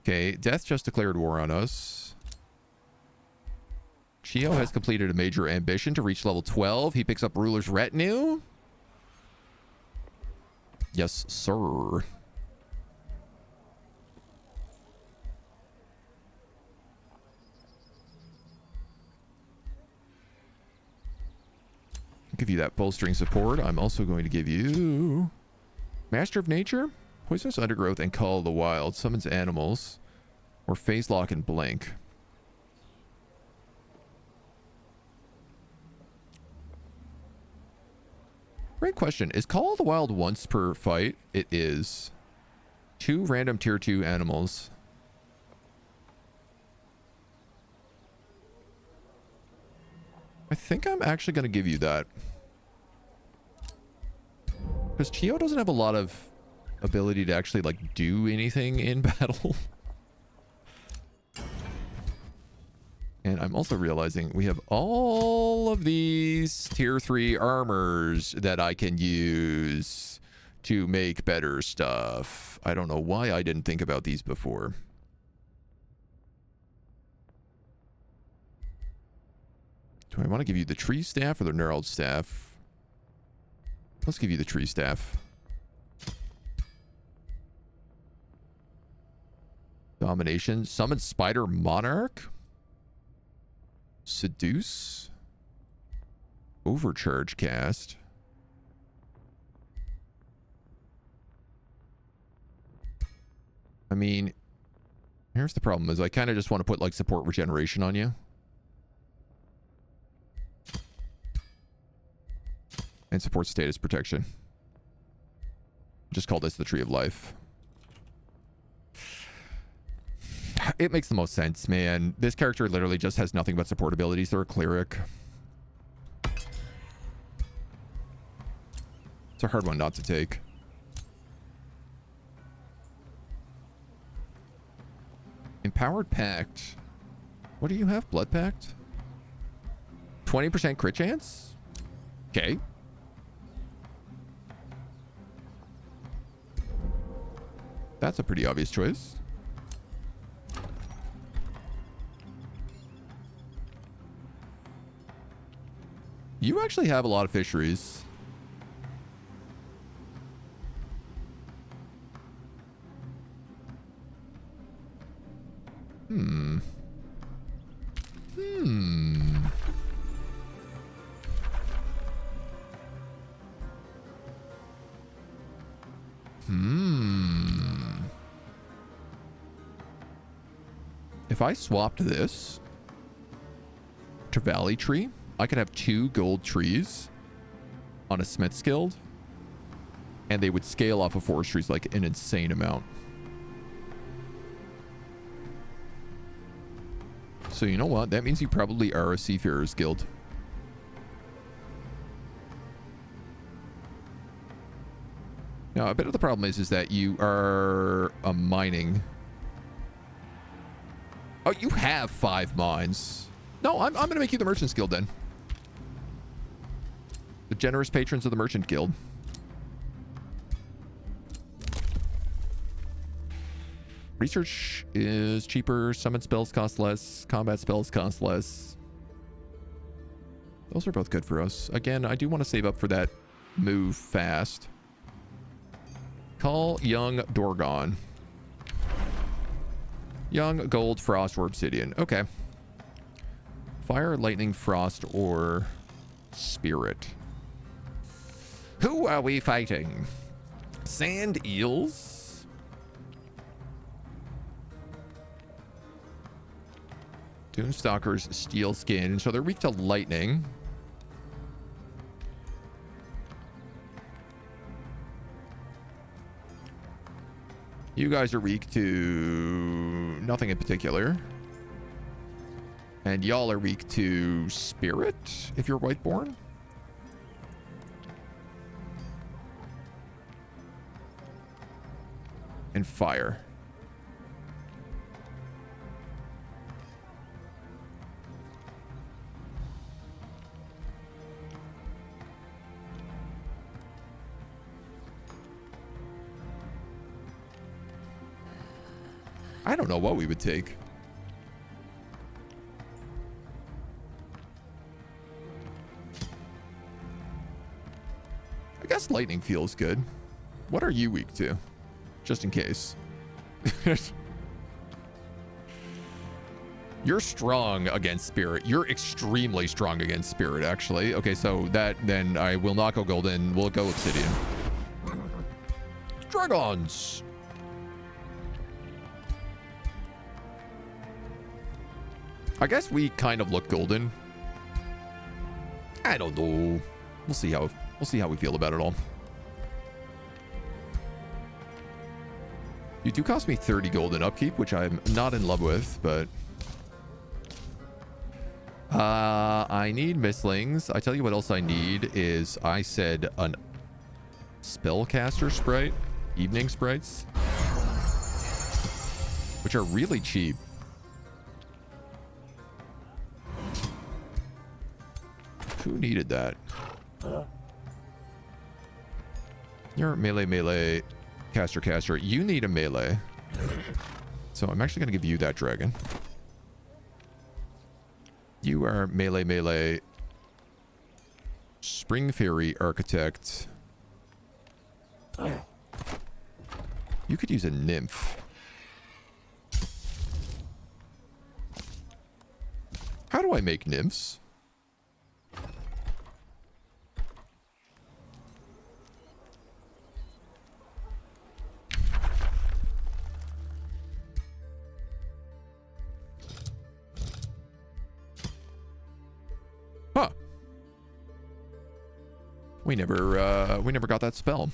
Speaker 1: Okay, Death just declared war on us. Chio has completed a major ambition to reach level 12. He picks up Ruler's Retinue. Yes, sir. Give you that bolstering support. I'm also going to give you Master of Nature, Poisonous Undergrowth, and Call of the Wild. Summons animals, or Phase Lock and Blink. Great question. Is Call of the Wild once per fight? It is. 2 random tier 2 animals. I think I'm actually going to give you that. Because Chio doesn't have a lot of ability to actually, like, do anything in battle. And I'm also realizing we have all of these tier 3 armors that I can use to make better stuff. I don't know why I didn't think about these before. Do I want to give you the tree staff or the knurled staff? Let's give you the tree staff. Domination. Summon Spider Monarch. Seduce. Overcharge cast. I mean, here's the problem is I kind of just want to put like support regeneration on you. And support status protection. Just call this the Tree of Life. It makes the most sense, man. This character literally just has nothing but support abilities. They're a cleric. It's a hard one not to take. Empowered Pact. What do you have? Blood Pact? 20% crit chance? Okay. That's a pretty obvious choice. You actually have a lot of fisheries. If I swapped this to Valley Tree, I could have 2 gold trees on a Smith's Guild And they would scale off of forestries like an insane amount. So you know what? That means you probably are a Seafarers Guild. Now, a bit of the problem is that you are a mining. Oh, you have 5 mines. No, I'm going to make you the Merchants Guild then. The generous patrons of the Merchant Guild. Research is cheaper. Summon spells cost less. Combat spells cost less. Those are both good for us. Again, I do want to save up for that move fast. Call young Dorgon. Young gold frost or obsidian. Okay. Fire, lightning, frost, or spirit. Who are we fighting? Sand eels? Doomstalkers, steel skin. So they're weak to lightning. You guys are weak to nothing in particular. And y'all are weak to spirit, if you're Whiteborn. And fire. I don't know what we would take. I guess lightning feels good. What are you weak to? Just in case. You're strong against spirit. You're extremely strong against spirit, actually. Okay, so that, then I will not go golden. We'll go obsidian. Dragons! I guess we kind of look golden. I don't know. We'll see how we feel about it all. You do cost me 30 gold in upkeep, which I'm not in love with, but I need mistlings. I tell you what else I need is, I said an spellcaster sprite, evening sprites, which are really cheap. Who needed that? You're melee caster. You need a melee. So I'm actually going to give you that dragon. You are melee Spring Fairy Architect. You could use a nymph. How do I make nymphs? Huh. We never got that spell.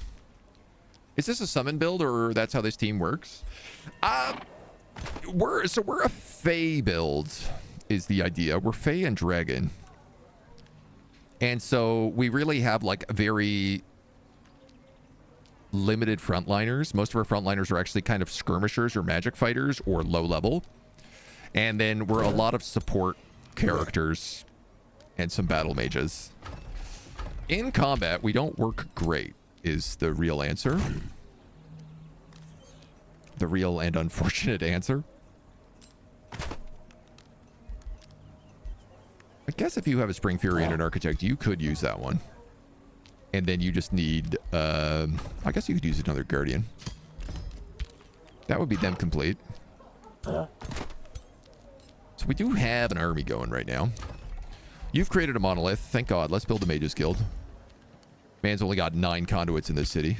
Speaker 1: Is this a summon build, or that's how this team works? We're a Fae build is the idea. We're Fae and Dragon. And so we really have like very limited frontliners. Most of our frontliners are actually kind of skirmishers or magic fighters or low level. And then we're a lot of support characters and some battle mages. In combat, we don't work great, is the real answer. The real and unfortunate answer. I guess if you have a Spring Fury and an Architect, you could use that one. And then you just need, I guess you could use another Guardian. That would be them complete. So we do have an army going right now. You've created a monolith. Thank God. Let's build a Mages Guild. Man's only got 9 conduits in this city.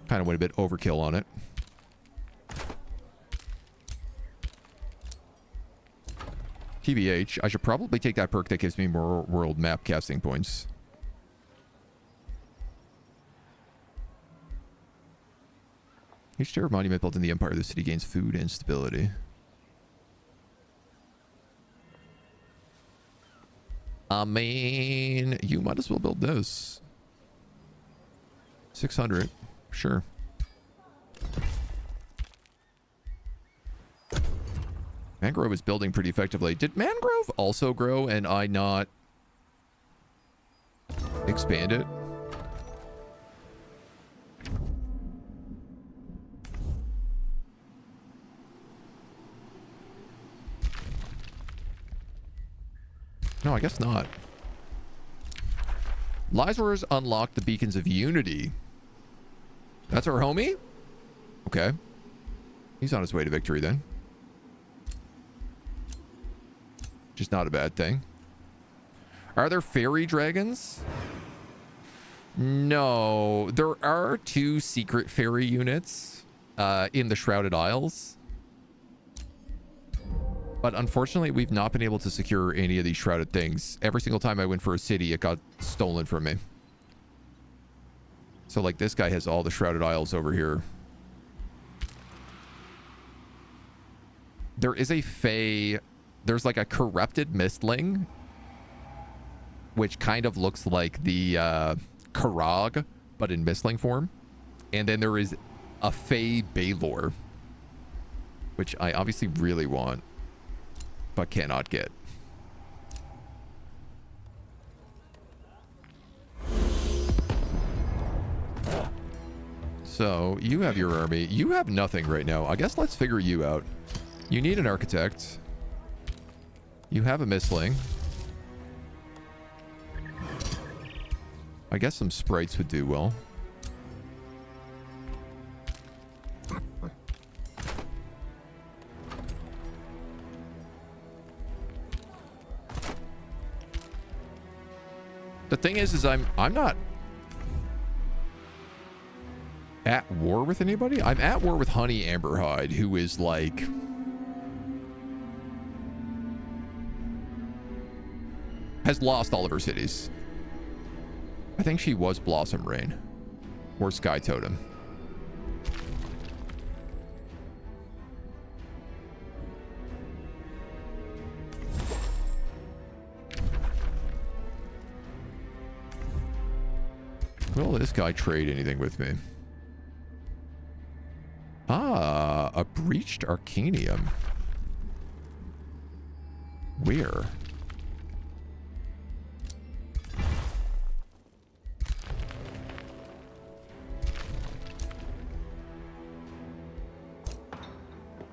Speaker 1: Kind of went a bit overkill on it. TBH, I should probably take that perk that gives me more world map casting points. Each tier of monument built in the Empire of the city gains food and stability. I mean, you might as well build this. 600. Sure. Mangrove is building pretty effectively. Did Mangrove also grow and I not expand it? No, I guess not. Lizer's unlocked the Beacons of Unity. That's our homie? Okay. He's on his way to victory then. Which is not a bad thing. Are there fairy dragons? No. There are 2 secret fairy units in the Shrouded Isles. But unfortunately, we've not been able to secure any of these shrouded things. Every single time I went for a city, it got stolen from me. So, like, this guy has all the Shrouded Isles over here. There is a Fae... There's, like, a corrupted Mistling, which kind of looks like the Karag, but in Mistling form. And then there is a Fae Baylor, which I obviously really want, but cannot get. So, you have your army. You have nothing right now. I guess let's figure you out. You need an architect. You have a Mistling. I guess some sprites would do well. The thing is I'm not at war with anybody. I'm at war with Honey Amberhide, who is like has lost all of her cities. I think she was Blossom Rain or Sky Totem. Will this guy trade anything with me? Ah, a breached Arcanium. Where?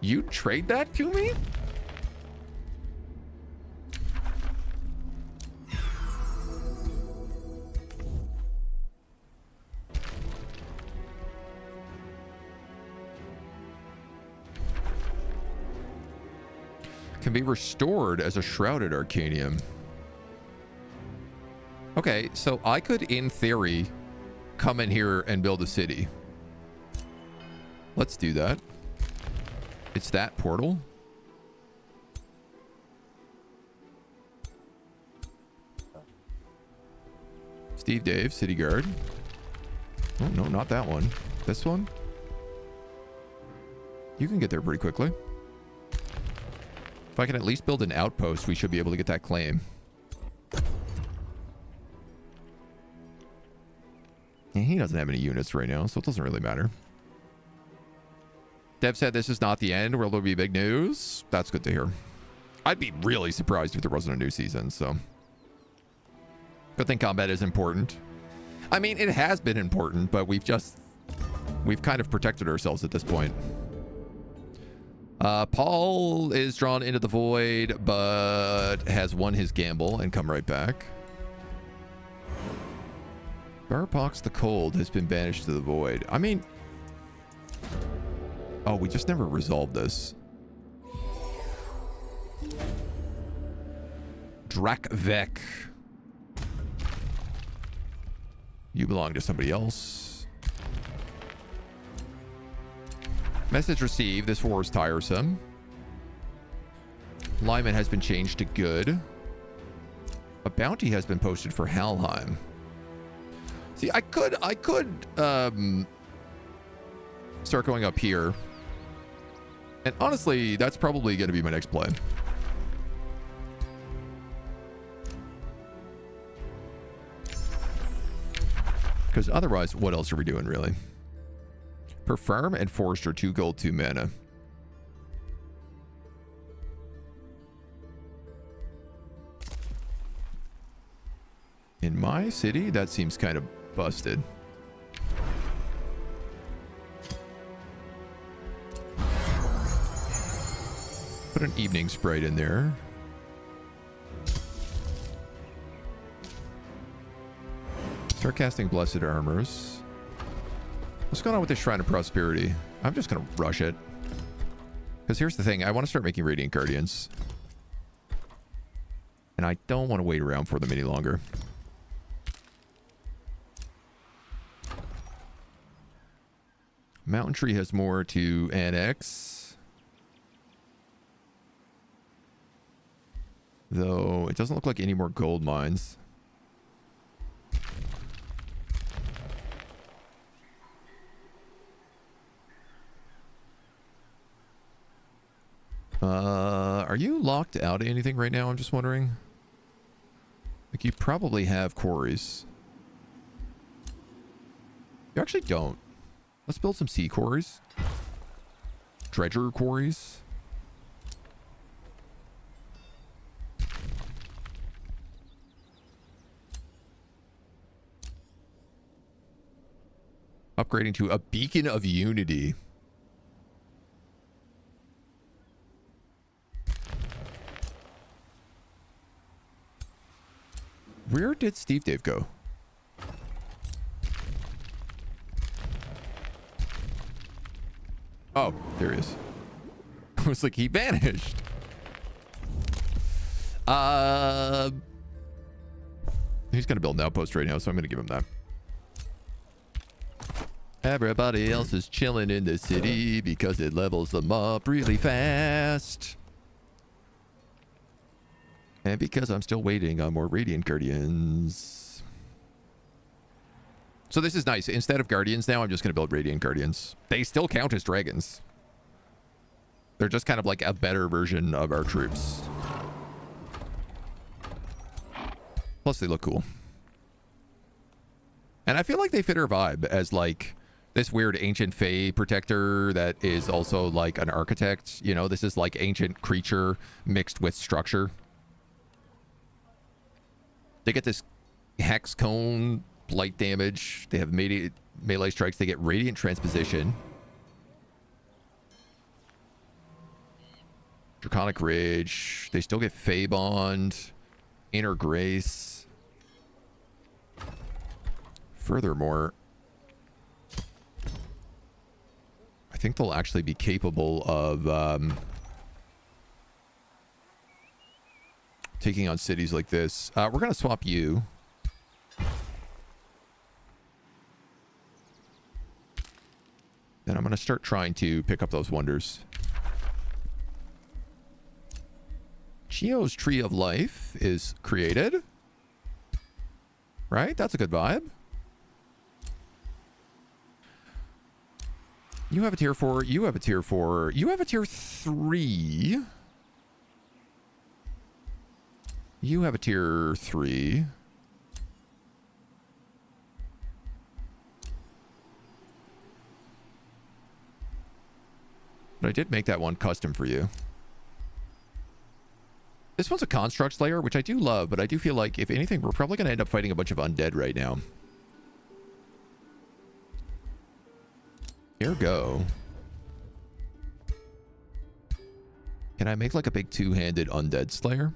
Speaker 1: You trade that to me? Can be restored as a Shrouded Arcanium. Okay, so I could, in theory, come in here and build a city. Let's do that. It's that portal. Steve Dave, City Guard. Oh, no, not that one. This one? You can get there pretty quickly. If I can at least build an outpost, we should be able to get that claim. Yeah, he doesn't have any units right now, so it doesn't really matter. Dev said this is not the end. Will there be big news? That's good to hear. I'd be really surprised if there wasn't a new season, so. Good thing combat is important. I mean, it has been important, but we've kind of protected ourselves at this point. Paul is drawn into the void, but has won his gamble and come right back. Barpox the Cold has been banished to the void. I mean... Oh, we just never resolved this. Drakvek. You belong to somebody else. Message received. This war is tiresome. Lyman has been changed to good. A bounty has been posted for Halheim. See, I could start going up here. And honestly, that's probably going to be my next play. Because otherwise, what else are we doing, really? Per farm and forester, 2 gold, 2 mana. In my city, that seems kind of busted. Put an evening sprite in there. Start casting Blessed Armors. What's going on with the Shrine of Prosperity? I'm just going to rush it. Because here's the thing. I want to start making Radiant Guardians. And I don't want to wait around for them any longer. Mountain Tree has more to annex. Though it doesn't look like any more gold mines. Are you locked out of anything right now? I'm just wondering. Like, you probably have quarries. You actually don't. Let's build some sea quarries. Dredger quarries. Upgrading to a beacon of unity. Where did Steve Dave go? Oh, there he is. I was like, he vanished. He's going to build an outpost right now, so I'm going to give him that. Everybody else is chilling in the city because it levels them up really fast. And because I'm still waiting on more Radiant Guardians. So this is nice. Instead of Guardians now, I'm just going to build Radiant Guardians. They still count as dragons. They're just kind of like a better version of our troops. Plus, they look cool. And I feel like they fit our vibe as like this weird ancient fae protector that is also like an architect. You know, this is like ancient creature mixed with structure. They get this hex cone, blight damage. They have melee strikes. They get radiant transposition. Draconic Rage. They still get Fey Bond. Inner Grace. Furthermore, I think they'll actually be capable of taking on cities like this. We're going to swap you. Then I'm going to start trying to pick up those wonders. Chio's Tree of Life is created. Right? That's a good vibe. You have a tier 4. You have a tier 4. You have a tier 3. You have a tier 3. But I did make that one custom for you. This one's a Construct Slayer, which I do love, but I do feel like, if anything, we're probably going to end up fighting a bunch of undead right now. Ergo. Can I make like a big two-handed undead slayer?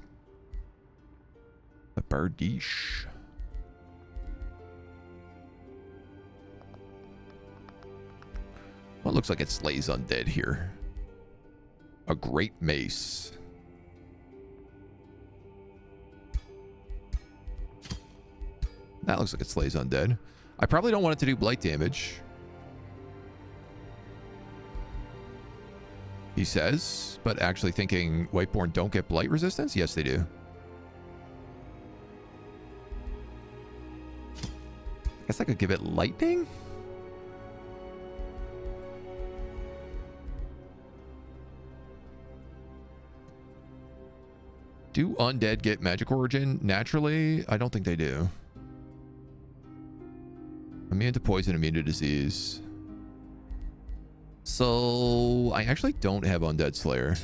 Speaker 1: A Bardiche. What looks like it slays undead here? A Great Mace. That looks like it slays undead. I probably don't want it to do blight damage. He says, but actually thinking Whiteborn don't get blight resistance? Yes, they do. I guess I could give it lightning? Do undead get magic origin naturally? I don't think they do. Immune to poison, immune to disease. So I actually don't have Undead Slayer.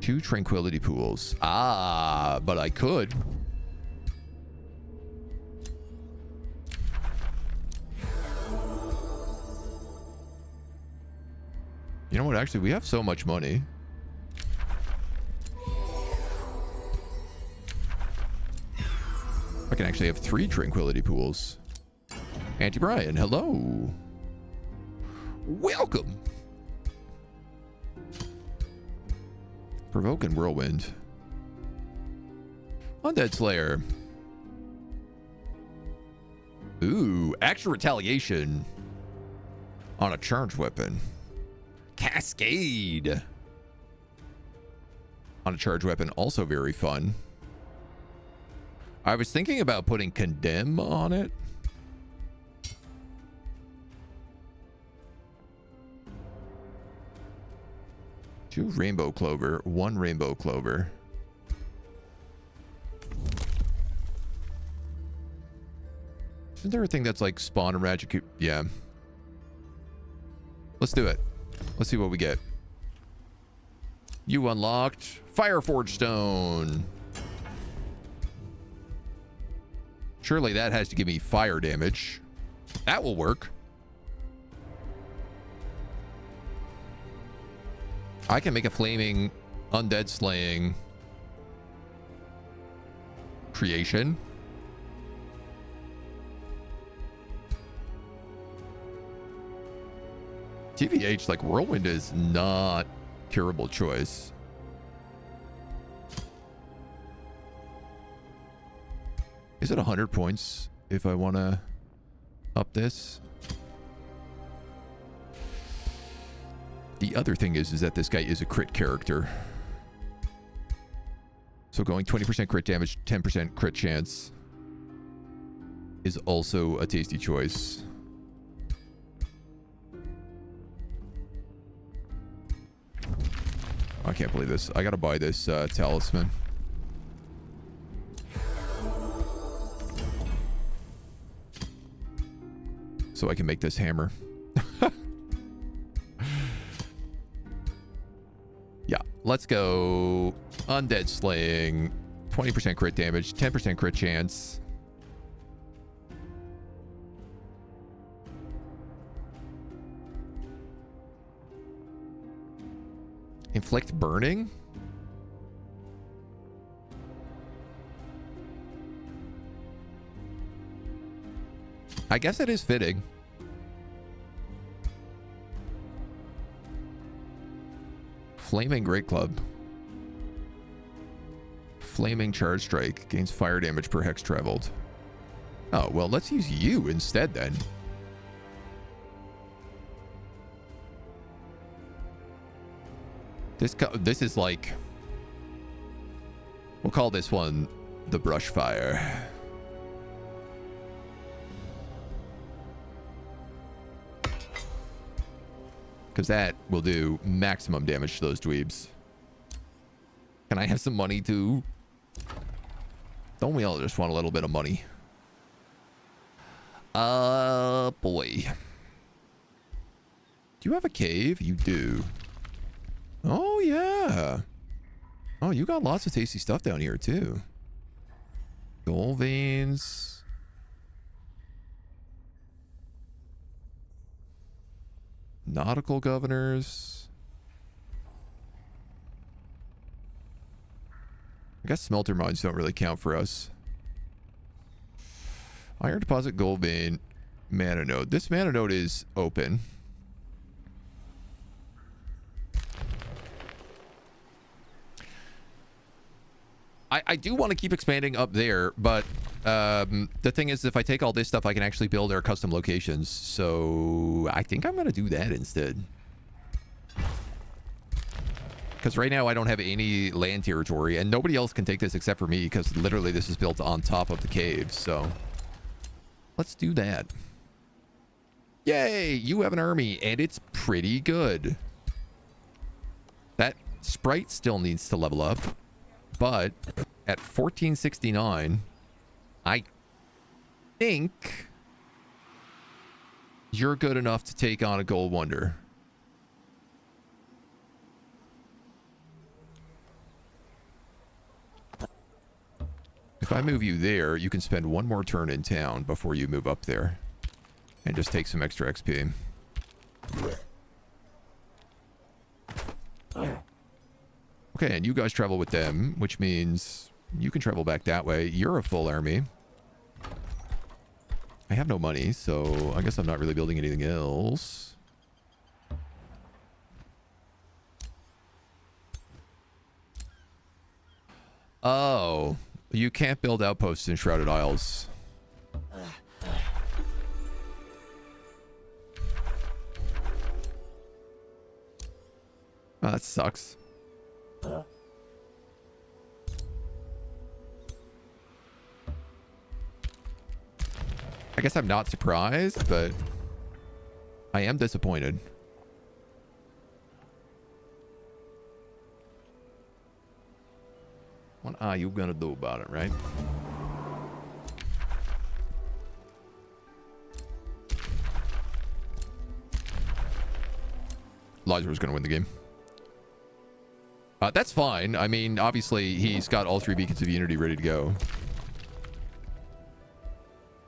Speaker 1: Two tranquility pools. Ah, but I could. You know what? Actually, we have so much money. I can actually have 3 tranquility pools. Auntie Brian, hello. Welcome. Provoke and Whirlwind. Undead Slayer. Ooh, extra retaliation on a charged weapon. Cascade on a charged weapon, also very fun. I was thinking about putting Condemn on it. Two Rainbow Clover, 1 Rainbow Clover. Isn't there a thing that's like spawn and magic? Yeah. Let's do it. Let's see what we get. You unlocked Fireforge Stone. Surely that has to give me fire damage. That will work. I can make a flaming undead slaying creation. TVH, like Whirlwind is not a terrible choice. Is it 100 points if I want to up this? The other thing is that this guy is a crit character. So going 20% crit damage, 10% crit chance is also a tasty choice. I can't believe this. I gotta buy this talisman. So I can make this hammer. Yeah, let's go. Undead slaying. 20% crit damage, 10% crit chance. Inflict burning? I guess it is fitting. Flaming Great Club. Flaming Charge Strike. Gains fire damage per hex traveled. Oh, well, let's use you instead then. This is like... We'll call this one the Brush Fire. Because that will do maximum damage to those dweebs. Can I have some money too? Don't we all just want a little bit of money? Boy. Do you have a cave? You do. Oh, yeah. Oh, you got lots of tasty stuff down here too. Gold veins. Nautical governors. I guess smelter mines don't really count for us. Iron deposit, gold vein, mana node. This mana node is open. I do want to keep expanding up there, but the thing is, if I take all this stuff, I can actually build our custom locations. So I think I'm going to do that instead. Because right now I don't have any land territory, and nobody else can take this except for me, because literally this is built on top of the cave. So let's do that. Yay, you have an army, and it's pretty good. That sprite still needs to level up, but at 1469, I think you're good enough to take on a gold wonder. If I move you there, you can spend one more turn in town before you move up there and just take some extra XP. Okay, and you guys travel with them, which means you can travel back that way. You're a full army. I have no money, so I guess I'm not really building anything else. Oh, you can't build outposts in Shrouded Isles. Oh, that sucks. I guess I'm not surprised, but I am disappointed. What are you gonna do about it, right? Lazarus gonna win the game. That's fine. I mean, obviously, he's got all 3 beacons of unity ready to go,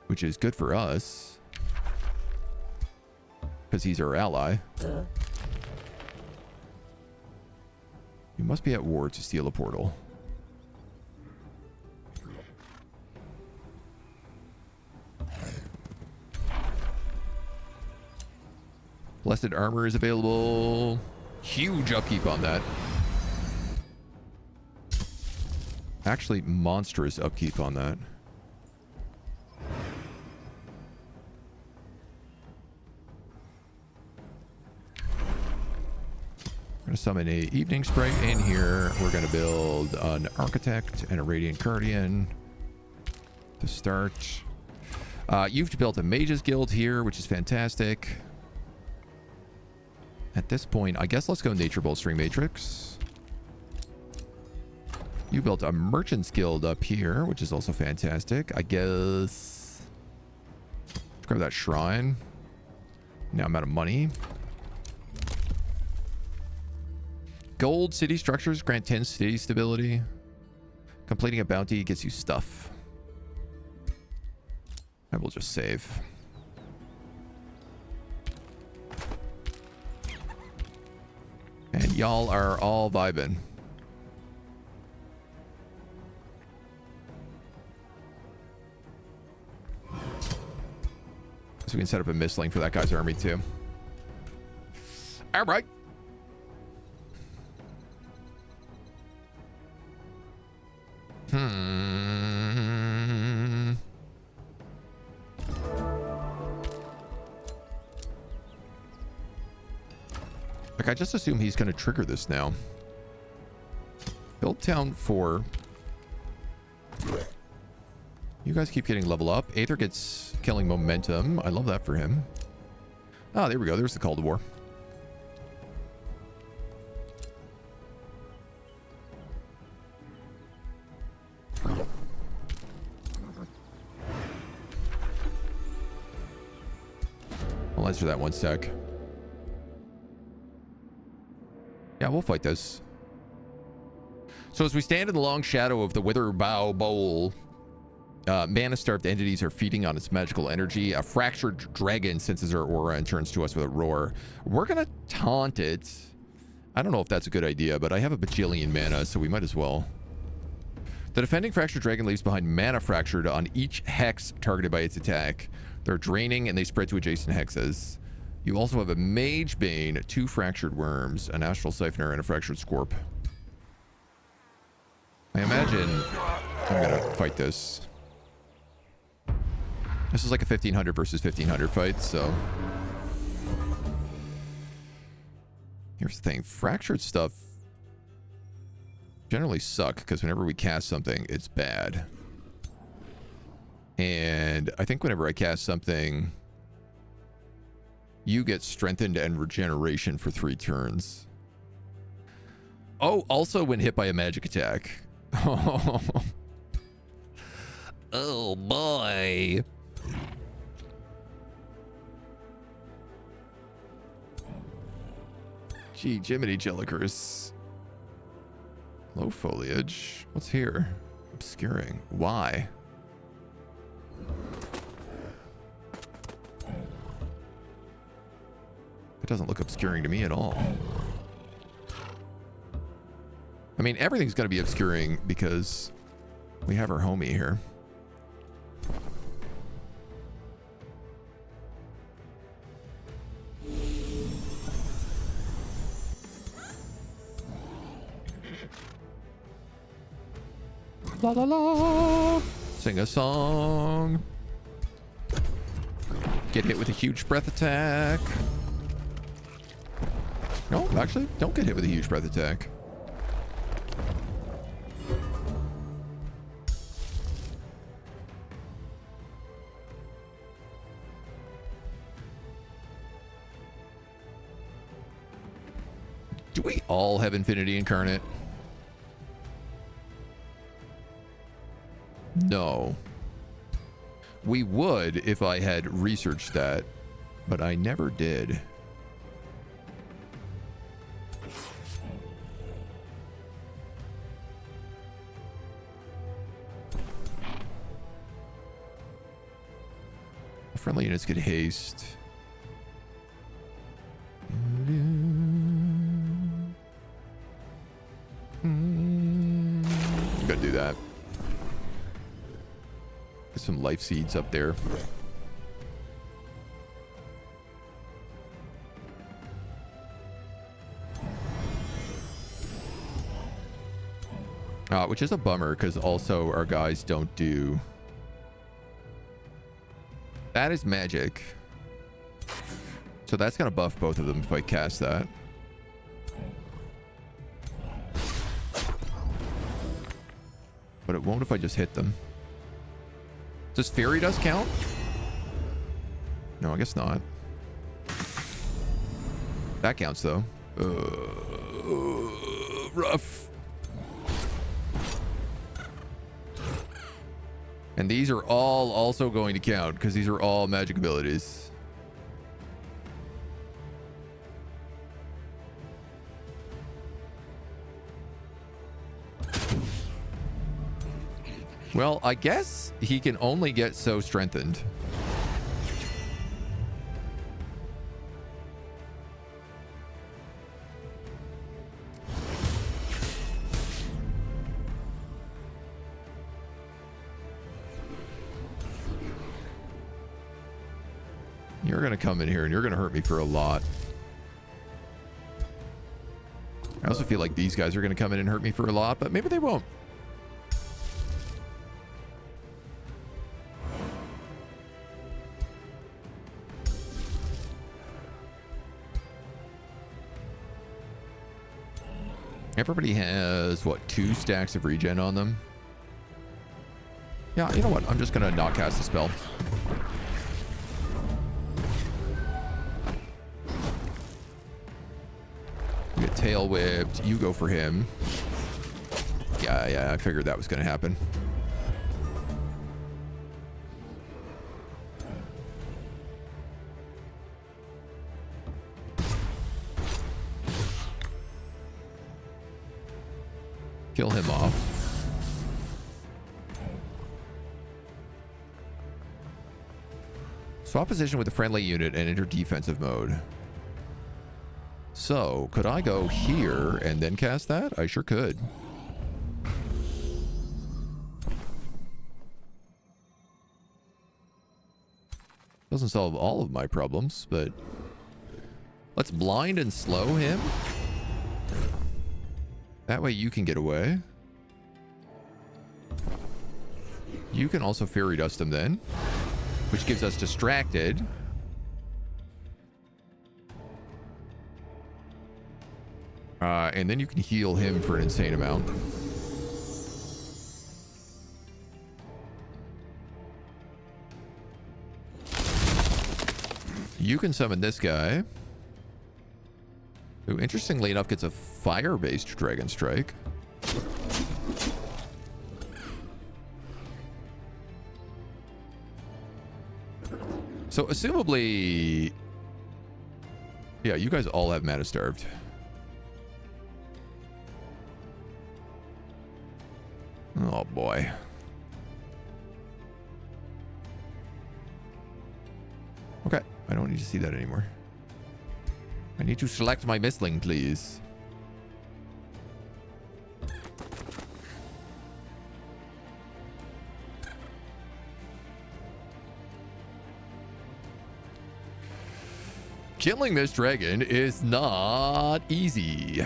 Speaker 1: which is good for us because he's our ally. You must be at war to steal a portal. Blessed armor is available. Huge upkeep on that. Actually, monstrous upkeep on that. We're going to summon a evening sprite in here. We're going to build an architect and a radiant guardian to start. You've built a mages guild here, which is fantastic. At this point, I guess let's go nature bolstering matrix. You built a merchant's guild up here, which is also fantastic. I guess let's grab that shrine. Now I'm out of money. Gold city structures grant 10 city stability. Completing a bounty gets you stuff. I will just save. And y'all are all vibing. So we can set up a mistling for that guy's army too. All right. Like, I just assume he's going to trigger this now. Build town 4. You guys keep getting level up. Aether gets killing momentum. I love that for him. Ah, there we go. There's the call to war. I'll answer that one sec. Yeah, we'll fight this. So as we stand in the long shadow of the Witherbow Bowl, mana-starved entities are feeding on its magical energy. A fractured dragon senses our aura and turns to us with a roar. We're going to taunt it. I don't know if that's a good idea, but I have a bajillion mana, so we might as well. The defending fractured dragon leaves behind mana fractured on each hex targeted by its attack. They're draining and they spread to adjacent hexes. You also have a Mage Bane, 2 fractured worms, an astral siphoner, and a fractured scorp. I imagine I'm going to fight this. This is like a 1500 versus 1500 fight, so. Here's the thing. Fractured stuff generally suck, because whenever we cast something, it's bad. And I think whenever I cast something You get strengthened and regeneration for 3 turns. Oh, also when hit by a magic attack. Oh boy. Gee, Jiminy Jellicers. Low foliage. What's here? Obscuring. Why? It doesn't look obscuring to me at all. I mean, everything's going to be obscuring because we have our homie here. La la la. Sing a song. Get hit with a huge breath attack. No, actually, don't get hit with a huge breath attack. Do we all have Infinity Incarnate? No. We would if I had researched that, but I never did. Friendly units get haste. I'm gonna do that. Get some life seeds up there. Which is a bummer because also our guys don't do... That is magic. So that's going to buff both of them if I cast that. But it won't if I just hit them. Does Fairy Dust count? No, I guess not. That counts though. Rough. And these are all also going to count because these are all magic abilities. Well, I guess he can only get so strengthened. You're going to come in here and you're going to hurt me for a lot. I also feel like these guys are going to come in and hurt me for a lot, but maybe they won't. Everybody has, what, 2 stacks of regen on them? Yeah, you know what? I'm just going to not cast a spell. You get tail whipped. You go for him. Yeah, I figured that was going to happen. Kill him off. Swap position with a friendly unit and enter defensive mode. So, could I go here and then cast that? I sure could. Doesn't solve all of my problems, but let's blind and slow him. That way you can get away. You can also Fairy Dust him then, which gives us distracted. And then you can heal him for an insane amount. You can summon this guy, who interestingly enough gets a fire-based Dragon Strike. So assumably, yeah, you guys all have mana starved. Oh boy. Okay, I don't need to see that anymore. I need to select my Mistling, please. Killing this dragon is not easy.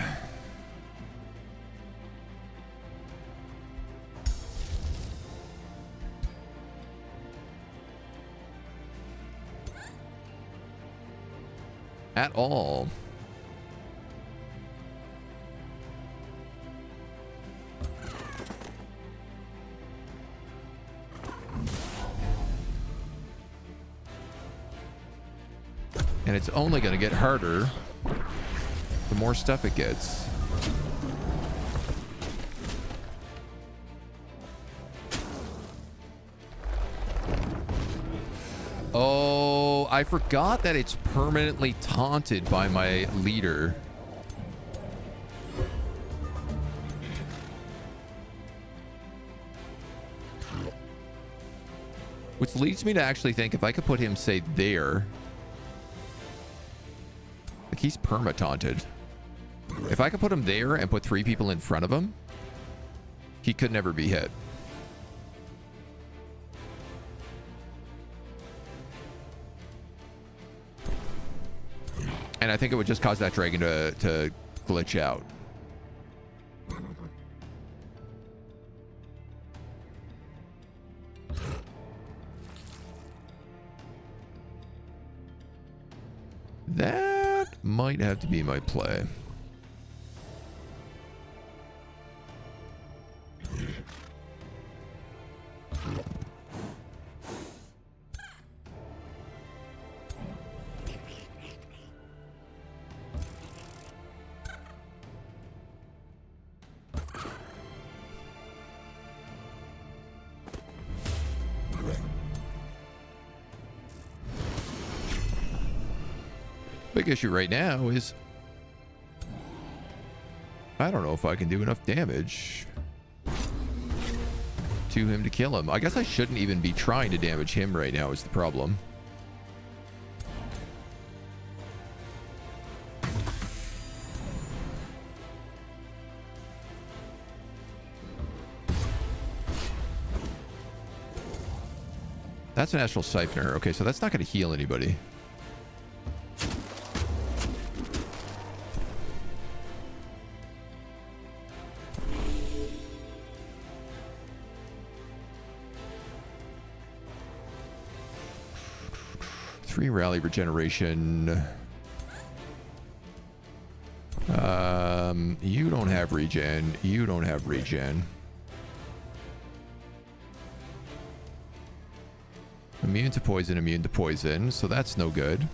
Speaker 1: At all. And it's only going to get harder the more stuff it gets. Oh, I forgot that it's permanently taunted by my leader. Which leads me to actually think if I could put him, say, there. Like, he's perma-taunted. If I could put him there and put 3 people in front of him, he could never be hit. And I think it would just cause that dragon to glitch out. That might have to be my play. Big issue right now is I don't know if I can do enough damage to him to kill him. I guess I shouldn't even be trying to damage him right now is the problem. That's an Astral Siphoner. Okay, so that's not going to heal anybody. Rally regeneration. You don't have regen. You don't have regen. Immune to poison, immune to poison. So that's no good.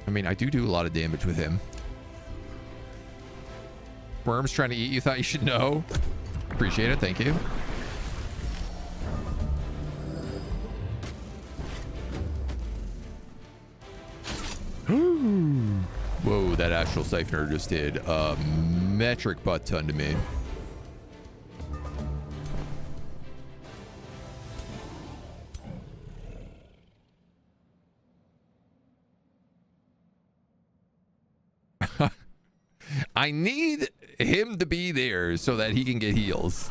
Speaker 1: I mean, I do a lot of damage with him. Worms trying to eat you, thought you should know. Appreciate it, thank you. Whoa, that Astral Siphoner just did a metric butt ton to me. I need him to be there so that he can get heals.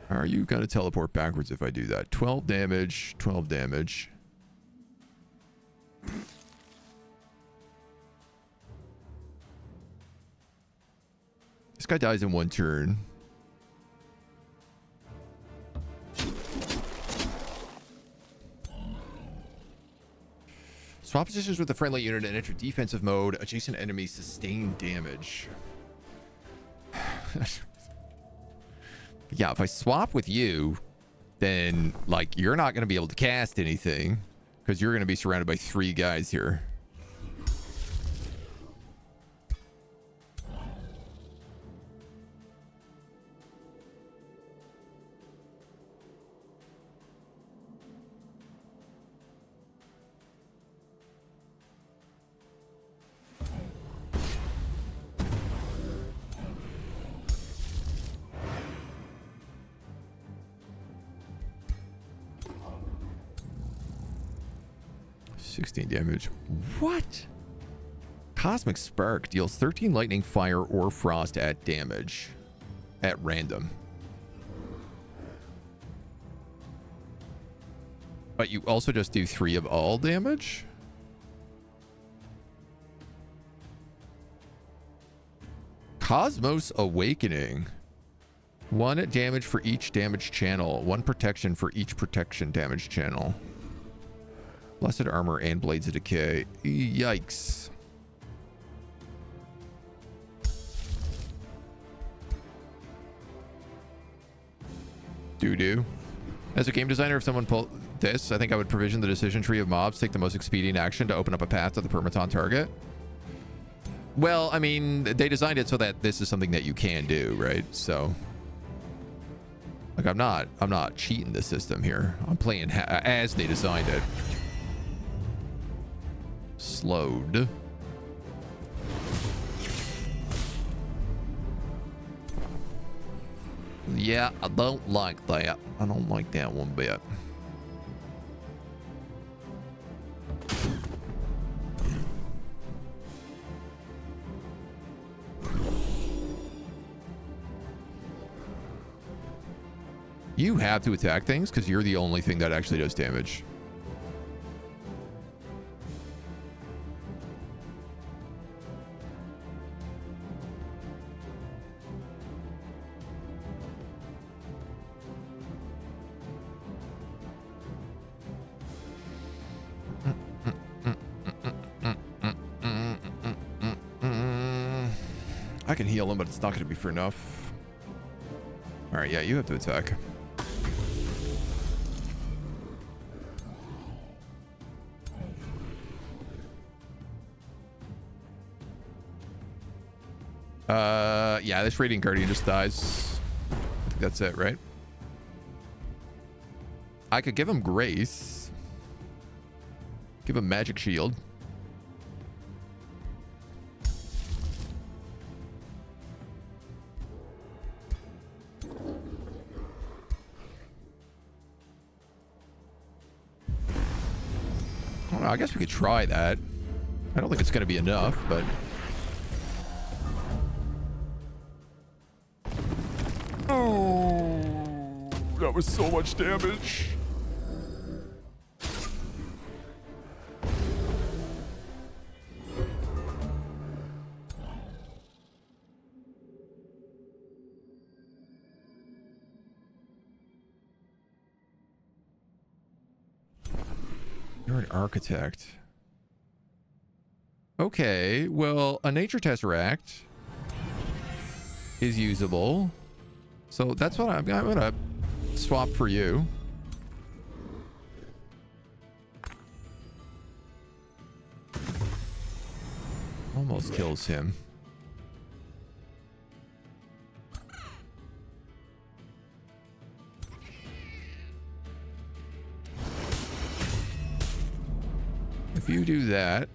Speaker 1: Are you going to teleport backwards if I do that? 12 damage, 12 damage. This guy dies in 1 turn. Swap positions with a friendly unit and enter defensive mode. Adjacent enemies sustain damage. Yeah, if I swap with you, then, like, you're not going to be able to cast anything because you're going to be surrounded by 3 guys here. Damage. What? Cosmic Spark deals 13 lightning, fire, or frost at damage at random. But you also just do 3 of all damage? Cosmos Awakening. 1 damage for each damage channel. 1 protection for each protection damage channel. Blessed Armor and Blades of Decay. Yikes. Doo-doo. As a game designer, if someone pulled this, I think I would provision the decision tree of mobs, take the most expedient action to open up a path to the permaton target. Well, I mean, they designed it so that this is something that you can do, right? So, like, I'm not cheating the system here. I'm playing as they designed it. Slowed. Yeah, I don't like that. I don't like that one bit. You have to attack things because you're the only thing that actually does damage. I can heal him, but it's not going to be for enough. All right, yeah, you have to attack. Yeah, this Radiant Guardian just dies. I think that's it, right? I could give him Grace. Give him Magic Shield. I don't know, I guess we could try that. I don't think it's going to be enough, but... Oh, that was so much damage. You're an architect. Okay, well, a nature tesseract is usable. So that's what I'm gonna swap for you. Almost kills him. If you do that,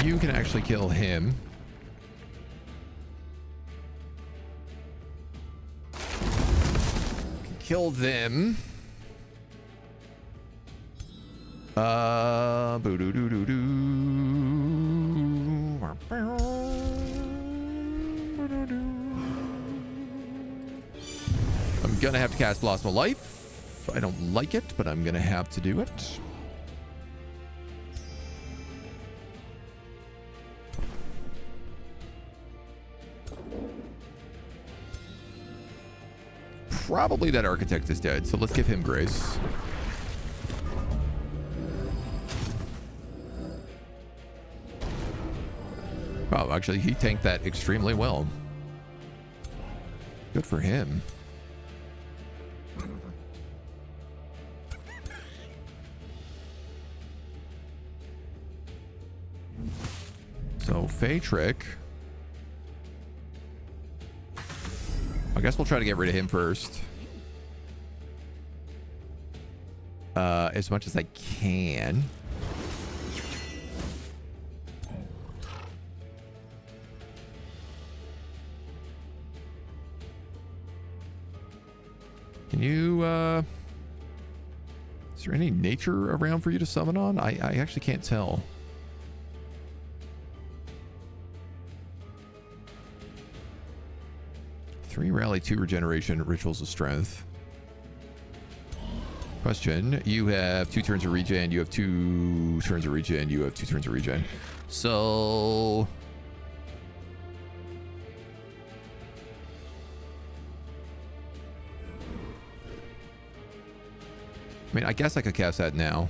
Speaker 1: you can actually kill him. Kill them. Boo doo doo doo doo. I'm gonna have to cast Blossom of Life. I don't like it, but I'm gonna have to do it. Probably that architect is dead, so let's give him Grace. Oh, actually, he tanked that extremely well. Good for him. So, Faytrick. I guess we'll try to get rid of him first. As much as I can. Can you, is there any nature around for you to summon on? I actually can't tell. Three rally, 2 regeneration, rituals of strength. Question. You have 2 turns of regen. You have 2 turns of regen. You have 2 turns of regen. So... I mean, I guess I could cast that now.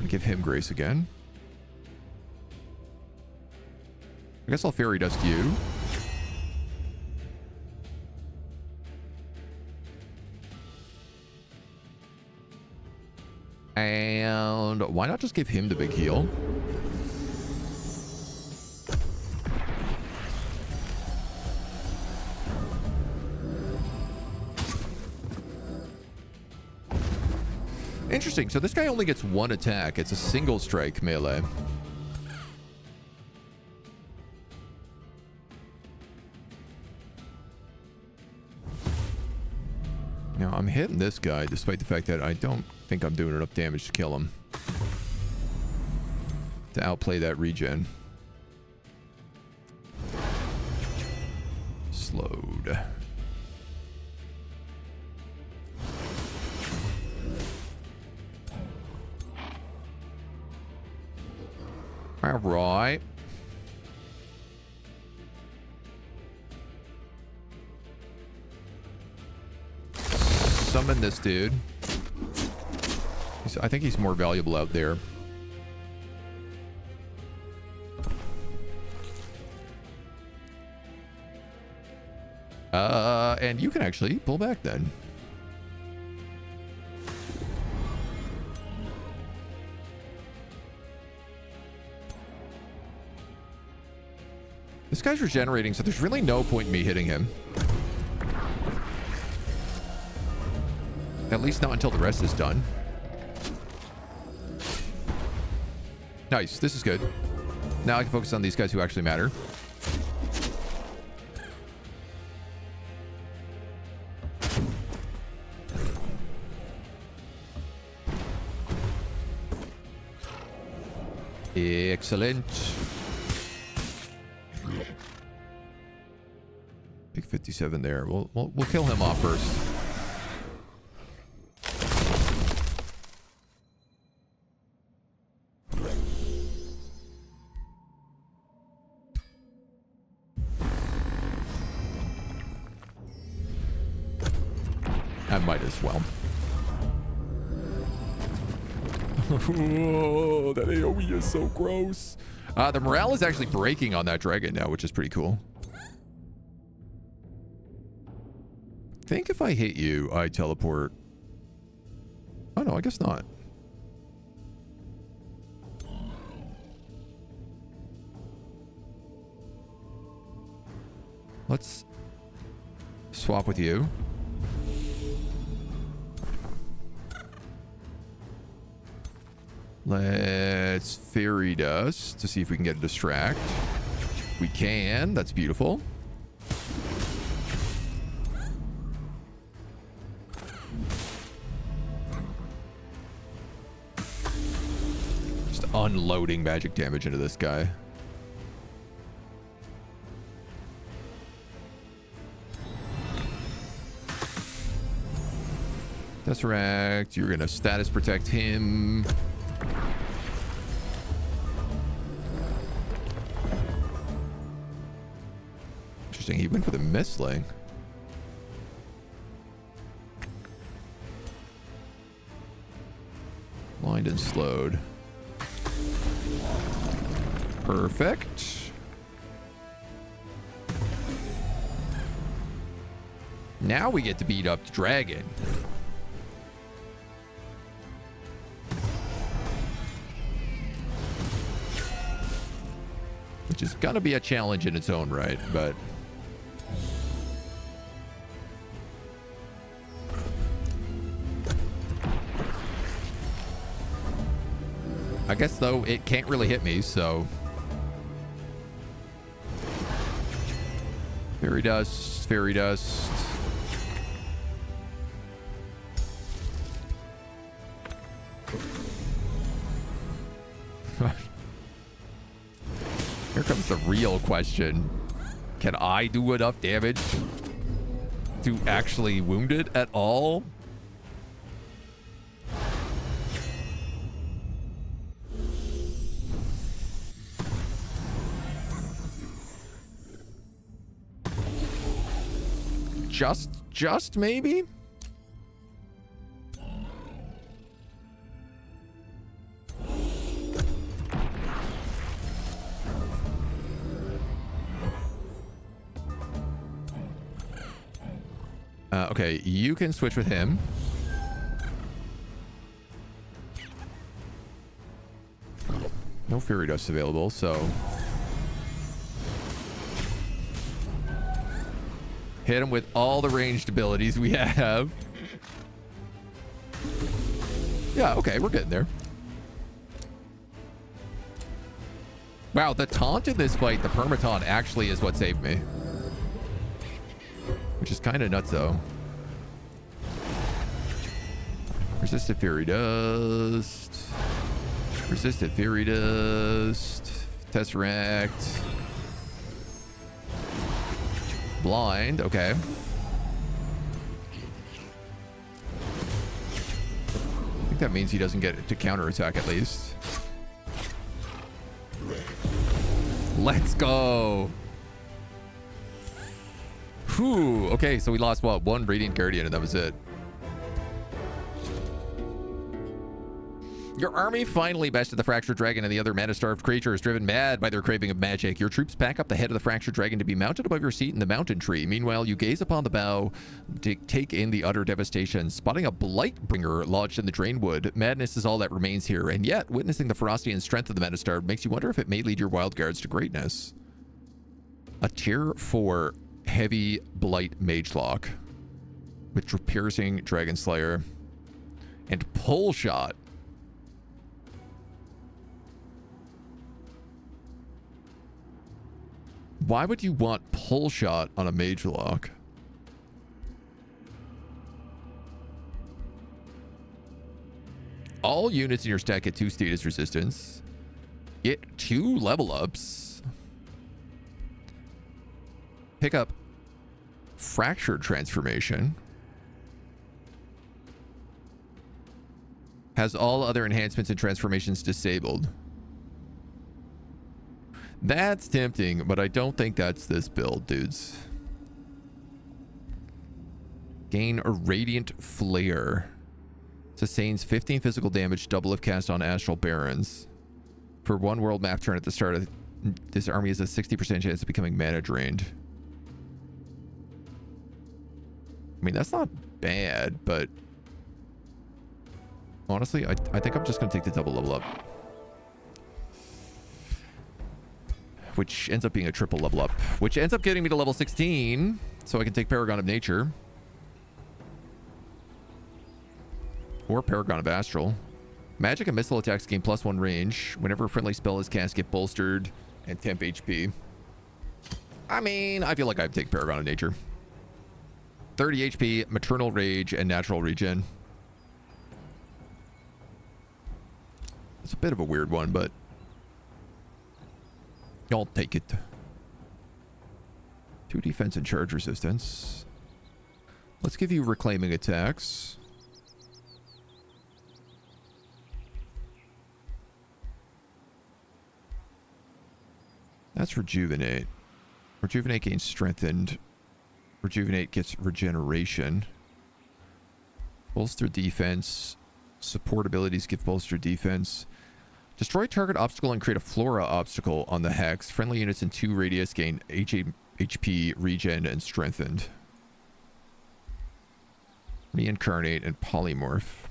Speaker 1: Give him grace again. I guess I'll fairy dust you. And why not just give him the big heal? Interesting. So this guy only gets 1 attack. It's a single strike melee. Now I'm hitting this guy despite the fact that I don't think I'm doing enough damage to kill him. To outplay that regen. Slowed. All right. Summon this dude. I think he's more valuable out there. And you can actually pull back then. This guy's regenerating, so there's really no point in me hitting him. At least not until the rest is done. Nice. This is good. Now I can focus on these guys who actually matter. Excellent. Big 57 there. We'll kill him off first. I might as well. Whoa, that AoE is so gross. The morale is actually breaking on that dragon now, which is pretty cool. I think if I hit you, I teleport. Oh no, I guess not. Let's swap with you. Let's fairy dust to see if we can get a distract. We can. That's beautiful. Just unloading magic damage into this guy. Tesseract, you're gonna status protect him. Interesting. He went for the Mistling. Blind and slowed. Perfect. Now we get to beat up the dragon. Which is gonna be a challenge in its own right, but... I guess, though, it can't really hit me, so... Fairy dust, fairy dust. Here comes the real question. Can I do enough damage to actually wound it at all? Just maybe? Okay, you can switch with him. No fairy dust available, so... Hit him with all the ranged abilities we have. Yeah, okay, we're getting there. Wow, the taunt in this fight, the permataunt, actually is what saved me. Which is kind of nuts, though. Resisted Fairy Dust. Resisted Fairy Dust. Tesseract. Blind, okay. I think that means he doesn't get to counterattack at least. Let's go. Whew. Okay, so we lost, what, one Radiant Guardian, and that was it. Your army finally bested the Fractured Dragon and the other mana-starved creatures, driven mad by their craving of magic. Your troops pack up the head of the Fractured Dragon to be mounted above your seat in the mountain tree. Meanwhile, you gaze upon the bow to take in the utter devastation. Spotting a Blightbringer lodged in the Drainwood, madness is all that remains here. And yet, witnessing the ferocity and strength of the mana-starved makes you wonder if it may lead your Wild Guards to greatness. A tier 4 heavy Blight Magelock with piercing Dragon Slayer and Pull Shot. Why would you want Pull Shot on a Magelock? All units in your stack get 2 status resistance. Get 2 level ups. Pick up Fractured Transformation. Has all other enhancements and transformations disabled. That's tempting, but I don't think that's this build, dudes. Gain a Radiant Flare. Sustains 15 physical damage, double if cast on Astral Barons. For 1 world map turn at the start of this army has a 60% chance of becoming mana drained. I mean, that's not bad, but honestly, I think I'm just going to take the double level up. Which ends up being a triple level up. Which ends up getting me to level 16. So I can take Paragon of Nature. Or Paragon of Astral. Magic and missile attacks gain +1 range. Whenever a friendly spell is cast, get bolstered. And temp HP. I mean, I feel like I'd take Paragon of Nature. 30 HP, Maternal Rage, and Natural Regen. It's a bit of a weird one, but I'll take it. 2 defense and charge resistance. Let's give you reclaiming attacks. That's rejuvenate. Rejuvenate gains strengthened. Rejuvenate gets regeneration. Bolster defense. Support abilities give bolster defense. Destroy target obstacle and create a flora obstacle on the hex. Friendly units in 2 radius gain HP, regen, and strengthened. Reincarnate and polymorph.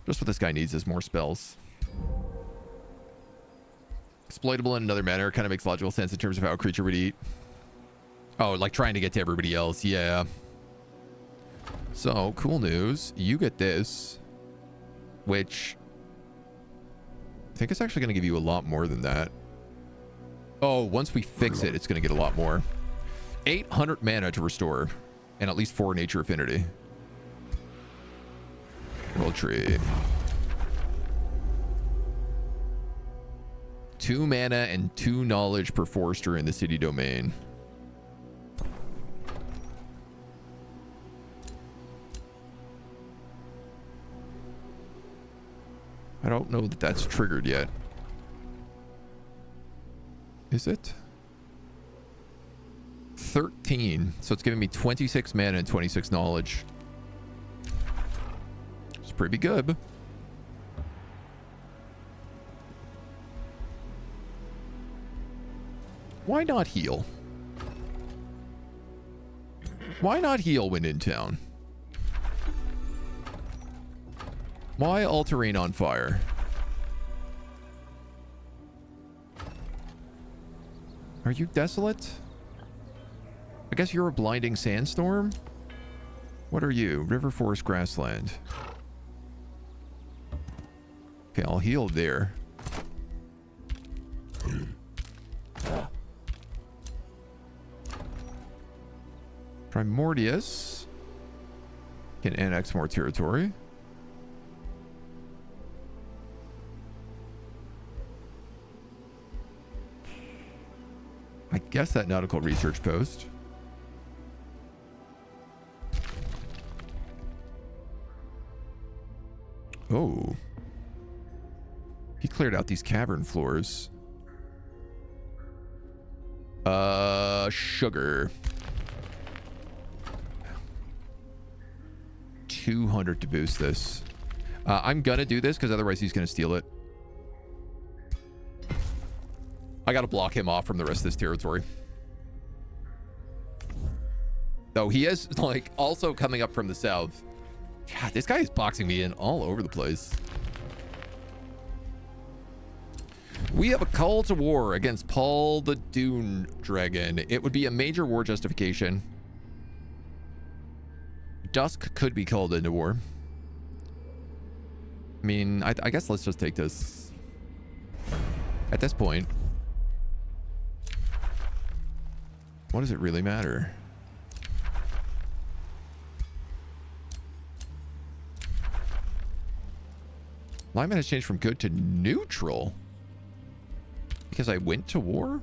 Speaker 1: Just what this guy needs is more spells. Exploitable in another manner. Kind of makes logical sense in terms of how a creature would eat. Oh, like trying to get to everybody else. Yeah. So, cool news. You get this. Which I think it's actually going to give you a lot more than that. Oh, once we fix it, it's going to get a lot more. 800 mana to restore. And at least 4 nature affinity. Roll tree. 2 mana and 2 knowledge per forester in the city domain. I don't know that that's triggered yet. Is it? 13. So it's giving me 26 mana and 26 knowledge. It's pretty good. Why not heal? Why not heal when in town? Why all terrain on fire? Are you desolate? I guess you're a blinding sandstorm? What are you? River, forest, grassland. Okay, I'll heal there. Primordius can annex more territory. I guess that nautical research post. Oh. He cleared out these cavern floors. Sugar. 200 to boost this. I'm gonna do this because otherwise he's gonna steal it. I gotta block him off from the rest of this territory. Though he is, like, also coming up from the south. God, this guy is boxing me in all over the place. We have a call to war against Paul the Dune Dragon. It would be a major war justification. Dusk could be called into war. I mean, I guess let's just take this. At this point. What does it really matter? Alignment has changed from good to neutral. Because I went to war?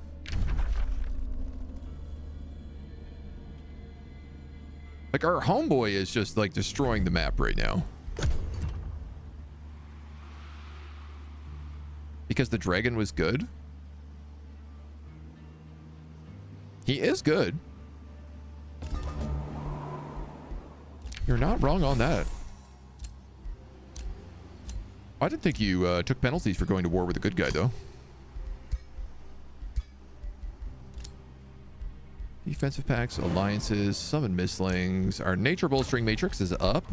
Speaker 1: Like, our homeboy is just, like, destroying the map right now. Because the dragon was good? He is good. You're not wrong on that. I didn't think you took penalties for going to war with a good guy, though. Defensive packs, alliances, summon mistlings. Our nature bolstering matrix is up.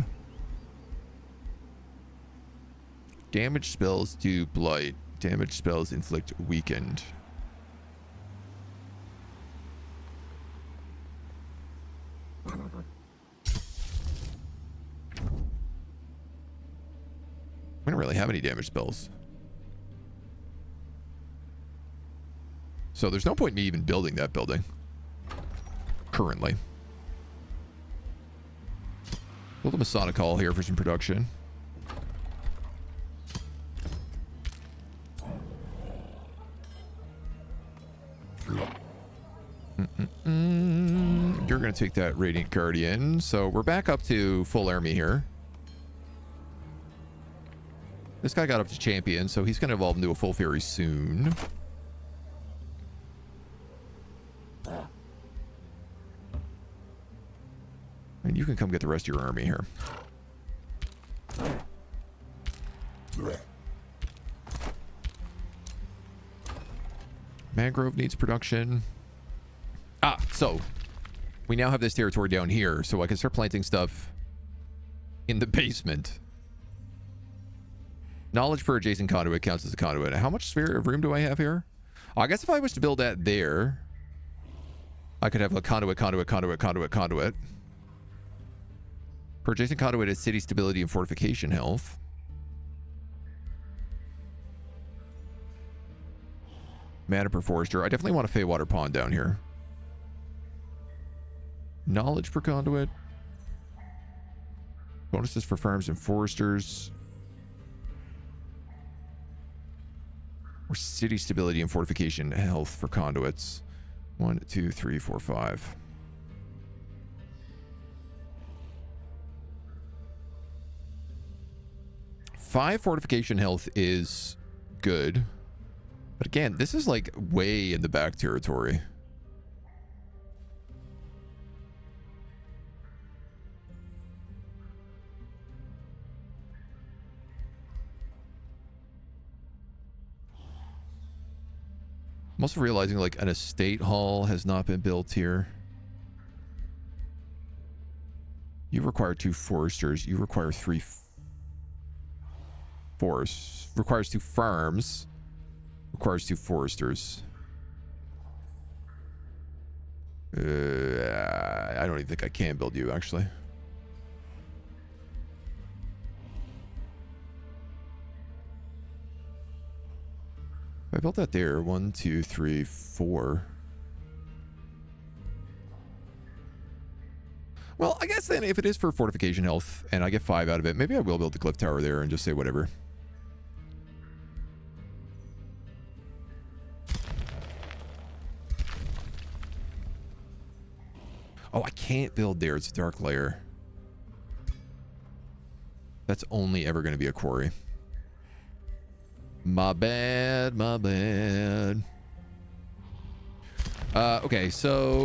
Speaker 1: Damage spells do blight. Damage spells inflict weakened. We don't really have any damage spells. So there's no point in me even building that building. Currently. Build a Masonic Hall here for some production. You're going to take that Radiant Guardian. So we're back up to full army here. This guy got up to champion, so he's going to evolve into a full fairy soon. And you can come get the rest of your army here. Mangrove needs production. Ah, so we now have this territory down here, so I can start planting stuff in the basement. Knowledge per adjacent conduit counts as a conduit. How much sphere of room do I have here? I guess if I was to build that there, I could have a conduit. Per adjacent conduit is city stability and fortification health. Mana per forester. I definitely want a Feywater Pond down here. Knowledge per conduit. Bonuses for farms and foresters. Or city stability and fortification health for conduits. 1, 2, 3, 4, 5. Five fortification health is good. But again, this is like way in the back territory. I'm also realizing like an estate hall has not been built here. You require 2 foresters. You require 3 forests. Requires 2 farms. Requires 2 foresters. I don't even think I can build you, actually. I built that there. 1, 2, 3, 4. Well, I guess then if it is for fortification health and I get 5 out of it, maybe I will build the cliff tower there and just say whatever. Oh, I can't build there. It's a dark layer. That's only ever going to be a quarry. My bad, my bad. Okay, so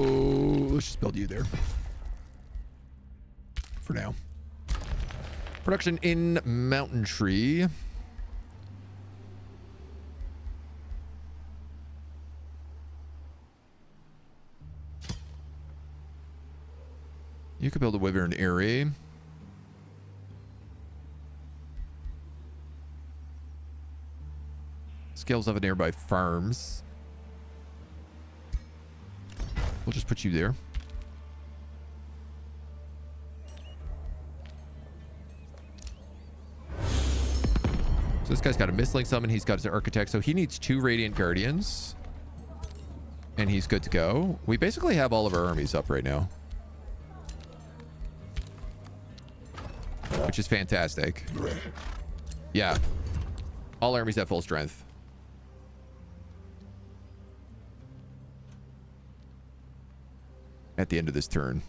Speaker 1: let's just build you there. For now. Production in Mountain Tree. You could build a Wyvern Eyrie. Scales of nearby farms. We'll just put you there. So this guy's got a Mistlink summon. He's got his Architect. So he needs 2 Radiant Guardians. And he's good to go. We basically have all of our armies up right now. Which is fantastic. Yeah. All armies at full strength. At the end of this turn.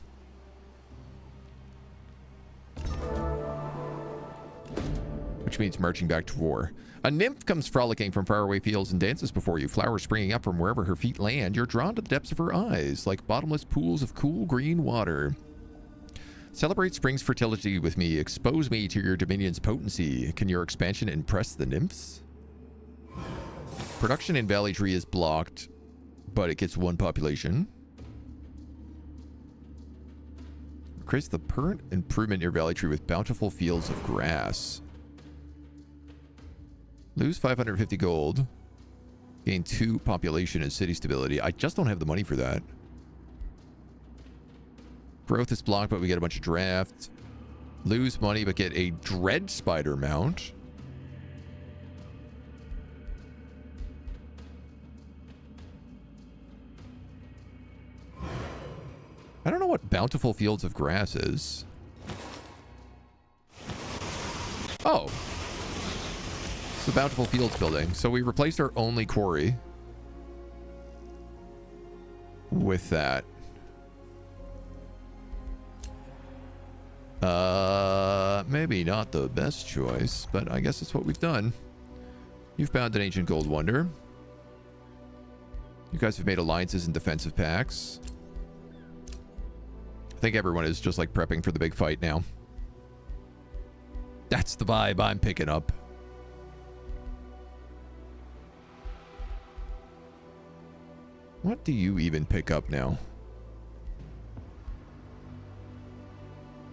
Speaker 1: Which means marching back to war. A nymph comes frolicking from faraway fields and dances before you, flowers springing up from wherever her feet land. You're drawn to the depths of her eyes, like bottomless pools of cool green water. Celebrate spring's fertility with me. Expose me to your dominion's potency. Can your expansion impress the nymphs? Production in Valley Tree is blocked, but it gets 1 population. Increase the permanent improvement in your Valley Tree with bountiful fields of grass. Lose 550 gold. Gain 2 population and city stability. I just don't have the money for that. Growth is blocked, but we get a bunch of draft. Lose money, but get a Dread Spider mount. I don't know what Bountiful Fields of Grass is. Oh. It's the Bountiful Fields building. So we replaced our only quarry with that. maybe not the best choice, but I guess it's what we've done. You've found an ancient gold wonder. You guys have made alliances and defensive pacts. I think everyone is just like prepping for the big fight now. That's the vibe I'm picking up. What do you even pick up now?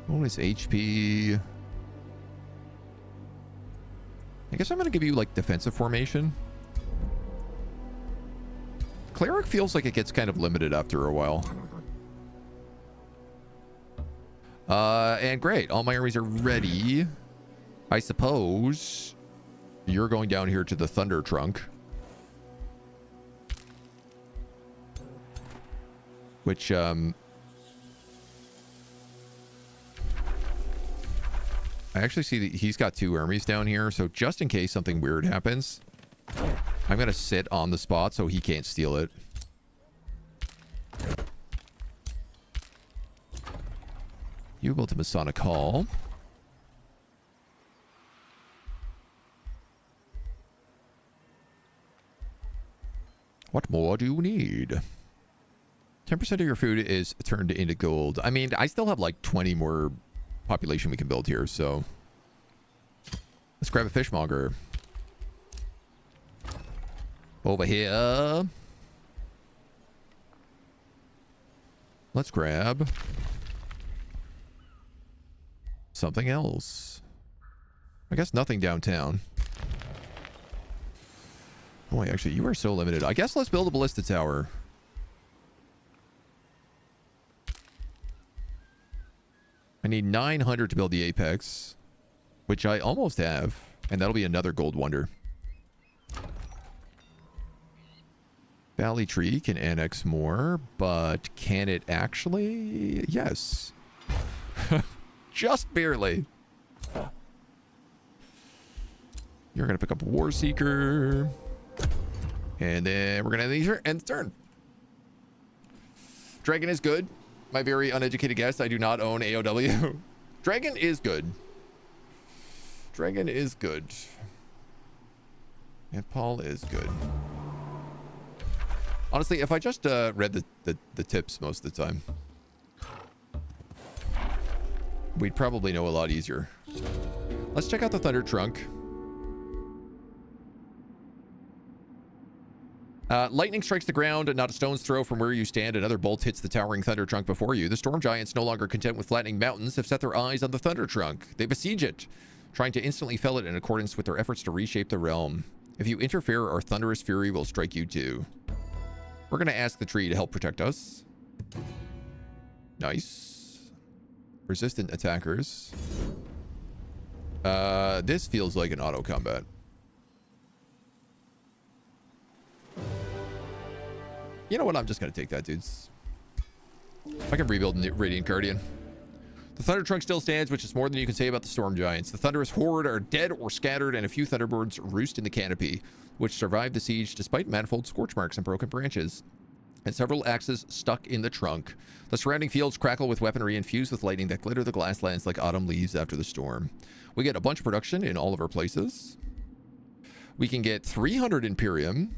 Speaker 1: Bonus HP. I guess I'm going to give you like defensive formation. Cleric feels like it gets kind of limited after a while. And great. All my armies are ready. I suppose you're going down here to the Thunder Trunk. Which, I actually see that he's got 2 armies down here. So just in case something weird happens, I'm going to sit on the spot so he can't steal it. You built a Masonic Hall. What more do you need? 10% of your food is turned into gold. I mean, I still have like 20 more population we can build here, so let's grab a fishmonger. Over here. Let's grab something else. I guess nothing downtown. Boy, actually, you are so limited. I guess let's build a ballista tower. I need 900 to build the apex, which I almost have, and that'll be another gold wonder. Valley Tree can annex more, but can it actually? Yes. Just barely. You're going to pick up War Seeker. And then we're going to end the turn. Dragon is good. My very uneducated guess, I do not own AOW. Dragon is good. Dragon is good. And Paul is good. Honestly, if I just read the tips most of the time, we'd probably know a lot easier. Let's check out the Thunder Trunk. Lightning strikes the ground, not a stone's throw from where you stand. Another bolt hits the towering Thunder Trunk before you. The Storm Giants, no longer content with flattening mountains, have set their eyes on the Thunder Trunk. They besiege it, trying to instantly fell it in accordance with their efforts to reshape the realm. If you interfere, our thunderous fury will strike you too. We're going to ask the tree to help protect us. Nice. Resistant attackers. This feels like an auto combat. You know what? I'm just going to take that, dudes. I can rebuild Radiant Guardian. The Thunder Trunk still stands, which is more than you can say about the Storm Giants. The Thunderous Horde are dead or scattered, and a few Thunderbirds roost in the canopy, which survived the siege despite manifold scorch marks and broken branches, and several axes stuck in the trunk. The surrounding fields crackle with weaponry infused with lightning that glitter the glasslands like autumn leaves after the storm. We get a bunch of production in all of our places. We can get 300 Imperium,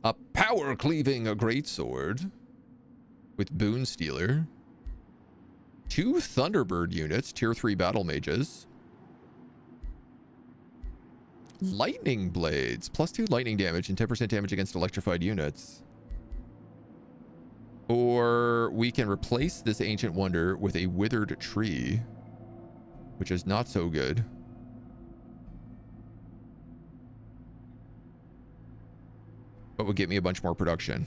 Speaker 1: a power-cleaving greatsword with Boon Stealer, 2 Thunderbird units, tier 3 battle mages, lightning blades, +2 lightning damage and 10% damage against electrified units. Or we can replace this ancient wonder with a withered tree, which is not so good. But would get me a bunch more production.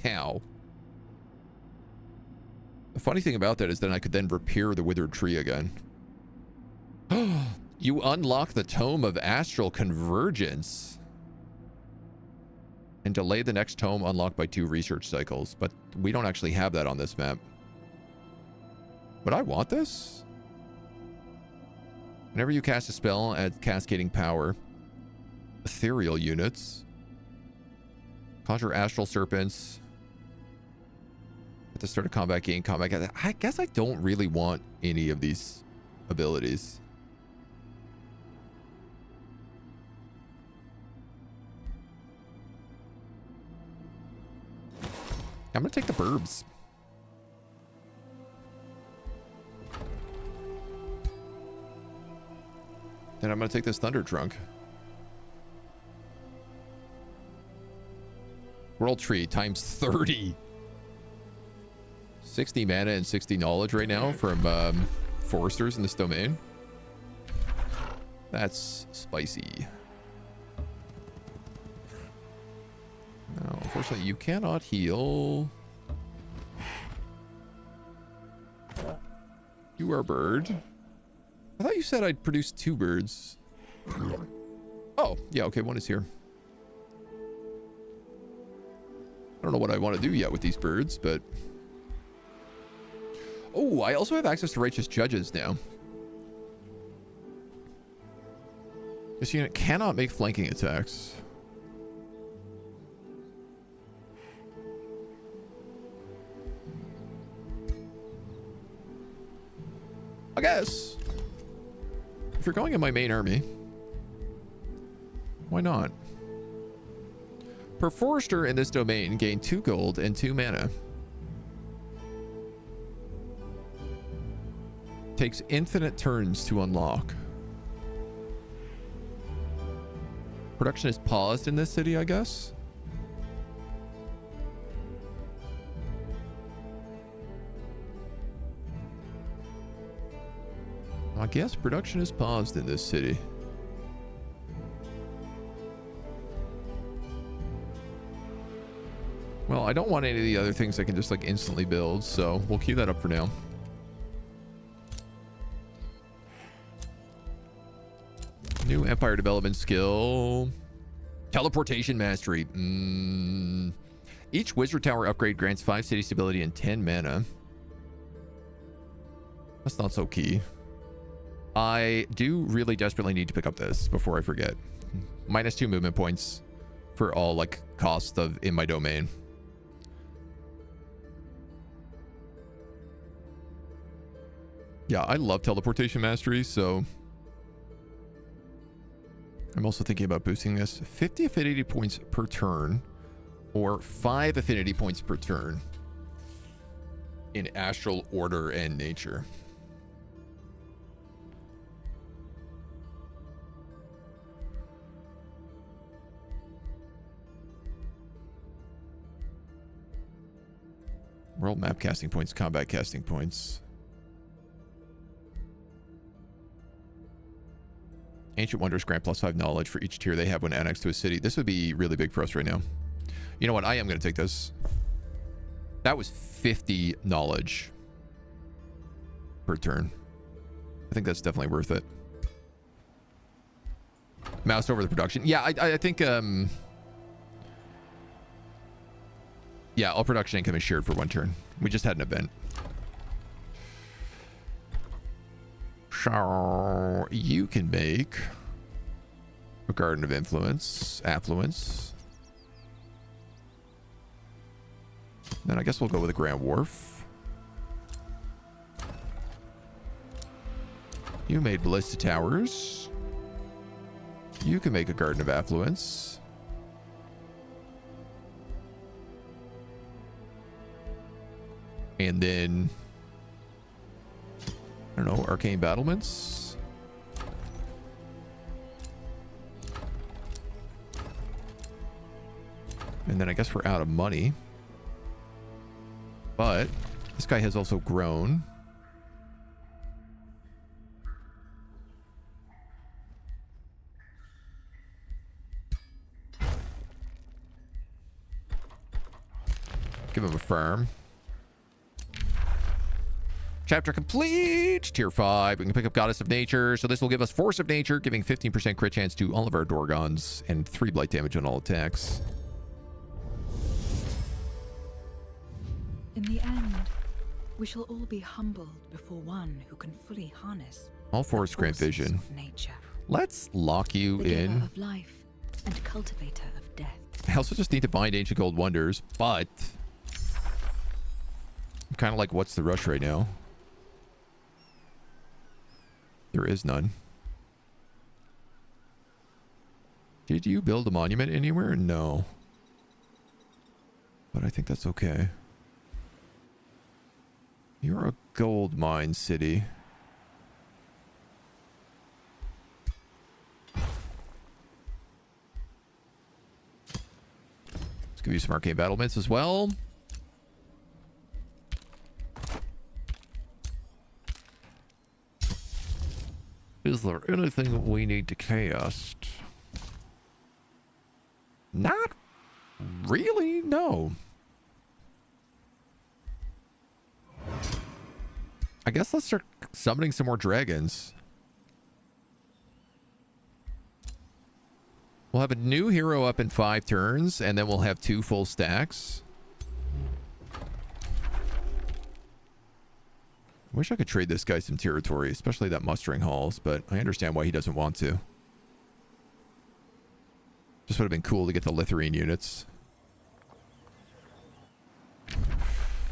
Speaker 1: How? The funny thing about that is that I could then repair the withered tree again. You unlock the Tome of Astral Convergence and delay the next tome unlocked by 2 research cycles, but we don't actually have that on this map. Would I want this? Whenever you cast a spell, add cascading power. Ethereal units. Conjure astral serpents. At the start of combat, gain combat. I guess I don't really want any of these abilities. I'm gonna take the burbs. Then I'm gonna take this thunder trunk. World tree times 30. 60 mana and 60 knowledge right now from foresters in this domain. That's spicy. Now, unfortunately, you cannot heal. You are a bird. I thought you said I'd produce 2 birds. Oh, yeah, okay, one is here. I don't know what I want to do yet with these birds, but... Oh, I also have access to righteous judges now. This unit cannot make flanking attacks. I guess. If you're going in my main army, why not? Per forester in this domain, gain 2 gold and 2 mana. Takes infinite turns to unlock. Production is paused in this city, I guess. I guess production is paused in this city. Well, I don't want any of the other things I can just like instantly build, so we'll keep that up for now. New empire development skill. Teleportation mastery. Each wizard tower upgrade grants 5 city stability and 10 mana. That's not so key. I do really desperately need to pick up this before I forget. -2 movement points for all like cost of in my domain. Yeah, I love teleportation mastery, so I'm also thinking about boosting this. 50 affinity points per turn, or 5 affinity points per turn in astral order and nature. World map casting points, combat casting points. Ancient Wonders grant +5 knowledge for each tier they have when annexed to a city. This would be really big for us right now. You know what? I am going to take this. That was 50 knowledge per turn. I think that's definitely worth it. Mouse over the production. Yeah, I think... yeah, all production income is shared for 1 turn. We just had an event. So you can make a Garden of Influence, Affluence. Then I guess we'll go with a Grand Wharf. You made Ballista Towers. You can make a Garden of Affluence. And then... I don't know, arcane battlements. And then I guess we're out of money. But this guy has also grown. Give him a farm. Chapter complete. Tier 5. We can pick up Goddess of Nature. So this will give us Force of Nature, giving 15% crit chance to all of our Dorgons and 3 blight damage on all attacks.
Speaker 2: In the end, we shall all be humbled before one who can fully harness
Speaker 1: All forests grant vision.
Speaker 2: of nature.
Speaker 1: Let's lock you
Speaker 2: The giver
Speaker 1: in.
Speaker 2: of life and cultivator of death.
Speaker 1: I also just need to bind Ancient Gold Wonders, but I'm kind of like, what's the rush right now? There is none. Did you build a monument anywhere? No. But I think that's okay. You're a gold mine city. Let's give you some arcane battlements as well. Is there anything we need to cast? Not really, no. I guess let's start summoning some more dragons. We'll have a new hero up in 5 turns, and then we'll have 2 full stacks. Wish I could trade this guy some territory, especially that mustering halls, but I understand why he doesn't want to. Just would have been cool to get the Lithuanian units.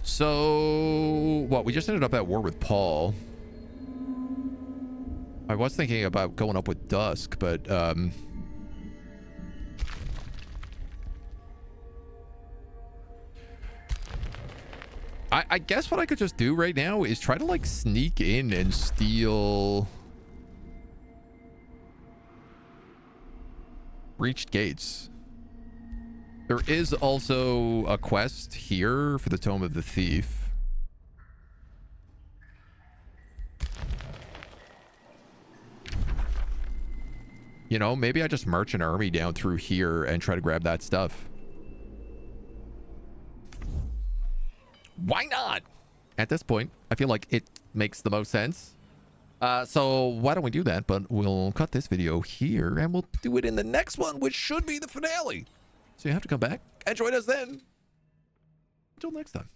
Speaker 1: So, what? We just ended up at war with Paul. I was thinking about going up with Dusk, but, I guess what I could just do right now is try to, like, sneak in and steal Breached Gates. There is also a quest here for the Tome of the Thief. You know, maybe I just march an army down through here and try to grab that stuff. Why not? At this point, I feel like it makes the most sense. So why don't we do that? But we'll cut this video here and we'll do it in the next one, which should be the finale. So you have to come back and join us then. Until next time.